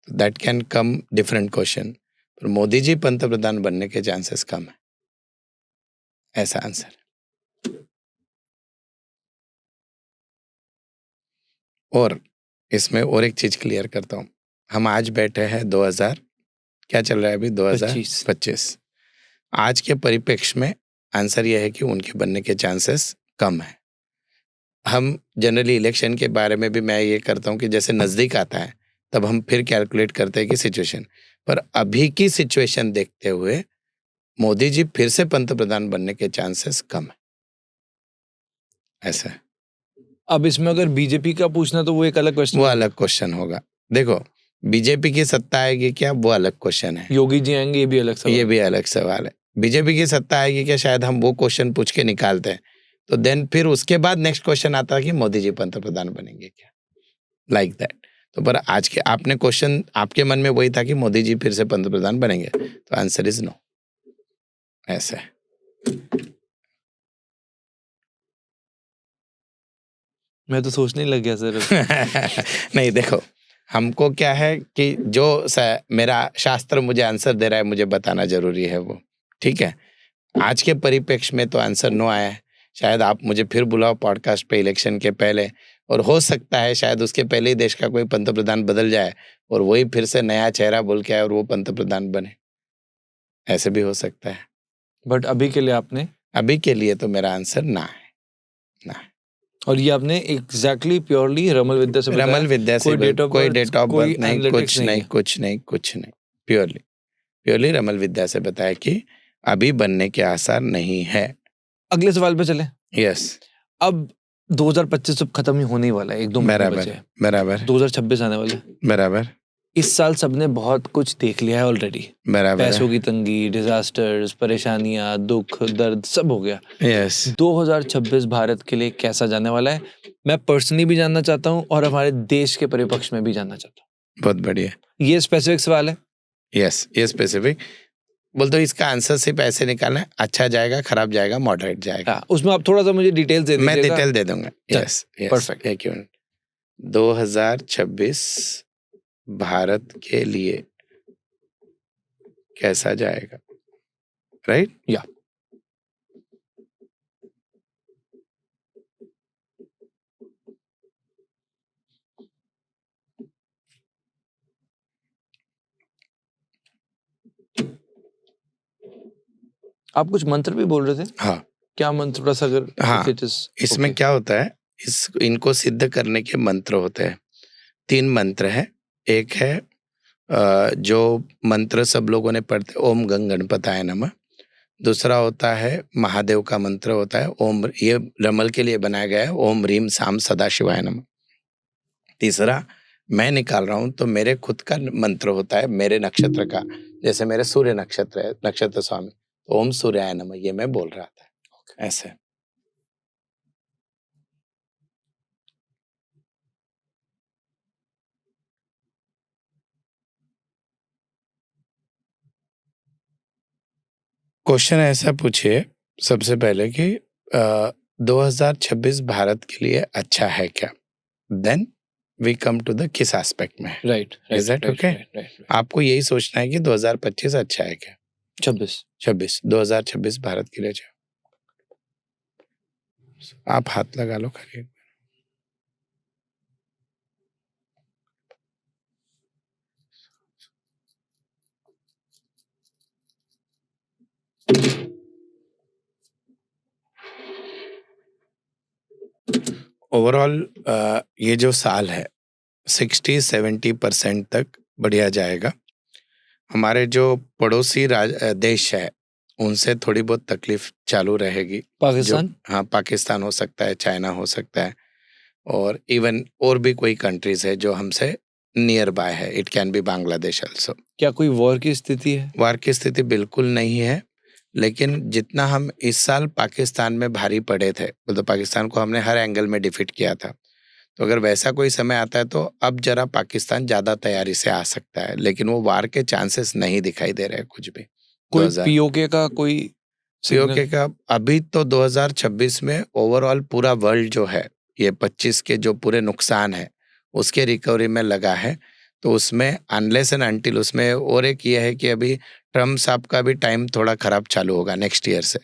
तो that can come different question, पर मोदी जी पंतप्रधान बनने के चांसेस कम है, ऐसा आंसर। और इसमें और एक चीज क्लियर करता हूँ, हम आज बैठे हैं 2000, क्या चल रहा है अभी 2025। आज के परिप्रेक्ष्य में आंसर यह है कि उनके बनने के चांसेस कम है। हम जनरली इलेक्शन के बारे में भी मैं ये करता हूँ कि जैसे नज़दीक आता है तब हम फिर कैलकुलेट करते हैं कि सिचुएशन, पर अभी की सिचुएशन देखते हुए मोदी जी फिर से पंतप्रधान बनने के चांसेस कम है, ऐसा है।
अब इसमें अगर बीजेपी का पूछना तो वो एक अलग क्वेश्चन,
वो अलग क्वेश्चन होगा। देखो, बीजेपी की सत्ता आएगी क्या, वो अलग क्वेश्चन है।
योगी जी आएंगे, ये भी अलग सवाल,
ये भी अलग सवाल है। बीजेपी की सत्ता आएगी क्या, शायद हम वो क्वेश्चन पूछ के निकालते हैं, तो देन फिर उसके बाद नेक्स्ट क्वेश्चन आता है कि मोदी जी पंतप्रधान बनेंगे क्या, लाइक दैट। तो पर आज के आपने क्वेश्चन, आपके मन में वही था कि मोदी जी फिर से पंतप्रधान बनेंगे, तो आंसर इज नो, ऐसा है।
मैं तो सोचने ही लग गया सर।
नहीं देखो, हमको क्या है कि जो मेरा शास्त्र मुझे आंसर दे रहा है मुझे बताना जरूरी है वो, ठीक है। आज के परिप्रेक्ष्य में तो आंसर नो आया है। शायद आप मुझे फिर बुलाओ पॉडकास्ट पे इलेक्शन के पहले, और हो सकता है शायद उसके पहले ही देश का कोई पंतप्रधान बदल जाए और वही फिर से नया चेहरा बोल के आए और वो पंतप्रधान बने, ऐसे भी हो सकता है।
बट अभी के लिए आपने,
अभी के लिए तो मेरा आंसर ना है, ना है।
और ये आपने एग्जैक्टली प्योरली रमल विद्या से बताया?
रमल विद्या से, कोई डेट ऑफ बर्थ नहीं, कुछ नहीं, कुछ नहीं, कुछ नहीं, प्योरली रमल विद्या से बताया कि अभी बनने के आसार नहीं है।
अगले सवाल पे चले।
यस,
अब 2025 तो खत्म ही होने ही वाला है, 1-2 महीने बचे हैं,
बराबर
2026 आने वाला है।
बराबर।
इस साल सबने बहुत कुछ देख लिया है ऑलरेडी,
बराबर
पैसों की तंगी, डिजास्टर्स, परेशानियां, दुख, दर्द, सब हो गया।
यस,
2026 भारत के लिए कैसा जाने वाला है, मैं पर्सनली भी जानना चाहता हूँ और हमारे देश के परिपक्ष में भी जानना चाहता हूँ।
बहुत बढ़िया।
ये स्पेसिफिक सवाल है।
यस, ये स्पेसिफिक बोल दो, इसका आंसर सिर्फ ऐसे निकालना है, अच्छा जाएगा, खराब जाएगा, मॉडरेट जाएगा।
उसमें आप थोड़ा सा मुझे डिटेल्स दे दीजिएगा।
मैं डिटेल दे दूंगा। Yes,
perfect.
एक मिनट। 2026 भारत के लिए कैसा जाएगा, राइट?
या आप कुछ मंत्र भी बोल रहे थे?
हाँ,
क्या मंत्र, थोड़ा सा अगर?
हाँ, इसमें क्या होता है, इनको सिद्ध करने के मंत्र होते हैं। 3 मंत्र है। एक है जो मंत्र सब लोगों ने पढ़ते, ओम गंग गणपताय नमः। दूसरा होता है महादेव का मंत्र होता है ओम, ये रमल के लिए बनाया गया है, ओम ह्रीम साम सदा शिवाय नमः। तीसरा मैं निकाल रहा हूं तो मेरे खुद का मंत्र होता है, मेरे नक्षत्र का, जैसे मेरे सूर्य नक्षत्र है, नक्षत्र स्वामी, तो ओम सूर्याय नमः, ये मैं बोल रहा था, ऐसे। क्वेश्चन ऐसा पूछिए सबसे पहले कि 2026 भारत के लिए अच्छा है क्या, then we come to the किस एस्पेक्ट में।
Right,
is that okay? आपको यही सोचना है कि 2025 अच्छा है क्या, 2026 भारत के लिए अच्छा। आप हाथ लगा लो खाली। ओवरऑल ये जो साल है 60-70% तक बढ़िया जाएगा। हमारे जो पड़ोसी देश है उनसे थोड़ी बहुत तकलीफ चालू रहेगी।
पाकिस्तान
हाँ, पाकिस्तान हो सकता है, चाइना हो सकता है, और इवन और भी कोई कंट्रीज है जो हमसे नियर बाय है। It can B Bangladesh also.
क्या कोई वॉर की स्थिति है?
वार की स्थिति बिल्कुल नहीं है, लेकिन जितना हम इस साल पाकिस्तान में भारी पड़े थे, मतलब पाकिस्तान को हमने हर एंगल में डिफीट किया था, तो अगर वैसा कोई समय आता है तो अब जरा पाकिस्तान ज़्यादा तैयारी से आ सकता है, लेकिन वो वार के चांसेस नहीं दिखाई दे रहे कुछ भी।
कोई
2000
पीओके का कोई
पीओके
सिग्नल?
का अभी तो 2026 में ओवरऑल पूरा वर्ल्ड जो है, ये 25 के जो पूरे नुकसान है उसके रिकवरी में लगा है। तो उसमें अनलेस एंड अनटिल, उसमें और एक ये है कि अभी ट्रम्प साहब का भी टाइम थोड़ा खराब चालू होगा नेक्स्ट ईयर से।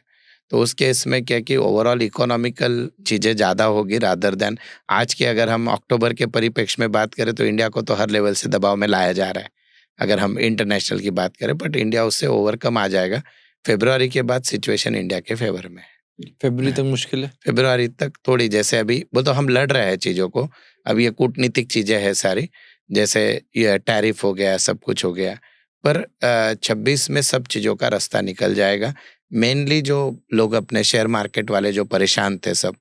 तो उस केस में क्या कि ओवरऑल इकोनॉमिकल चीज़ें ज़्यादा होगी रादर देन आज के। अगर हम अक्टूबर के परिप्रेक्ष्य में बात करें तो इंडिया को तो हर लेवल से दबाव में लाया जा रहा है अगर हम इंटरनेशनल की बात करें, बट इंडिया उससे ओवरकम आ जाएगा। फरवरी के बाद सिचुएशन इंडिया के फेवर में है।
फरवरी तक मुश्किल है।
फरवरी तक थोड़ी, जैसे अभी वो तो हम लड़ रहे हैं चीज़ों को, अब ये कूटनीतिक चीज़ें हैं सारी, जैसे ये टैरिफ हो गया, सब कुछ हो गया, पर 26 में सब चीज़ों का रास्ता निकल जाएगा। मेनली जो लोग अपने शेयर मार्केट वाले जो परेशान थे सब,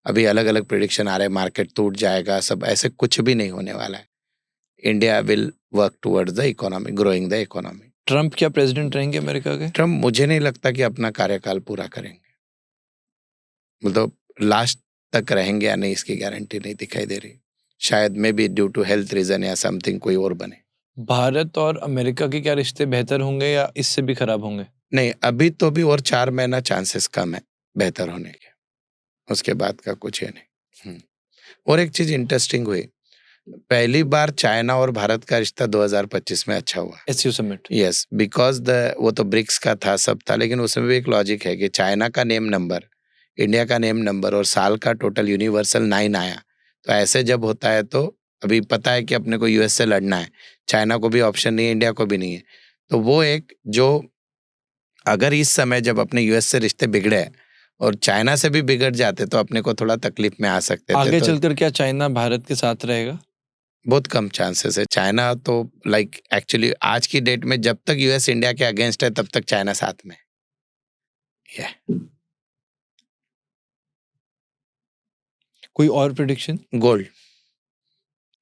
अभी अलग अलग प्रिडिक्शन आ रहे हैं मार्केट टूट जाएगा, सब ऐसे कुछ भी नहीं होने वाला है। India will work towards the economy, growing the economy.
Trump क्या प्रेसिडेंट रहेंगे अमेरिका के?
ट्रम्प मुझे नहीं लगता कि अपना कार्यकाल पूरा करेंगे, मतलब लास्ट तक रहेंगे या नहीं इसकी गारंटी नहीं दिखाई दे रही। शायद may be due to health reason या समथिंग कोई और बने।
भारत और अमेरिका के क्या रिश्ते बेहतर होंगे या इससे भी खराब होंगे?
नहीं, अभी तो भी और 4 महीना चांसेस कम है बेहतर होने के, उसके बाद का कुछ है नहीं। और एक चीज इंटरेस्टिंग हुई, पहली बार चाइना और भारत का रिश्ता 2025 में अच्छा हुआ।
SCO summit.
यस, बिकॉज वो तो ब्रिक्स का था, सब था, लेकिन उसमें भी एक लॉजिक है कि चाइना का नेम नंबर, इंडिया का नेम नंबर और साल का टोटल यूनिवर्सल 9 आया। तो ऐसे जब होता है तो अभी पता है कि अपने को यूएस से लड़ना है, चाइना को भी ऑप्शन नहीं है, इंडिया को भी नहीं है। तो वो एक जो अगर इस समय जब अपने यूएस से रिश्ते बिगड़े और चाइना से भी बिगड़ जाते तो अपने को थोड़ा तकलीफ में आ सकते थे।
आगे
तो
चलकर क्या चाइना भारत के साथ रहेगा?
बहुत कम चांसेस है। चाइना तो लाइक एक्चुअली आज की डेट में जब तक यूएस इंडिया के अगेंस्ट है तब तक चाइना साथ में है।
कोई और प्रिडिक्शन?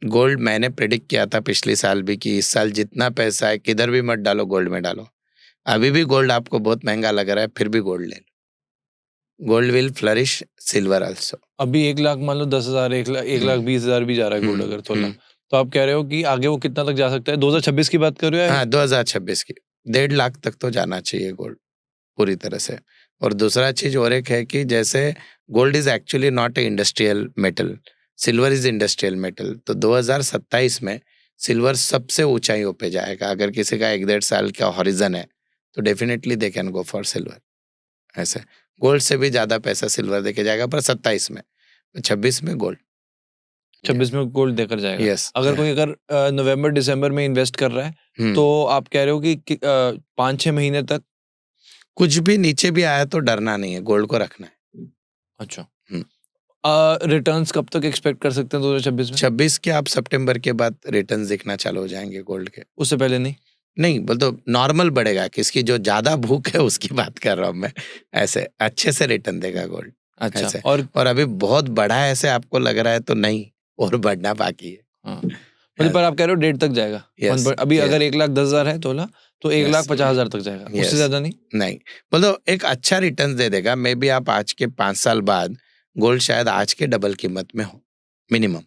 गोल्ड मैंने प्रेडिक्ट किया था पिछले साल भी कि इस साल जितना पैसा है किधर भी मत डालो, गोल्ड में डालो। अभी भी गोल्ड आपको बहुत महंगा लग रहा है, फिर भी गोल्ड ले लो। Gold will flourish, silver also.
अभी 1 लाख मान लो 10,000, 1,20,000 भी जा रहा है गोल्ड अगर तोला, तो आप कह रहे हो कि आगे वो कितना तक जा सकता है? 2026 की बात कर रहे हो?
हाँ, 2026 की 1.5 लाख तक तो जाना चाहिए गोल्ड पूरी तरह से। और दूसरा चीज और एक है कि जैसे gold is actually not a industrial metal, silver is industrial metal. तो 2027 में सिल्वर सबसे ऊंचाइयों पे जाएगा। अगर किसी का 1-1.5 साल का हॉरिजन है तो definitely they can go for silver. ऐसे गोल्ड से भी ज्यादा पैसा सिल्वर देके जाएगा, पर 27 में, 26 में गोल्ड।
26 में गोल्ड देकर जाएगा।
यस।
अगर कोई नवंबर दिसंबर में इन्वेस्ट कर रहा है तो आप कह रहे हो कि 5-6 महीने तक
कुछ भी नीचे भी आया तो डरना नहीं है, गोल्ड को रखना है।
अच्छा। रिटर्न्स कब तक एक्सपेक्ट कर सकते हैं 2026 में?
26 के आप सितंबर के बाद रिटर्न्स दिखना चालू हो जाएंगे गोल्ड के।
उससे पहले नहीं?
नहीं, तो नॉर्मल बढ़ेगा, किसकी जो ज्यादा भूख है उसकी बात कर रहा हूँ मैं। ऐसे अच्छे से रिटर्न देगा गोल्ड।
अच्छा।
ऐसे और अभी बहुत बड़ा है ऐसे आपको लग रहा है तो नहीं, और बढ़ना बाकी है।
मतलब पर आप कह रहे हो 1.5 तक जाएगा?
Yes,
अभी
yes.
अगर 1,10,000 है तोला तो 1,50,000 तक जाएगा, उससे ज्यादा नहीं?
नहीं, मतलब एक अच्छा रिटर्न दे देगा। मे बी आप आज के 5 साल बाद गोल्ड शायद आज के डबल कीमत में हो मिनिमम।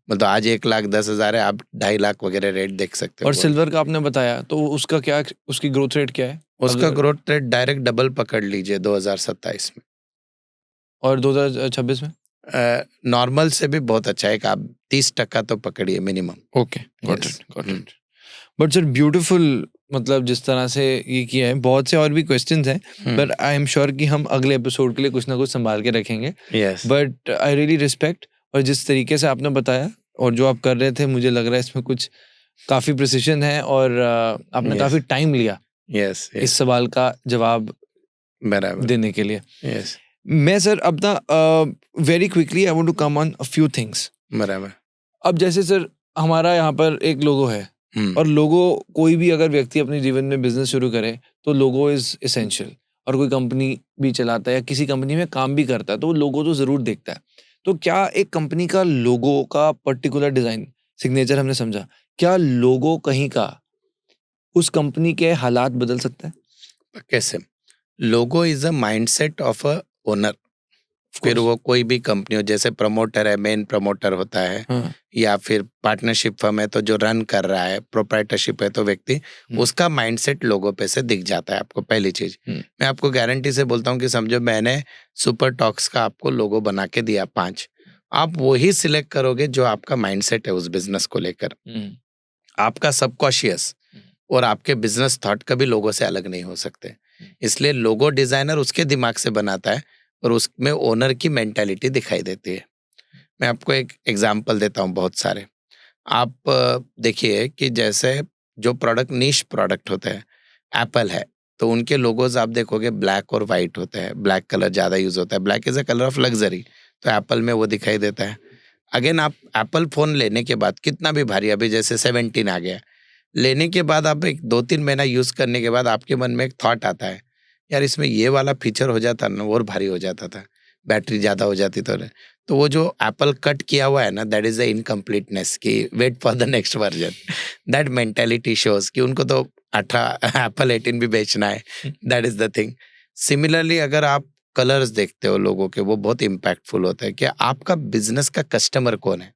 मतलब आज 1,10,000 है, आप 2.5 लाख वगैरह रेट देख सकते हो।
और सिल्वर का आपने बताया तो उसका क्या, उसकी ग्रोथ रेट क्या है?
उसका ग्रोथ रेट डायरेक्ट डबल पकड़ लीजिए 2027 में।
और 2026 में?
नॉर्मल से भी बहुत अच्छा है, आप 30% तो पकड़िए minimum.
Okay, got it. But sir beautiful, मतलब जिस तरह से ये किया है, बहुत से और भी क्वेश्चंस हैं, बट आई एम श्योर कि हम अगले एपिसोड के लिए कुछ ना कुछ संभाल के रखेंगे। बट आई रियली रिस्पेक्ट, और जिस तरीके से आपने बताया और जो आप कर रहे थे, मुझे लग रहा है इसमें कुछ काफी प्रिसिशन है, और आपने काफी टाइम लिया इस सवाल का जवाब देने के लिए। मैं सर अपना very quickly I want to come on a few things.
बराबर।
अब जैसे सर हमारा यहाँ पर एक लोगो है और लोगो, कोई भी अगर व्यक्ति अपने जीवन में बिजनेस शुरू करे तो लोगो इज एसेंशियल। और कोई कंपनी भी चलाता है या किसी कंपनी में काम भी करता है तो वो लोगो तो जरूर देखता है। तो क्या एक कंपनी का लोगो का पर्टिकुलर डिजाइन, सिग्नेचर हमने समझा, क्या लोगो कहीं का उस कंपनी के हालात बदल सकता है?
कैसे? लोगो is a mindset of a owner. फिर वो कोई भी कंपनी हो, जैसे प्रमोटर है, मेन प्रमोटर होता है,
हाँ।
या फिर पार्टनरशिप फर्म है तो जो रन कर रहा है, प्रोप्राइटरशिप है तो व्यक्ति, उसका माइंडसेट लोगो पे से दिख जाता है आपको। पहली चीज मैं आपको गारंटी से बोलता हूँ कि समझो मैंने सुपर टॉक्स का आपको लोगो बना के दिया 5, आप वही सिलेक्ट करोगे जो आपका माइंडसेट है उस बिजनेस को लेकर। आपका सबकॉन्शियस और आपके बिजनेस थॉट कभी लोगो से अलग नहीं हो सकते। इसलिए लोगो डिजाइनर उसके दिमाग से बनाता है और उसमें ओनर की मेंटालिटी दिखाई देती है। मैं आपको एक एग्जांपल देता हूँ बहुत सारे। आप देखिए कि जैसे जो प्रोडक्ट नीश प्रोडक्ट होते हैं, एप्पल है, तो उनके लोगोज आप देखोगे ब्लैक और वाइट होते हैं। ब्लैक कलर ज़्यादा यूज होता है, black is a colour of luxury, तो एप्पल में वो दिखाई देता है। अगेन आप एप्पल फ़ोन लेने के बाद कितना भी भारी, अभी जैसे 17 आ गया, लेने के बाद आप एक 2-3 महीना यूज़ करने के बाद आपके मन में एक थॉट आता है, यार इसमें ये वाला फीचर हो जाता ना और भारी हो जाता था, बैटरी ज़्यादा हो जाती तो वो जो एप्पल कट किया हुआ है ना, दैट इज़ द इनकम्प्लीटनेस कि wait for the next version. That mentality shows कि उनको तो 18 एप्पल 18 भी बेचना है। That is the thing. Similarly अगर आप कलर्स देखते हो लोगों के, वो बहुत इम्पैक्टफुल होता है कि आपका बिजनेस का कस्टमर कौन है,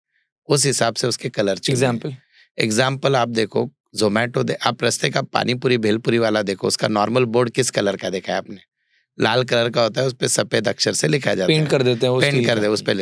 उस हिसाब से उसके कलर
एग्जाम्पल
एग्जाम्पल आप देखो, जोमेटो आप रास्ते का पानी पूरी भेलपुरी वाला देखो, उसका नॉर्मल बोर्ड किस कलर का देखा है आपने? लाल कलर का होता है, उस पे सफेद अक्षर से लिखा जाता है,
पेंट कर देते हैं वो
पेंट
स्टील
कर
का।
दे उस पे।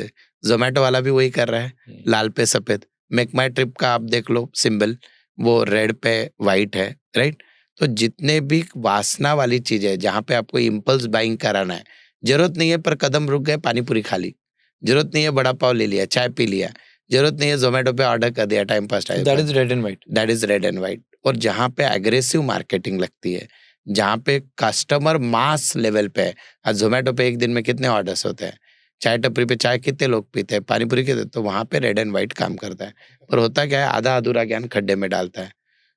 जोमेटो वाला भी वही कर रहा है, लाल पे सफेद। मेक माई ट्रिप का आप देख लो सिंबल, वो रेड पे वाइट है, राइट? तो जितने भी वासना वाली चीज है, जहाँ पे आपको इम्पल्स बाइंग कराना है, जरूरत नहीं है पर कदम रुक गए, पानी पूरी खा ली, जरूरत नहीं है बड़ा पाव ले लिया, चाय पी लिया, जरूरत नहीं है जोमेटो पे ऑर्डर कर दिया, time pass time.
That is red and white.
That is red and white. और जहाँ पे एग्रेसिव मार्केटिंग लगती है, जहाँ पे कस्टमर मास लेवल पे है, आज जोमेटो पे एक दिन में कितने ऑर्डर्स होते हैं, चाय टपरी पे चाय कितने लोग पीते हैं, पानीपुरी कितने, तो वहाँ पे रेड एंड व्हाइट काम करता है। पर होता क्या है, आधा अधूरा ज्ञान खड्डे में डालता है।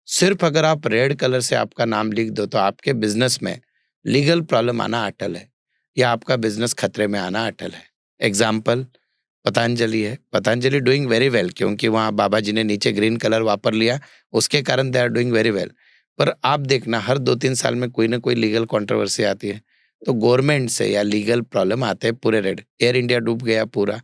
सिर्फ अगर आप रेड कलर से आपका नाम लिख दो तो आपके बिजनेस में लीगल प्रॉब्लम आना अटल है, या आपका बिजनेस खतरे में आना अटल है। एग्जाम्पल पतंजलि है, पतंजलि डूइंग वेरी वेल, क्योंकि वहाँ बाबा जी ने नीचे ग्रीन कलर वापर लिया, उसके कारण they are doing very well. पर आप देखना हर 2-3 साल में कोई ना कोई लीगल कंट्रोवर्सी आती है, तो गवर्नमेंट से या लीगल प्रॉब्लम आते हैं पूरे रेड। एयर इंडिया डूब गया पूरा,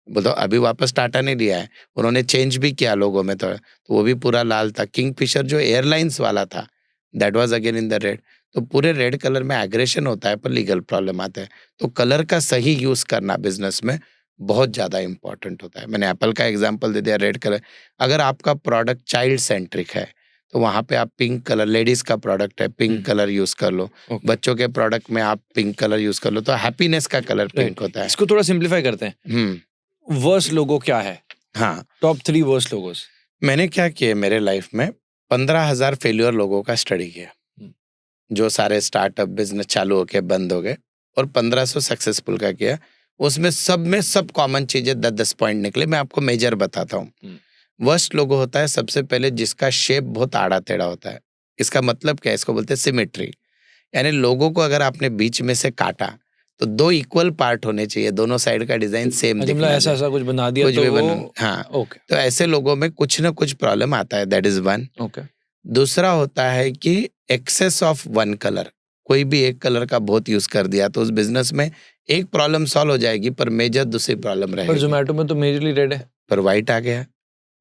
बोलो अभी वापस टाटा ने लिया है, उन्होंने चेंज भी किया लोगों में, तो वो भी पूरा लाल था। किंगफिशर जो एयरलाइंस वाला था, that was again in the red. तो पूरे रेड कलर में एग्रेशन होता है पर लीगल प्रॉब्लम आता है। तो कलर का सही यूज करना बिजनेस में बहुत ज्यादा इंपॉर्टेंट होता है। मैंने एप्पल का एग्जांपल दे दिया, रेड कलर। अगर आपका प्रोडक्ट चाइल्ड सेंट्रिक है तो वहां पे आप पिंक कलर, लेडीज का प्रोडक्ट है पिंक कलर यूज कर लो, बच्चों के प्रोडक्ट में आप पिंक कलर यूज कर लो, तो हैप्पीनेस का कलर पिंक होता है।
इसको थोड़ा सिंप्लीफाई करते हैं। वर्स्ट लोगो क्या है?
हाँ,
टॉप 3 वर्स्ट लोगोस।
मैंने क्या किया मेरे लाइफ में, 15,000 फेल्योर लोगों का स्टडी किया, जो सारे स्टार्टअप बिजनेस चालू होके बंद हो गए, और 1500 सक्सेसफुल का किया। उसमें सब कॉमन चीजें 10-10 पॉइंट निकले। मैं आपको मेजर बताता हूँ। वर्स्ट लोगो होता है सबसे पहले जिसका शेप बहुत आड़ा टेढ़ा होता है। इसका मतलब क्या है? इसको बोलते हैं सिमेट्री। यानी लोगों को अगर आपने बीच में से काटा तो 2 इक्वल पार्ट होने चाहिए, दोनों साइड का डिजाइन सेम दिखना चाहिए।
ऐसा कुछ बना दिया
कुछ
तो
भी
वो
हाँ,
ओके।
तो ऐसे लोगों में कुछ ना कुछ प्रॉब्लम आता है, दैट इज वन।
ओके।
दूसरा होता है कि एक्सेस ऑफ वन कलर, कोई भी एक कलर का बहुत यूज कर दिया तो उस बिजनेस में एक प्रॉब्लम सॉल्व हो जाएगी पर मेजर दूसरी प्रॉब्लम
पर
रहेगी।
जोमेटो में तो मेजरली रेड है।
पर व्हाइट आ गया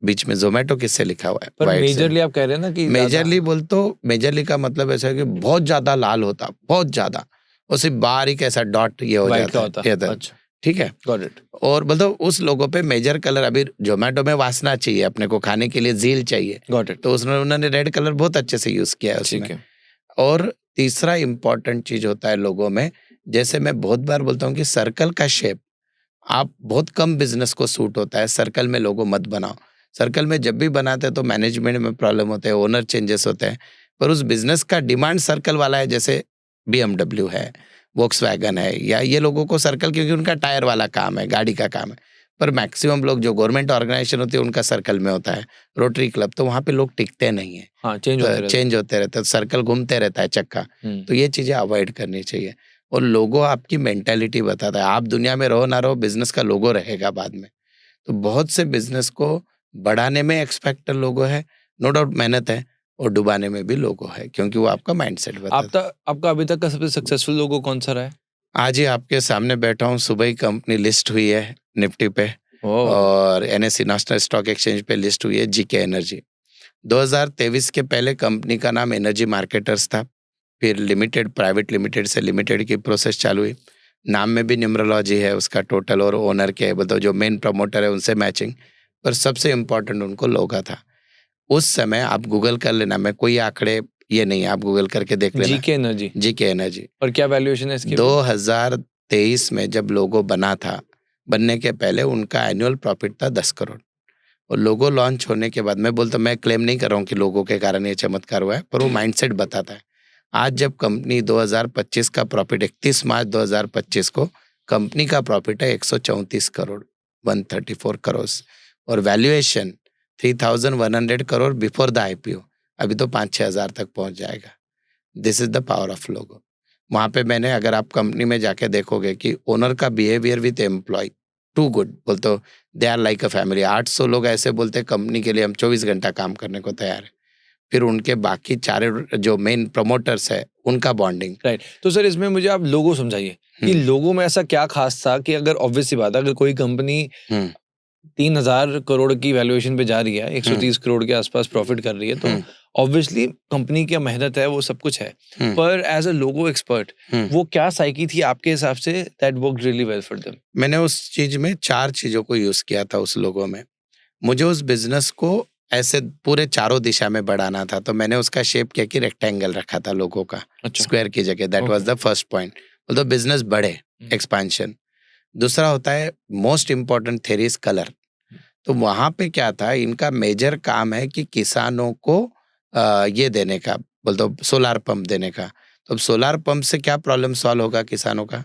बीच में, जोमेटो किससे लिखा हुआ है?
पर
व्हाइट से।
मेजरली आप कह रहे हैं ना कि
मेजरली बोल तो मेजरली का मतलब ऐसा है कि बहुत ज्यादा लाल होता, बहुत ज्यादा, और सिर्फ बारीक ऐसा डॉट ये हो
व्हाइट का
जाता
होता।
है।
अच्छा,
ठीक है,
गॉट इट।
और मतलब उस लोगों पे मेजर कलर, अभी जोमेटो में वासना चाहिए अपने को, खाने के लिए जील चाहिए,
गॉट इट।
तो उसने उन्होंने रेड कलर बहुत अच्छे से यूज किया है
ठीक
उसमें।
है।
और तीसरा इंपॉर्टेंट चीज होता है लोगों में, जैसे मैं बहुत बार बोलता हूँ कि सर्कल का शेप आप बहुत कम बिजनेस को सूट होता है, सर्कल में लोगो मत बनाओ। सर्कल में जब भी बनाते हैं तो मैनेजमेंट में प्रॉब्लम होते हैं, ओनर चेंजेस होते हैं, पर उस बिजनेस का डिमांड सर्कल वाला है, जैसे BMW है, वोक्सवैगन है, या ये लोगों को सर्कल, क्योंकि उनका टायर वाला काम है, गाड़ी का काम है। पर मैक्सिमम लोग जो गवर्नमेंट ऑर्गेनाइजेशन होती है उनका सर्कल में होता है, रोटरी क्लब, तो वहाँ पे लोग टिकते नहीं है,
हाँ, चेंज
होते रहते, सर्कल घूमते रहता है चक्का। तो ये चीजें अवॉइड करनी चाहिए। और लोगो आपकी मेंटालिटी बताता है, आप दुनिया में रहो ना रहो, बिजनेस का लोगो रहेगा बाद में। तो बहुत से बिजनेस को बढ़ाने में एक्सपेक्टर लोगो है, नो डाउट मेहनत है, और डुबाने में भी लोगो है, क्योंकि वो आपका माइंडसेट बताता है।
आपका अभी तक का सबसे सक्सेसफुल लोगो कौन सा रहा है?
आज ही आपके सामने बैठा हूँ, सुबह ही कंपनी लिस्ट हुई है निफ्टी पे, और NSE नेशनल स्टॉक एक्सचेंज पे लिस्ट हुई है, जीके एनर्जी। 2023 के पहले कंपनी का नाम एनर्जी मार्केटर्स था, फिर लिमिटेड, प्राइवेट लिमिटेड से लिमिटेड की प्रोसेस चालू हुई। नाम में भी न्यूमरोलॉजी है उसका, टोटल और ओनर के बताओ, जो मेन प्रमोटर है उनसे मैचिंग, पर सबसे इम्पोर्टेंट उनको लोगा था। उस समय आप गूगल कर लेना, मैं कोई आंकड़े ये नहीं, आप गूगल करके देख लेना, जीके एनर्जी।
और क्या वैल्यूएशन है इसकी?
2023 में जब लोगो बना था, बनने के पहले उनका एनुअल प्रॉफिट था 10 करोड़, और लोगो लॉन्च होने के बाद, मैं बोलता, मैं क्लेम नहीं कर रहा हूँ कि लोगों के कारण ये चमत्कार हुआ है, पर वो माइंडसेट बताता है। आज जब कंपनी 2025 का प्रॉफिट, 31 मार्च 2025 को कंपनी का प्रॉफिट है 134 करोड़, 134 करोड़, और valuation 3100 crore before the IPO, अभी तो 5-6 हज़ार तक पहुंच जाएगा। This is the power of logo. वहाँ पे मैंने, अगर आप कंपनी में जाके देखोगे कि ओनर का behaviour with employ too good, बोलते they are like a family. 800 लोग ऐसे बोलते हैं कंपनी के लिए हम 24 घंटा काम करने को तैयार है। फिर उनके बाकी 4 जो मेन प्रमोटर्स है उनका बॉन्डिंग।
राइट। तो सर इसमें मुझे आप लोगो समझाइए कि लोगो में ऐसा क्या खास था कि अगर ऑब्वियस सी बात है, अगर कोई कंपनी 3000 करोड़ की वैल्यूएशन पे जा रही है, 130 करोड़ के आसपास प्रॉफिट कर रही है, तो ऑब्वियसली कंपनी की मेहनत है, वो सब कुछ है, पर एज अ लोगो एक्सपर्ट वो क्या साइकी थी आपके हिसाब say that worked really well for them?
मैंने उस चीज में 4 चीजों को यूज किया था उस लोगो में। मुझे उस बिजनेस को ऐसे पूरे चारों दिशा में बढ़ाना था, तो मैंने उसका शेप क्या कि रेक्टेंगल रखा था लोगों का, स्क्वायर की जगह। That was the first point, तो बिजनेस बढ़े, एक्सपेंशन। दूसरा होता है most important theory is colour. तो वहां पे क्या था, इनका मेजर काम है कि किसानों को ये देने का, बोलते सोलार पंप देने का। तो अब सोलार पंप से क्या प्रॉब्लम सॉल्व होगा किसानों का?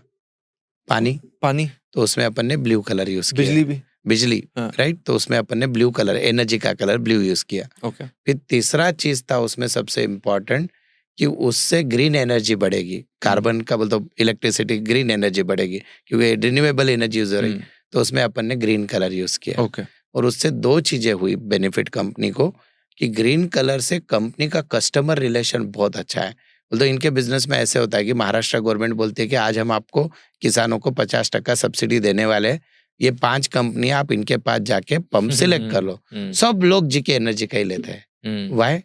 पानी। तो उसमें अपन ने ब्लू कलर यूज किया, बिजली, राइट। तो उसमें अपन ने ब्लू कलर, एनर्जी का कलर ब्लू यूज किया। फिर तीसरा चीज था उसमें सबसे इम्पोर्टेंट कि उससे ग्रीन एनर्जी बढ़ेगी, कार्बन का बोलते इलेक्ट्रिसिटी, ग्रीन एनर्जी बढ़ेगी, क्योंकि रिन्यूएबल एनर्जी यूज हो रही। तो उसमें अपन ने ग्रीन कलर यूज किया। और उससे 2 चीजें हुई बेनिफिट कंपनी को, कि ग्रीन कलर से कंपनी का कस्टमर रिलेशन बहुत अच्छा है। तो इनके बिजनेस में ऐसे होता है कि महाराष्ट्र गवर्नमेंट बोलती है कि आज हम आपको किसानों को 50% सब्सिडी देने वाले हैं, ये 5 कंपनियां आप इनके पास जाके पंप सिलेक्ट कर लो। सब लोग जीके एनर्जी का ही लेते हैं। वाई?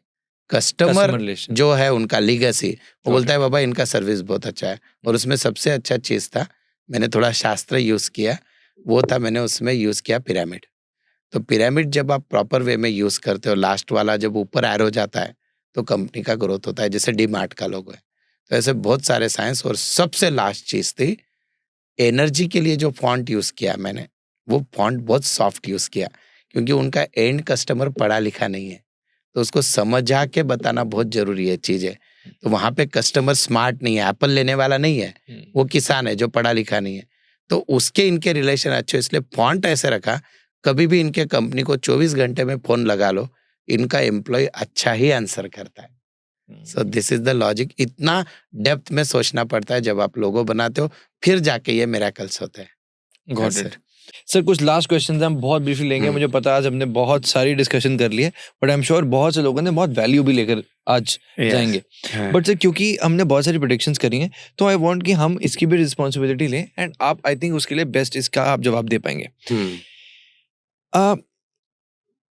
कस्टमर जो है उनका लीगेसी, वो बोलता है बाबा इनका सर्विस बहुत अच्छा है। और उसमें सबसे अच्छा चीज था, मैंने थोड़ा शास्त्र यूज किया, वो था मैंने उसमें यूज किया पिरामिड। तो पिरामिड जब आप प्रॉपर वे में यूज करते हो, लास्ट वाला जब ऊपर एरो जाता है तो कंपनी का ग्रोथ होता है, जैसे डीमार्ट का लोगो है। तो ऐसे बहुत सारे साइंस। और सबसे लास्ट चीज थी एनर्जी के लिए जो फॉन्ट यूज किया मैंने, वो फॉन्ट बहुत सॉफ्ट यूज किया, क्योंकि उनका एंड कस्टमर पढ़ा लिखा नहीं है, तो उसको समझा के बताना बहुत जरूरी है चीजें। तो वहां पे कस्टमर स्मार्ट नहीं है, एप्पल लेने वाला नहीं है, वो किसान है जो पढ़ा लिखा नहीं है, तो उसके इनके रिलेशन अच्छे, इसलिए फॉन्ट ऐसे रखा। कभी भी इनके कंपनी को 24 घंटे में फोन लगा लो, इनका एम्प्लॉय अच्छा ही आंसर करता है। So this is the logic. इतना डेप्थ में सोचना पड़ता है जब आप लोगो बनाते हो, फिर जाके ये मिरेकल्स होते हैं।
Got it. सर कुछ लास्ट क्वेश्चंस हम बहुत ब्रीफली लेंगे। मुझे पता है आज हमने बहुत सारी डिस्कशन कर ली है, बट आई एम श्योर बहुत से लोगों ने बहुत वैल्यू भी लेकर आज जाएंगे। बट सर क्योंकि हमने बहुत सारी प्रेडिक्शंस करी हैं, तो आई वांट कि हम इसकी भी रिस्पॉन्सिबिलिटी लें, एंड आप आई थिंक उसके लिए बेस्ट इसका आप जवाब दे पाएंगे।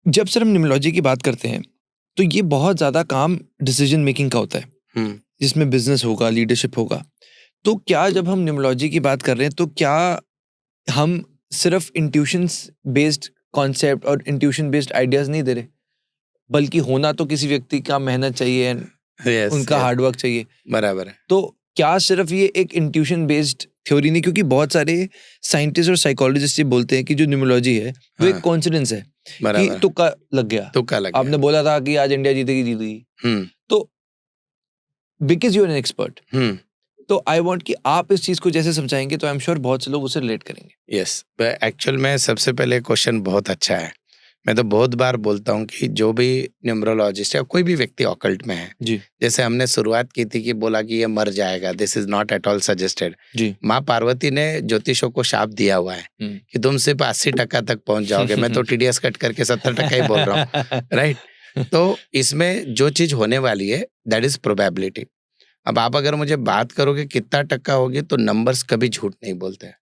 जब सर हम न्यूमरोलॉजी की बात करते हैं, तो ये बहुत ज्यादा काम डिसीजन मेकिंग का होता है, जिसमें बिजनेस होगा, लीडरशिप होगा। तो क्या जब हम न्यूमरोलॉजी की बात कर रहे हैं, तो क्या हम सिर्फ इंट्यूशंस बेस्ड कॉन्सेप्ट और इंट्यूशन बेस्ड आइडियाज नहीं दे रहे, बल्कि होना तो किसी व्यक्ति का मेहनत चाहिए, उनका हार्डवर्क चाहिए।
बराबर है।
तो क्या सिर्फ ये एक इंट्यूशन बेस्ड थ्योरी नहीं, क्योंकि बहुत सारे साइंटिस्ट और साइकोलॉजिस्ट ये बोलते हैं कि जो न्यूमरोलॉजी है वो एक कोइंसिडेंस है, कि तुक्का लग गया। आपने बोला था कि आज इंडिया जीतेगी, जीतेगी, तो because you are an expert, तो आई वांट कि आप इस चीज को जैसे समझाएंगे तो आई एम श्योर बहुत से लोग उसे रिलेट करेंगे।
यस, एक्चुअल में सबसे पहले क्वेश्चन बहुत अच्छा है। मैं तो बहुत बार बोलता हूँ कि जो भी न्यूमरोलॉजिस्ट या कोई भी व्यक्ति ऑकल्ट में है,
जी
जैसे हमने शुरुआत की थी कि बोला कि ये मर जाएगा, this is not at all suggested.
जी
माँ पार्वती ने ज्योतिषों को शाप दिया हुआ है कि तुम सिर्फ 80% तक पहुंच जाओगे। मैं तो टीडीएस कट करके 70% ही बोल रहा हूँ, राइट। तो इसमें जो चीज होने वाली है दैट इज प्रोबेबिलिटी। अब आप अगर मुझे बात करोगे कितना टक्का होगी, तो नंबर्स कभी झूठ नहीं बोलते हैं।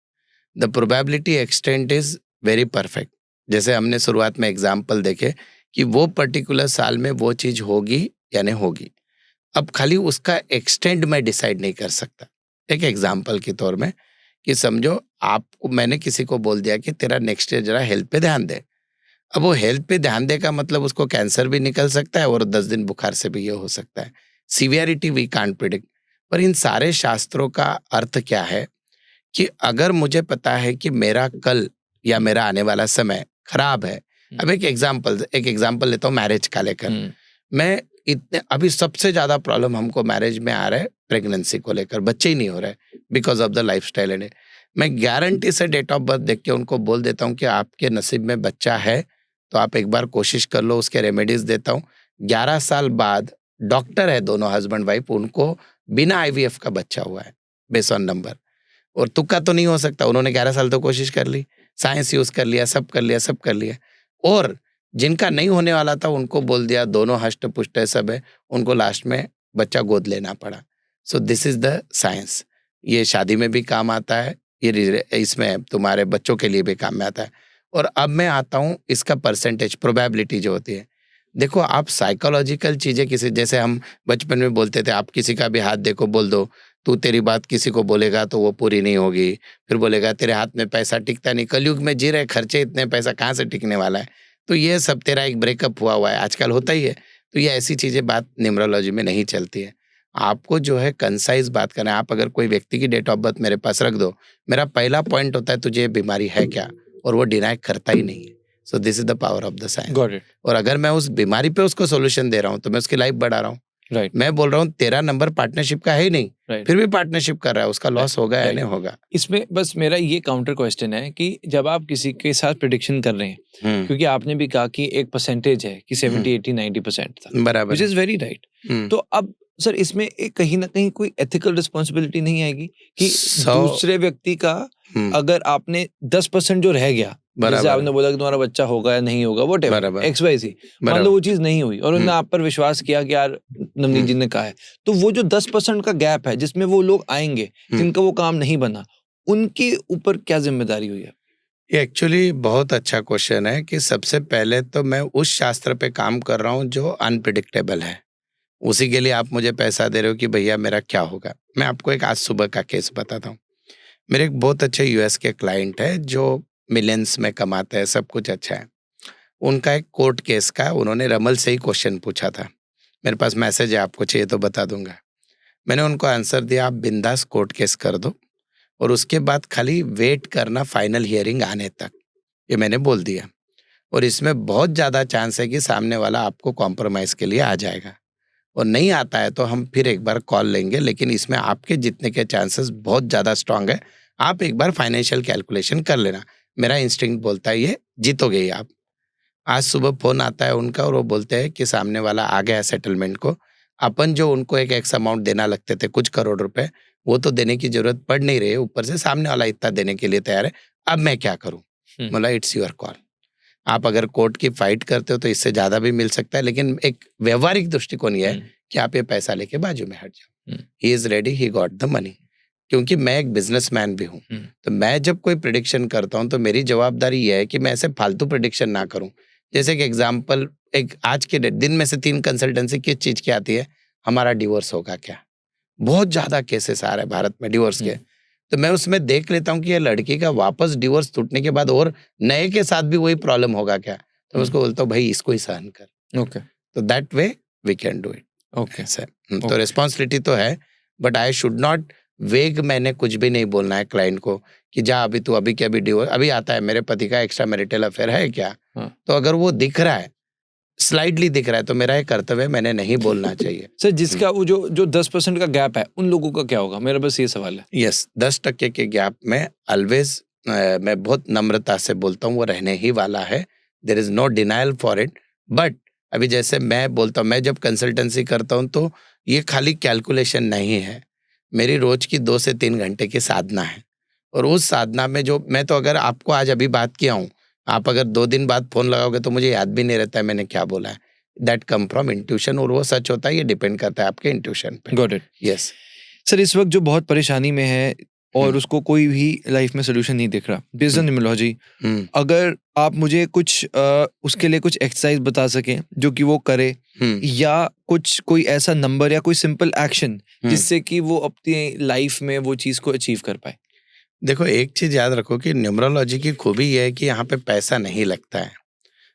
The probability extent is very perfect. जैसे हमने शुरुआत में एग्जाम्पल देखे कि वो पर्टिकुलर साल में वो चीज होगी या नहीं होगी। अब खाली उसका एक्सटेंड मैं डिसाइड नहीं कर सकता। एक एग्जाम्पल के तौर में कि समझो आपको मैंने किसी को बोल दिया कि तेरा नेक्स्ट ईयर जरा हेल्थ पे ध्यान दे। अब वो हेल्थ पे ध्यान दे का मतलब उसको कैंसर भी निकल सकता है और 10 दिन बुखार से भी ये हो सकता है। Severity we can't predict. पर इन सारे शास्त्रों का अर्थ क्या है कि अगर मुझे पता है कि मेरा कल या मेरा आने वाला समय खराब है। अब एक एग्जाम्पल लेता हूँ मैरिज का लेकर। मैं इतने अभी सबसे ज्यादा प्रॉब्लम हमको मैरिज में आ रहा है प्रेगनेंसी को लेकर, बच्चे ही नहीं हो रहे because of the lifestyle and मैं गारंटी से डेट ऑफ बर्थ देख के उनको बोल देता हूँ कि आपके नसीब में बच्चा है तो आप एक बार कोशिश कर लो, उसके रेमेडीज देता हूँ। 11 साल बाद डॉक्टर है दोनों हस्बैंड वाइफ, उनको बिना आईवीएफ का बच्चा हुआ है बेस ऑन नंबर। और तुक्का तो नहीं हो सकता, उन्होंने 11 साल तो कोशिश कर ली, साइंस यूज कर लिया, सब कर लिया। और जिनका नहीं होने वाला था उनको बोल दिया दोनों हष्ट पुष्ट है, सब है, उनको लास्ट में बच्चा गोद लेना पड़ा। So this is the science. ये शादी में भी काम आता है, ये इसमें तुम्हारे बच्चों के लिए भी काम में आता है। और अब मैं आता हूँ इसका परसेंटेज, प्रोबेबिलिटी जो होती है। देखो आप साइकोलॉजिकल चीजें किसी, जैसे हम बचपन में बोलते थे आप किसी का भी हाथ देखो बोल दो, तू तेरी बात किसी को बोलेगा तो वो पूरी नहीं होगी, फिर बोलेगा तेरे हाथ में पैसा टिकता नहीं, कलयुग में जी रहे, खर्चे इतने, पैसा कहाँ से टिकने वाला है। तो ये सब तेरा एक ब्रेकअप हुआ है, आजकल होता ही है। तो ये ऐसी चीजें बात न्यूमरोलॉजी में नहीं चलती है। आपको जो है कंसाइज बात करना है। आप अगर कोई व्यक्ति की डेट ऑफ बर्थ मेरे पास रख दो, मेरा पहला पॉइंट होता है तुझे ये बीमारी है क्या, और वो डिनाई करता ही नहीं है। So this is the power of the science.
Got it.
और अगर मैं उस बीमारी पे उसको सोल्यूशन दे रहा हूँ तो मैं उसकी लाइफ बढ़ा रहा हूँ।
राइट
मैं बोल रहा हूँ तेरा नंबर पार्टनरशिप का है ही नहीं,
राइट।
फिर भी पार्टनरशिप कर रहा है, उसका लॉस होगा या
right.
नहीं होगा।
इसमें बस मेरा ये काउंटर क्वेश्चन है कि जब आप किसी के साथ प्रिडिक्शन कर रहे हैं, क्योंकि आपने भी कहा कि एक परसेंटेज है कि 70 80 90% था,
बराबर
विच
है।
Is very right. तो अब सर इसमें एक कहीं ना कहीं कोई एथिकल रिस्पॉन्सिबिलिटी नहीं आएगी कि
100
दूसरे व्यक्ति का अगर आपने 10% जो रह गया, जैसे
बराबर
आपने बोला कि तुम्हारा बच्चा होगा या नहीं होगा, वट
बराबर।
एक्स वाई सी, मान
बराबर।
लो वो चीज नहीं हुई और उन्होंने आप पर विश्वास किया कि यार नवनीत जी ने कहा है, तो वो जो 10% का गैप है जिसमें वो लोग आएंगे जिनका वो काम नहीं बना, उनके ऊपर क्या जिम्मेदारी हुई है?
ये एक्चुअली बहुत अच्छा क्वेश्चन है कि सबसे पहले तो मैं उस शास्त्र पे काम कर रहा हूँ जो अनप्रिडिक्टेबल है, उसी के लिए आप मुझे पैसा दे रहे हो कि भैया मेरा क्या होगा। मैं आपको एक आज सुबह का केस बताता हूँ। मेरे एक बहुत अच्छे यूएस के क्लाइंट है जो मिलियंस में कमाते हैं, सब कुछ अच्छा है। उनका एक कोर्ट केस का उन्होंने रमल से ही क्वेश्चन पूछा था। मेरे पास मैसेज है, आपको चाहिए तो बता दूंगा। मैंने उनको आंसर दिया, आप बिंदास कोर्ट केस कर दो और उसके बाद खाली वेट करना फाइनल हियरिंग आने तक, ये मैंने बोल दिया। और इसमें बहुत ज़्यादा चांस है कि सामने वाला आपको कॉम्प्रोमाइज़ के लिए आ जाएगा, और नहीं आता है तो हम फिर एक बार कॉल लेंगे, लेकिन इसमें आपके जीतने के चांसेस बहुत ज़्यादा स्ट्रांग है। आप एक बार फाइनेंशियल कैलकुलेशन कर लेना। मेरा इंस्टिंक्ट बोलता है ये जीतोगे ही आप। आज सुबह फ़ोन आता है उनका और वो बोलते हैं कि सामने वाला आ गया सेटलमेंट को। अपन जो उनको एक एक्स अमाउंट देना लगते थे, कुछ करोड़ रुपए, वो तो देने की ज़रूरत पड़ नहीं रही है, ऊपर से सामने वाला इतना देने के लिए तैयार है। अब मैं क्या करूँ? बोला इट्स योर कॉल। आप अगर कोर्ट की फाइट करते हो तो इससे ज़्यादा भी मिल सकता है, लेकिन एक व्यवहारिक दृष्टिकोण ये है कि आप ये पैसा लेके बाजू में हट जाओ। He is ready, he got the money. क्योंकि मैं एक बिजनेसमैन भी हूँ, तो मैं जब कोई प्रिडिक्शन करता हूँ तो मेरी जवाबदारी ये है कि मैं ऐसे फालतू प्रिडिक्शन ना करूँ। जैसे कि एग्जाम्पल, एक आज के दिन में से 3 कंसल्टेंसी किस चीज़ की आती है, हमारा डिवोर्स होगा क्या। बहुत ज़्यादा केसेस आ रहे हैं भारत में डिवोर्स के। तो मैं उसमें देख लेता हूँ कि ये लड़की का वापस डिवोर्स टूटने के बाद और नए के साथ भी वही प्रॉब्लम होगा क्या। तो मैं उसको बोलता हूँ भाई इसको ही सहन कर।
ओके,
तो that way we can do it.
Okay
sir तो रिस्पॉन्सिबिलिटी तो है, बट आई शुड नॉट वेग। मैंने कुछ भी नहीं बोलना है क्लाइंट को कि जा अभी तू अभी के अभी डिवोर्स, अभी आता है मेरे पति का एक्स्ट्रा मैरिटल अफेयर है क्या। तो अगर वो दिख रहा है स्लाइडली दिख रहा है तो मेरा ये कर्तव्य है, मैंने नहीं बोलना चाहिए।
सर जिसका वो जो 10% का गैप है उन लोगों का क्या होगा, मेरा बस ये सवाल है।
यस, 10% के गैप में ऑलवेज मैं बहुत नम्रता से बोलता हूँ वो रहने ही वाला है, there is no denial for it. But अभी जैसे मैं बोलता हूँ, मैं जब कंसल्टेंसी करता हूँ तो ये खाली कैलकुलेशन नहीं है, मेरी रोज की 2 से 3 घंटे की साधना है। और उस साधना में जो मैं तो अगर आपको आज अभी बात किया हूँ, आप अगर 2 दिन बाद फोन लगाओगे तो मुझे याद भी नहीं रहता है मैंने क्या बोला है। दैट कम फ्रॉम इंट्यूशन, और वो सच होता है, ये डिपेंड करता है आपके इंट्यूशन पे।
Got it.
यस
सर इस वक्त जो बहुत परेशानी में है और उसको कोई भी लाइफ में सोल्यूशन नहीं दिख रहा, बेस्ड ऑन न्यूमरोलॉजी, अगर आप मुझे कुछ उसके लिए कुछ एक्सरसाइज बता सकें जो कि वो करे, या कोई ऐसा नंबर या कोई सिंपल एक्शन जिससे कि वो अपनी लाइफ में वो चीज को अचीव कर पाए।
देखो, एक चीज याद रखो कि न्यूमरोलॉजी की खूबी ये है कि यहाँ पे पैसा नहीं लगता है।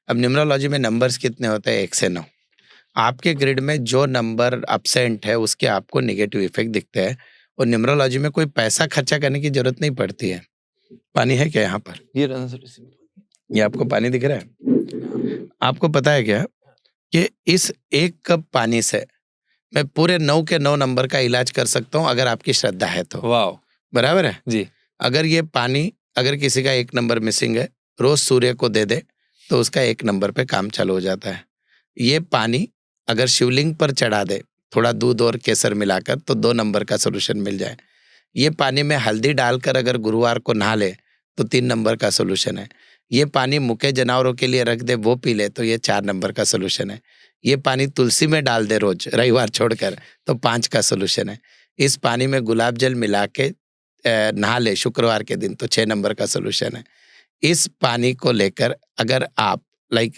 अब न्यूमरोलॉजी में नंबर्स कितने होते हैं? 1 से 9। आपके ग्रिड में जो नंबर अपसेंट है उसके आपको नेगेटिव इफेक्ट दिखते हैं, और न्यूमरोलॉजी में कोई पैसा खर्चा करने की जरूरत नहीं पड़ती है। पानी है क्या यहाँ पर?
ये रहा सर,
ये आपको पानी दिख रहा है? आपको पता है क्या कि इस 1 कप पानी से मैं पूरे 9 के 9 नंबर का इलाज कर सकता हूँ अगर आपकी श्रद्धा है तो।
वाह,
बराबर है
जी।
अगर ये पानी, अगर किसी का 1 नंबर मिसिंग है, रोज सूर्य को दे दे तो उसका 1 नंबर पे काम चालू हो जाता है। ये पानी अगर शिवलिंग पर चढ़ा दे थोड़ा दूध और केसर मिलाकर तो 2 नंबर का सोल्यूशन मिल जाए। ये पानी में हल्दी डालकर अगर गुरुवार को नहा ले तो 3 नंबर का सोल्यूशन है। ये पानी मुके जानवरों के लिए रख दे, वो पी ले तो ये 4 नंबर का सोल्यूशन है। ये पानी तुलसी में डाल दे रोज रविवार छोड़कर तो 5 का सोल्यूशन है। इस पानी में गुलाब जल मिला के नहा ले शुक्रवार के दिन तो 6 नंबर का सोल्यूशन है। इस पानी को लेकर अगर आप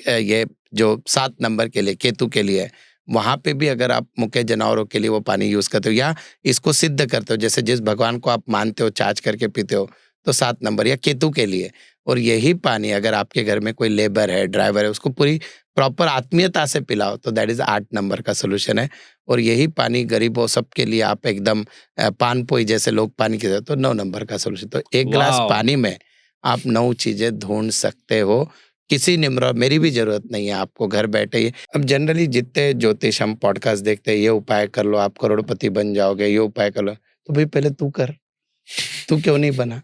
ये जो 7 नंबर के लिए केतु के लिए वहां पे भी अगर आप मुख्य जानवरों के लिए वो पानी यूज करते हो या इसको सिद्ध करते हो, जैसे जिस भगवान को आप मानते हो चार्ज करके पीते हो तो 7 नंबर या केतु के लिए, और यही पानी अगर आपके घर में कोई लेबर है, ड्राइवर है, उसको पूरी प्रॉपर आत्मीयता से पिलाओ तो दैट इज 8 नंबर का सोल्यूशन है। और यही पानी गरीबों सबके लिए आप एकदम पान पोई जैसे लोग पानी के तो 9 नंबर का सोल्यूशन। तो 1 गिलास पानी में आप 9 चीजें ढूंढ सकते हो। किसी निम्र मेरी भी जरूरत नहीं है, आपको घर बैठे ही। अब जनरली जितने ज्योतिष हम पॉडकास्ट देखते हैं, ये उपाय कर लो आप करोड़पति बन जाओगे, ये उपाय कर लो, तो भाई पहले तू कर, तू क्यों नहीं बना?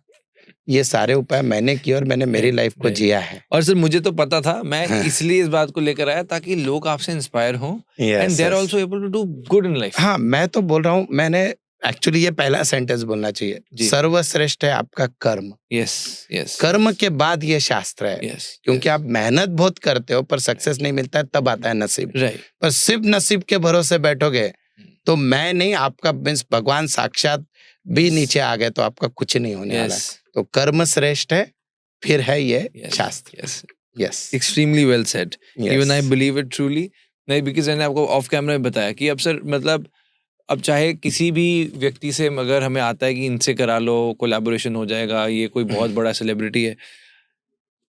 ये सारे उपाय मैंने किए और मैंने मेरी लाइफ को जिया है।
और सर मुझे तो पता था, मैं इसलिए इस बात को लेकर आया ताकि लोग आपसे इंस्पायर हों and they are also able to do good in life.
हाँ, मैं तो बोल रहा हूँ, मैंने एक्चुअली ये पहला सेंटेंस बोलना चाहिए, सर्वश्रेष्ठ है आपका कर्म।
यस यस,
कर्म के बाद ये शास्त्र है।
yes,
क्योंकि आप मेहनत बहुत करते हो पर सक्सेस नहीं मिलता है, तब आता है नसीब। पर सिर्फ नसीब के भरोसे बैठोगे तो मैं नहीं, आपका मीन्स भगवान साक्षात भी नीचे आ गए तो आपका कुछ नहीं होने वाला। तो कर्म श्रेष्ठ है, फिर है ये शास्त्र। Yes,
extremely well said, even I believe it truly. नहीं, बिकॉज मैंने आपको ऑफ कैमरा में बताया कि अब सर मतलब अब चाहे किसी भी व्यक्ति से अगर हमें आता है कि इनसे करा लो, कोलैबोरेशन हो जाएगा, ये कोई बहुत बड़ा सेलिब्रिटी है,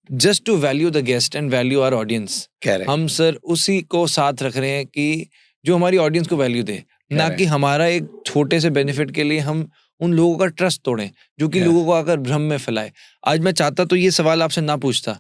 just to value the guest and value our audience, हम सर उसी को साथ रख रहे हैं कि जो हमारी ऑडियंस को वैल्यू दे, ना कि हमारा एक छोटे से बेनिफिट के लिए हम उन लोगों का ट्रस्ट तोड़ें जो कि लोगों को आकर भ्रम में फैलाए। आज मैं चाहता तो ये सवाल आपसे ना पूछता,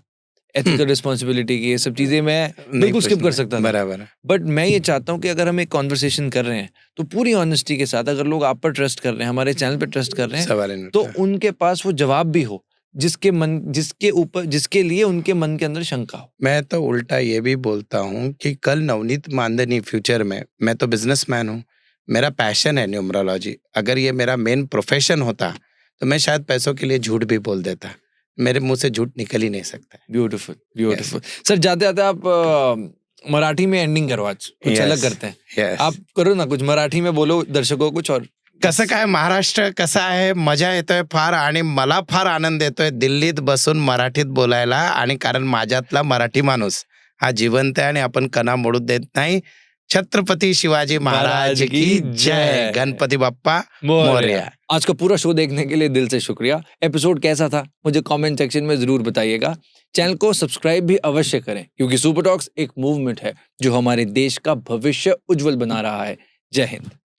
एथिकल रिस्पॉन्सिबिलिटी की ये सब चीजें मैं बिल्कुल स्किप कर सकता था,
बराबर।
बट मैं ये चाहता हूँ कि अगर हम एक कॉन्वर्सेशन कर रहे हैं तो पूरी ऑनेस्टी के साथ, अगर लोग आप पर ट्रस्ट कर रहे हैं, हमारे चैनल पर ट्रस्ट कर रहे हैं, तो उनके पास वो जवाब भी हो जिसके लिए उनके मन के अंदर शंका हो। मैं
तो उल्टा ये भी बोलता हूँ कि कल नवनीत मानधनी फ्यूचर में, मैं तो बिजनेसमैन हूँ, मेरा पैशन है न्यूमरोलॉजी, अगर ये मेरा मेन प्रोफेशन होता तो मैं शायद पैसों के लिए झूठ भी बोल देता, मेरे मुंह से झूठ निकल ही नहीं सकता।
Beautiful beautiful. सर जाते जाते आप मराठी में एंडिंग करो, आज कुछ अलग करते हैं। आप करो ना, कुछ मराठी में बोलो दर्शकों कुछ। और
कसं काय महाराष्ट्र कसा आहे, मजा येतोय फार आणि मला फार आनंद येतोय दिल्लीत बसून मराठीत बोलायला, आणि कारण माझ्यातला मराठी माणूस हा जिवंत आहे आणि आपण कणा मोडू देत नाही। छत्रपति शिवाजी महाराज की जय, गणपति बप्पा मोरया।
आज का पूरा शो देखने के लिए दिल से शुक्रिया। एपिसोड कैसा था मुझे कमेंट सेक्शन में जरूर बताइएगा। चैनल को सब्सक्राइब भी अवश्य करें, क्योंकि सुपर टॉक्स एक मूवमेंट है जो हमारे देश का भविष्य उज्जवल बना रहा है। जय हिंद।